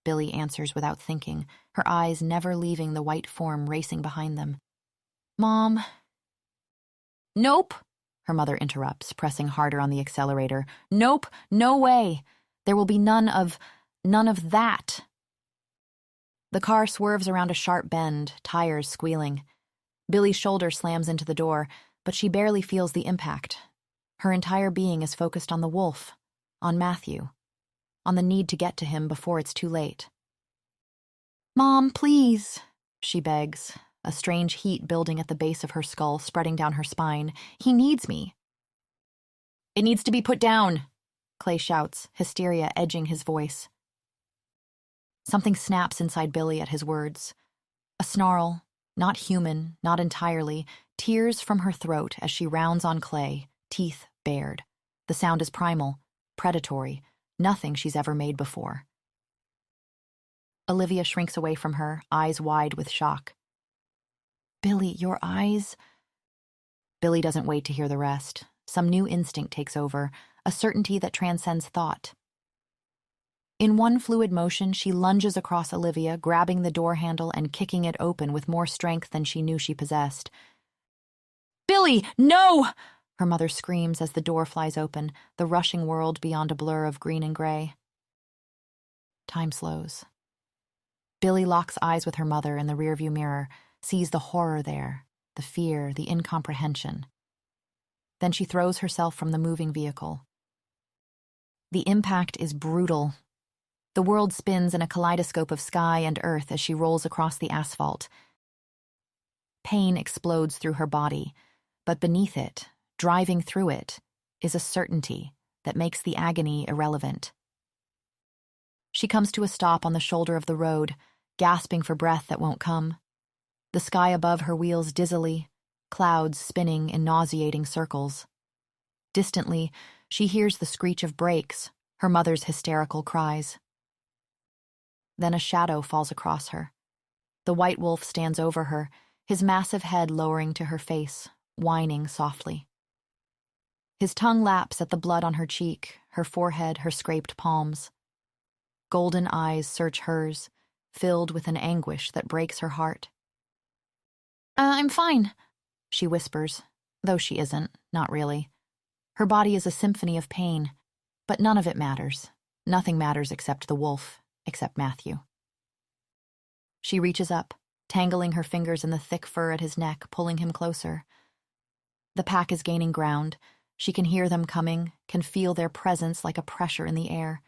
Billie answers without thinking, her eyes never leaving the white form racing behind them. "Mom." "Nope," her mother interrupts, pressing harder on the accelerator. "Nope, no way. There will be none of that." The car swerves around a sharp bend, tires squealing. Billie's shoulder slams into the door, but she barely feels the impact. Her entire being is focused on the wolf, on Matthew, on the need to get to him before it's too late. "Mom, please," she begs, a strange heat building at the base of her skull, spreading down her spine. "He needs me." "It needs to be put down," Clay shouts, hysteria edging his voice. Something snaps inside Billie at his words. A snarl, not human, not entirely, tears from her throat as she rounds on Clay, teeth bared. The sound is primal, predatory, nothing she's ever made before. Olivia shrinks away from her, eyes wide with shock. "Billie, your eyes—" Billie doesn't wait to hear the rest. Some new instinct takes over, a certainty that transcends thought. In one fluid motion, she lunges across Olivia, grabbing the door handle and kicking it open with more strength than she knew she possessed. "Billie, no!" her mother screams as the door flies open, the rushing world beyond a blur of green and gray. Time slows. Billie locks eyes with her mother in the rearview mirror, sees the horror there, the fear, the incomprehension. Then she throws herself from the moving vehicle. The impact is brutal. The world spins in a kaleidoscope of sky and earth as she rolls across the asphalt. Pain explodes through her body, but beneath it, driving through it, is a certainty that makes the agony irrelevant. She comes to a stop on the shoulder of the road, gasping for breath that won't come. The sky above her wheels dizzily, clouds spinning in nauseating circles. Distantly, she hears the screech of brakes, her mother's hysterical cries. Then a shadow falls across her. The white wolf stands over her, his massive head lowering to her face, whining softly. His tongue laps at the blood on her cheek, her forehead, her scraped palms. Golden eyes search hers, filled with an anguish that breaks her heart. I'm fine," she whispers, though she isn't, not really. Her body is a symphony of pain, but none of it matters. Nothing matters except the wolf, except Matthew. She reaches up, tangling her fingers in the thick fur at his neck, pulling him closer. The pack is gaining ground. She can hear them coming, can feel their presence like a pressure in the air.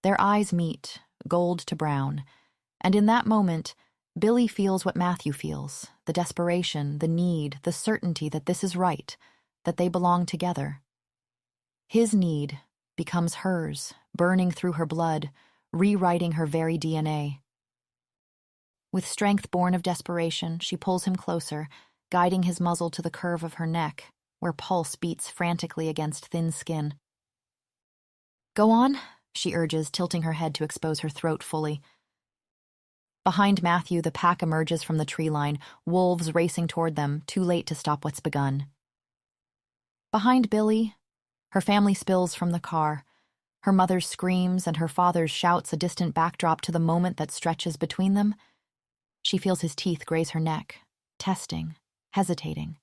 Their eyes meet, gold to brown, and in that moment, Billie feels what Matthew feels, the desperation, the need, the certainty that this is right, that they belong together. His need becomes hers, burning through her blood, rewriting her very DNA. With strength born of desperation, she pulls him closer, guiding his muzzle to the curve of her neck, where pulse beats frantically against thin skin. "Go on," she urges, tilting her head to expose her throat fully. Behind Matthew, the pack emerges from the tree line, wolves racing toward them, too late to stop what's begun. Behind Billie, her family spills from the car. Her mother's screams and her father's shouts a distant backdrop to the moment that stretches between them. She feels his teeth graze her neck, testing, hesitating.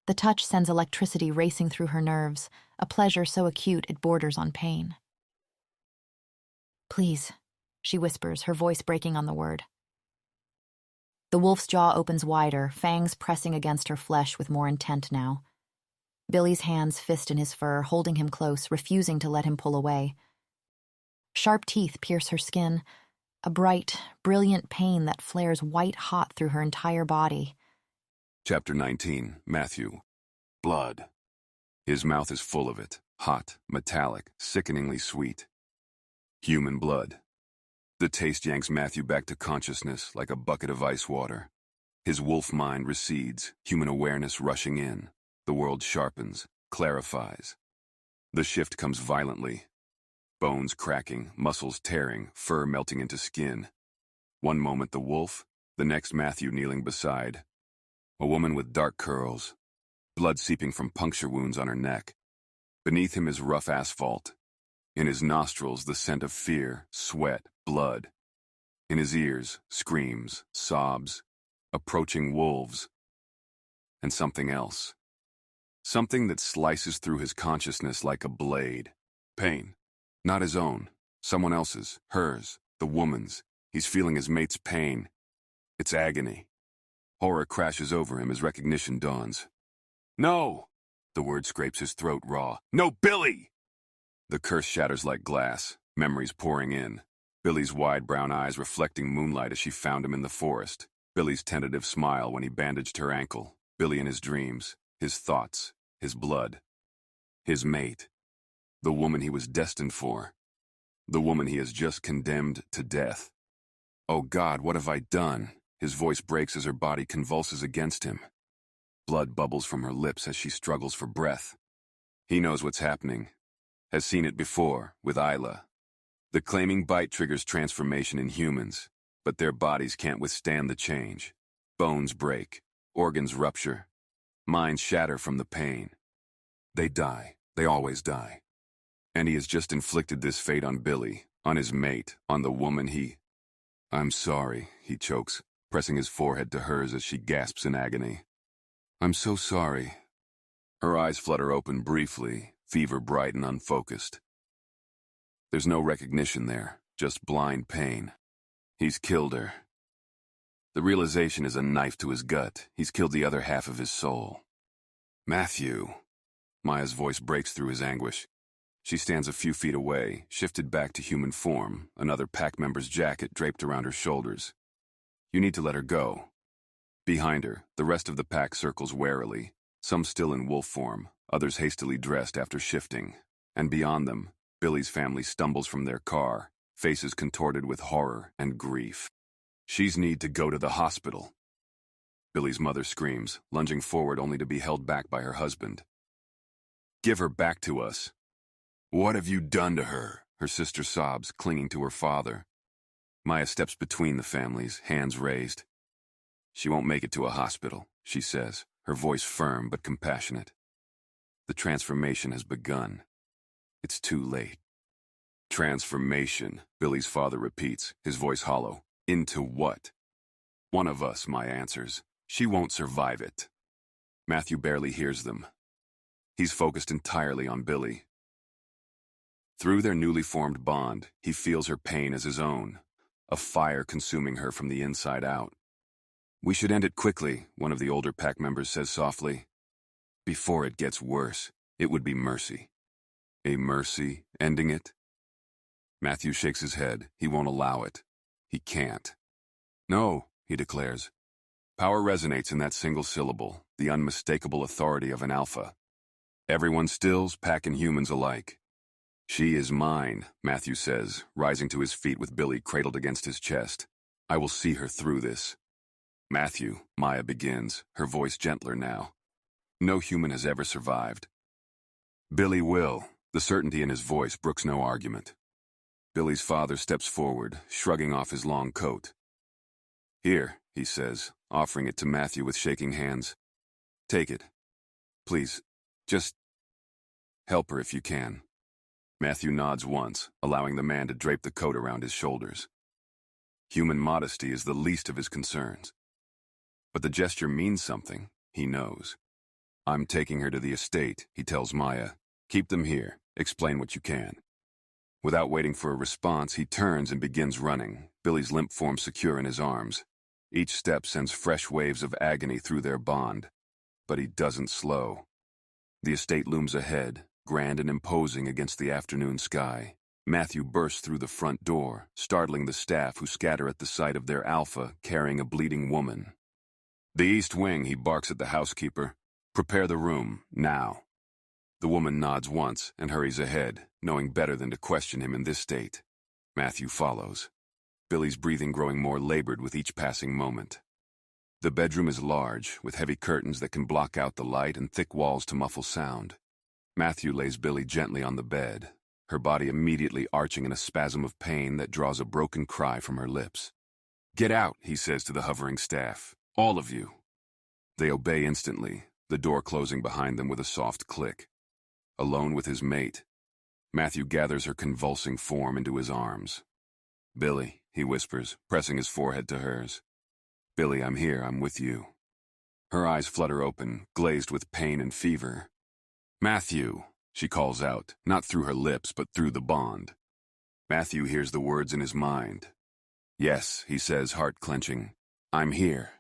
The touch sends electricity racing through her nerves, a pleasure so acute it borders on pain. "Please," she whispers, her voice breaking on the word. The wolf's jaw opens wider, fangs pressing against her flesh with more intent now. Billie's hands fist in his fur, holding him close, refusing to let him pull away. Sharp teeth pierce her skin, a bright, brilliant pain that flares white-hot through her entire body. Chapter 19, Matthew. Blood. His mouth is full of it, hot, metallic, sickeningly sweet. Human blood. The taste yanks Matthew back to consciousness like a bucket of ice water. His wolf mind recedes, human awareness rushing in. The world sharpens, clarifies. The shift comes violently. Bones cracking, muscles tearing, fur melting into skin. One moment the wolf, the next Matthew kneeling beside. A woman with dark curls, blood seeping from puncture wounds on her neck. Beneath him is rough asphalt. In his nostrils, the scent of fear, sweat, blood. In his ears, screams, sobs, approaching wolves. And something else. Something that slices through his consciousness like a blade. Pain. Not his own. Someone else's. Hers. The woman's. He's feeling his mate's pain. It's agony. Horror crashes over him as recognition dawns. "No!" The word scrapes his throat raw. "No, Billie!" The curse shatters like glass, memories pouring in. Billie's wide brown eyes reflecting moonlight as she found him in the forest. Billie's tentative smile when he bandaged her ankle. Billie in his dreams, his thoughts, his blood. His mate. The woman he was destined for. The woman he has just condemned to death. "Oh God, what have I done?" His voice breaks as her body convulses against him. Blood bubbles from her lips as she struggles for breath. He knows what's happening. Has seen it before, with Isla. The claiming bite triggers transformation in humans, but their bodies can't withstand the change. Bones break, organs rupture, minds shatter from the pain. They die. They always die. And he has just inflicted this fate on Billie, on his mate, on the woman he... "I'm sorry," he chokes, pressing his forehead to hers as she gasps in agony. "I'm so sorry." Her eyes flutter open briefly, fever bright and unfocused. There's no recognition there, just blind pain. He's killed her. The realization is a knife to his gut. He's killed the other half of his soul. "Matthew." Maya's voice breaks through his anguish. She stands a few feet away, shifted back to human form, another pack member's jacket draped around her shoulders. "You need to let her go." Behind her, the rest of the pack circles warily, some still in wolf form, others hastily dressed after shifting. And beyond them, Billie's family stumbles from their car, faces contorted with horror and grief. "She's need to go to the hospital." Billie's mother screams, lunging forward only to be held back by her husband. "Give her back to us." "What have you done to her?" her sister sobs, clinging to her father. Maya steps between the families, hands raised. "She won't make it to a hospital," she says, her voice firm but compassionate. The transformation has begun. It's too late. "Transformation," Billie's father repeats, his voice hollow. "Into what?" "One of us," Maya answers. "She won't survive it." Matthew barely hears them. He's focused entirely on Billie. Through their newly formed bond, he feels her pain as his own, a fire consuming her from the inside out. "We should end it quickly," one of the older pack members says softly. before it gets worse, it would be mercy. A mercy ending it? Matthew shakes his head. He won't allow it. He can't. No, he declares. Power resonates in that single syllable, the unmistakable authority of an alpha. Everyone stills, pack and humans alike. She is mine, Matthew says, rising to his feet with Billie cradled against his chest. I will see her through this. Matthew, Maya begins, her voice gentler now. No human has ever survived. Billie will. The certainty in his voice brooks no argument. Billie's father steps forward, shrugging off his long coat. Here, he says, offering it to Matthew with shaking hands. Take it. Please, just help her if you can. Matthew nods once, allowing the man to drape the coat around his shoulders. Human modesty is the least of his concerns. But the gesture means something, he knows. I'm taking her to the estate, he tells Maya. Keep them here. Explain what you can. Without waiting for a response, he turns and begins running, Billie's limp form secure in his arms. Each step sends fresh waves of agony through their bond, but he doesn't slow. The estate looms ahead, grand and imposing against the afternoon sky. Matthew bursts through the front door, startling the staff who scatter at the sight of their alpha carrying a bleeding woman. The east wing, he barks at the housekeeper. Prepare the room, now. The woman nods once and hurries ahead, knowing better than to question him in this state. Matthew follows, Billie's breathing growing more labored with each passing moment. The bedroom is large, with heavy curtains that can block out the light and thick walls to muffle sound. Matthew lays Billie gently on the bed, her body immediately arching in a spasm of pain that draws a broken cry from her lips. Get out, he says to the hovering staff. All of you. They obey instantly, the door closing behind them with a soft click. Alone with his mate, Matthew gathers her convulsing form into his arms. Billie, he whispers, pressing his forehead to hers. Billie, I'm here, I'm with you. Her eyes flutter open, glazed with pain and fever. Matthew, she calls out, not through her lips, but through the bond. Matthew hears the words in his mind. Yes, he says, heart clenching. I'm here.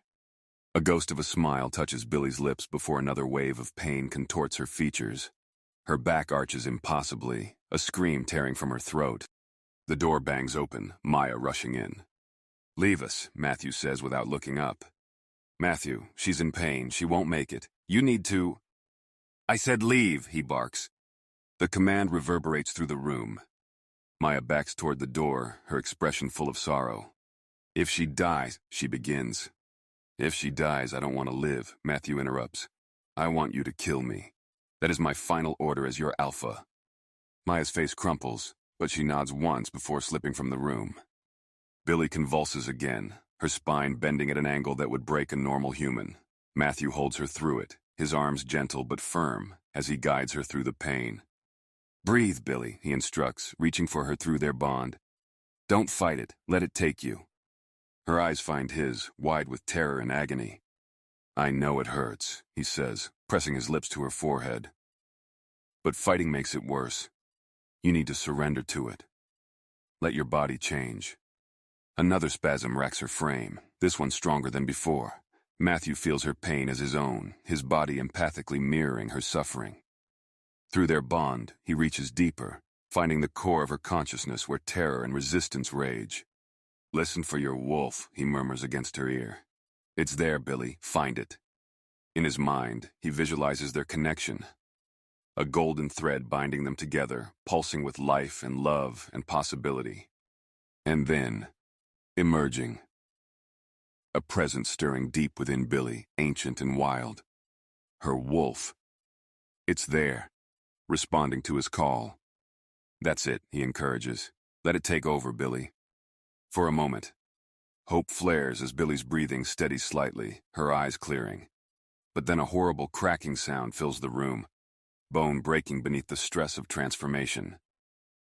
A ghost of a smile touches Billie's lips before another wave of pain contorts her features. Her back arches impossibly, a scream tearing from her throat. The door bangs open, Maya rushing in. Leave us, Matthew says without looking up. Matthew, she's in pain, she won't make it. You need to... I said leave, he barks. The command reverberates through the room. Maya backs toward the door, her expression full of sorrow. If she dies, she begins. If she dies, I don't want to live, Matthew interrupts. I want you to kill me. That is my final order as your alpha. Maya's face crumples, but she nods once before slipping from the room. Billie convulses again, her spine bending at an angle that would break a normal human. Matthew holds her through it, his arms gentle but firm, as he guides her through the pain. Breathe, Billie, he instructs, reaching for her through their bond. Don't fight it, let it take you. Her eyes find his, wide with terror and agony. I know it hurts, he says, pressing his lips to her forehead. But fighting makes it worse. You need to surrender to it. Let your body change. Another spasm racks her frame, this one stronger than before. Matthew feels her pain as his own, his body empathically mirroring her suffering. Through their bond, he reaches deeper, finding the core of her consciousness where terror and resistance rage. Listen for your wolf, he murmurs against her ear. It's there, Billie, find it. In his mind, he visualizes their connection. A golden thread binding them together, pulsing with life and love and possibility. And then, emerging. A presence stirring deep within Billie, ancient and wild. Her wolf. It's there, responding to his call. That's it, he encourages. Let it take over, Billie. For a moment, hope flares as Billie's breathing steadies slightly, her eyes clearing. But then a horrible cracking sound fills the room, bone breaking beneath the stress of transformation.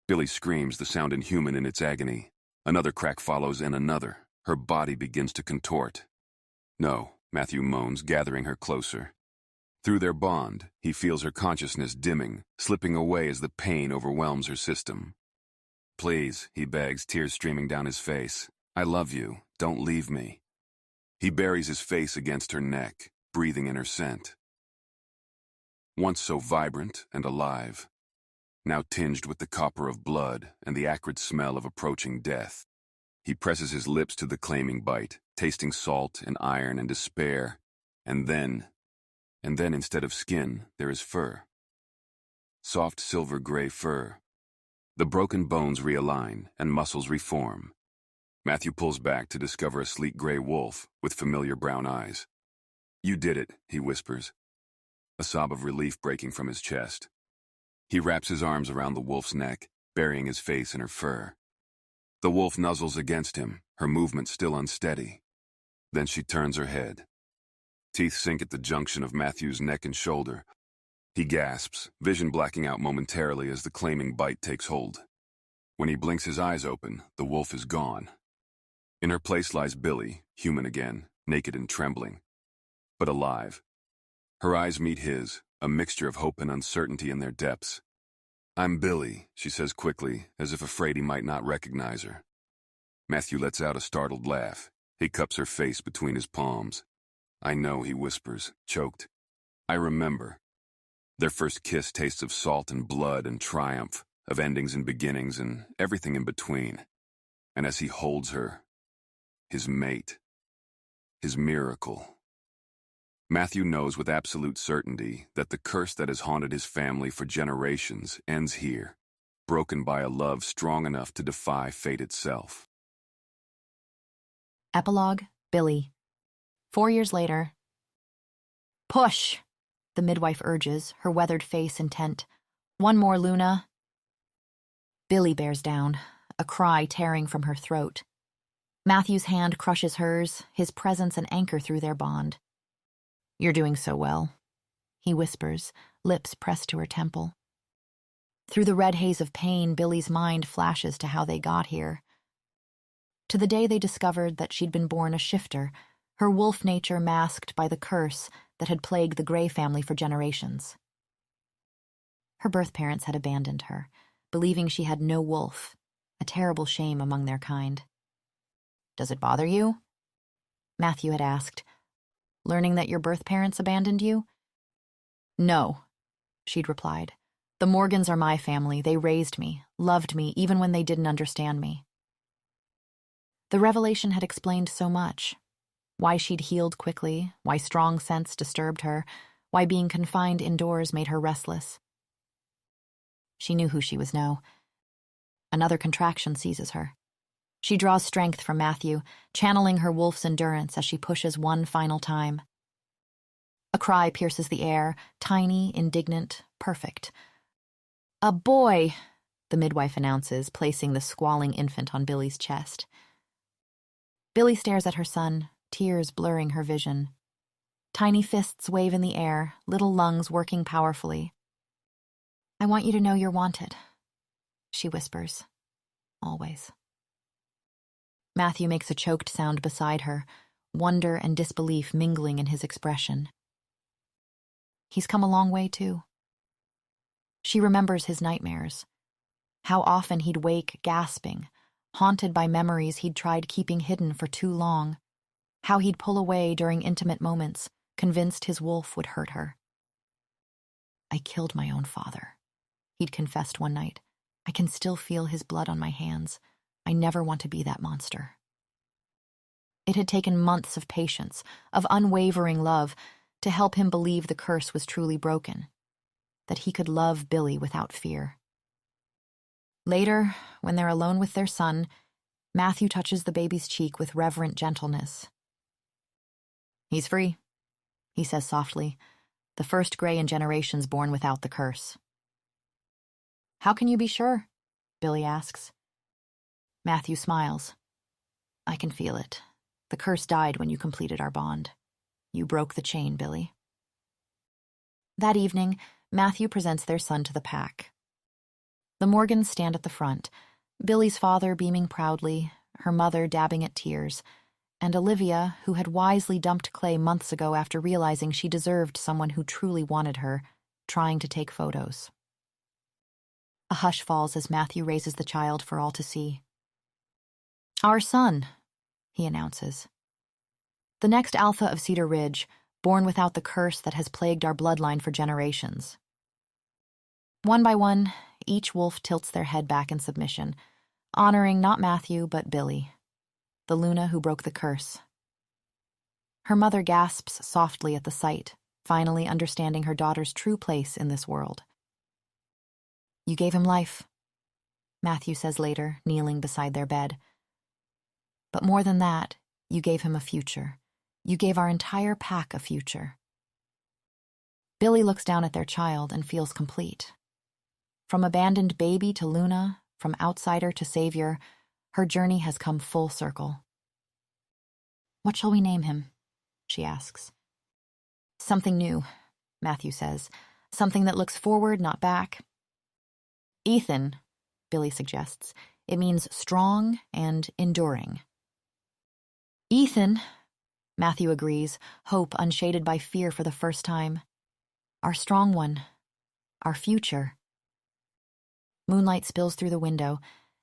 Billie screams, the sound inhuman in its agony. Another crack follows and another. Her body begins to contort. No, Matthew moans, gathering her closer. Through their bond, he feels her consciousness dimming, slipping away as the pain overwhelms her system. Please, he begs, tears streaming down his face. I love you. Don't leave me. He buries his face against her neck, breathing in her scent. once so vibrant and alive, now tinged with the copper of blood and the acrid smell of approaching death. He presses his lips to the claiming bite, tasting salt and iron and despair, and then, instead of skin, there is fur. Soft silver-gray fur. The broken bones realign and muscles reform. Matthew pulls back to discover a sleek gray wolf with familiar brown eyes. "You did it," he whispers, a sob of relief breaking from his chest. He wraps his arms around the wolf's neck, burying his face in her fur. The wolf nuzzles against him, her movement still unsteady. Then she turns her head. Teeth sink at the junction of Matthew's neck and shoulder. He gasps, vision blacking out momentarily as the claiming bite takes hold. When he blinks his eyes open, the wolf is gone. In her place lies Billie, human again, naked and trembling, but alive. Her eyes meet his, a mixture of hope and uncertainty in their depths. "I'm Billie," she says quickly, as if afraid he might not recognize her. Matthew lets out a startled laugh. He cups her face between his palms. "I know," he whispers, choked. "I remember." Their first kiss tastes of salt and blood and triumph, of endings and beginnings and everything in between. And as he holds her, his mate, his miracle. Matthew knows with absolute certainty that the curse that has haunted his family for generations ends here, broken by a love strong enough to defy fate itself. Epilogue, Billie. 4 years later. "Push," the midwife urges, her weathered face intent. "One more, Luna." Billie bears down, a cry tearing from her throat. Matthew's hand crushes hers, his presence an anchor through their bond. "You're doing so well," he whispers, lips pressed to her temple. Through the red haze of pain, Billie's mind flashes to how they got here. To the day they discovered that she'd been born a shifter, her wolf nature masked by the curse that had plagued the Gray family for generations. Her birth parents had abandoned her, believing she had no wolf, a terrible shame among their kind. "Does it bother you?" Matthew had asked, "learning that your birth parents abandoned you?" "No," she'd replied. "The Morgans are my family. They raised me, loved me, even when they didn't understand me." The revelation had explained so much. Why she'd healed quickly, why strong scents disturbed her, why being confined indoors made her restless. She knew who she was now. Another contraction seizes her. She draws strength from Matthew, channeling her wolf's endurance as she pushes one final time. A cry pierces the air, tiny, indignant, perfect. "A boy," the midwife announces, placing the squalling infant on Billie's chest. Billie stares at her son, tears blurring her vision. Tiny fists wave in the air, little lungs working powerfully. "I want you to know you're wanted," she whispers. "Always." Matthew makes a choked sound beside her, wonder and disbelief mingling in his expression. He's come a long way, too. She remembers his nightmares. How often he'd wake gasping, haunted by memories he'd tried keeping hidden for too long. How he'd pull away during intimate moments, convinced his wolf would hurt her. "I killed my own father," he'd confessed one night. "I can still feel his blood on my hands. I never want to be that monster." It had taken months of patience, of unwavering love, to help him believe the curse was truly broken, that he could love Billie without fear. Later, when they're alone with their son, Matthew touches the baby's cheek with reverent gentleness. "He's free," he says softly, "the first Gray in generations born without the curse." "How can you be sure?" Billie asks. Matthew smiles. "I can feel it. The curse died when you completed our bond. You broke the chain, Billie." That evening, Matthew presents their son to the pack. The Morgans stand at the front, Billie's father beaming proudly, her mother dabbing at tears, and Olivia, who had wisely dumped Clay months ago after realizing she deserved someone who truly wanted her, trying to take photos. A hush falls as Matthew raises the child for all to see. "Our son," he announces. The next alpha of Cedar Ridge, born without the curse that has plagued our bloodline for generations. One by one, each wolf tilts their head back in submission, honoring not Matthew but Billie, the Luna who broke the curse. Her mother gasps softly at the sight, finally understanding her daughter's true place in this world. "You gave him life," Matthew says later, kneeling beside their bed. "But more than that, you gave him a future. You gave our entire pack a future." Billie looks down at their child and feels complete. From abandoned baby to Luna, from outsider to savior, her journey has come full circle. "What shall we name him?" she asks. "Something new," Matthew says. "Something that looks forward, not back." "Ethan," Billie suggests. "It means strong and enduring." "Ethan," Matthew agrees, hope unshaded by fear for the first time. "Our strong one. Our future." Moonlight spills through the window,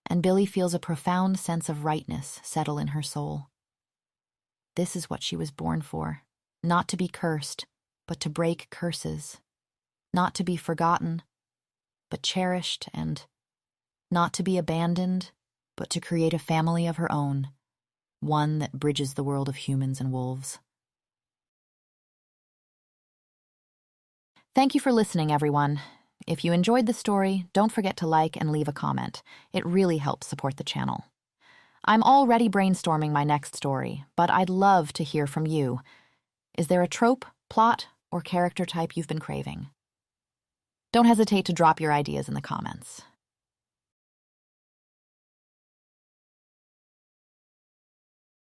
and Billie feels a profound sense of rightness settle in her soul. This is what she was born for, not to be cursed, but to break curses, not to be forgotten, but cherished, and not to be abandoned, but to create a family of her own, one that bridges the world of humans and wolves. Thank you for listening, everyone. If you enjoyed the story, don't forget to like and leave a comment. It really helps support the channel. I'm already brainstorming my next story, but I'd love to hear from you. Is there a trope, plot, or character type you've been craving? Don't hesitate to drop your ideas in the comments.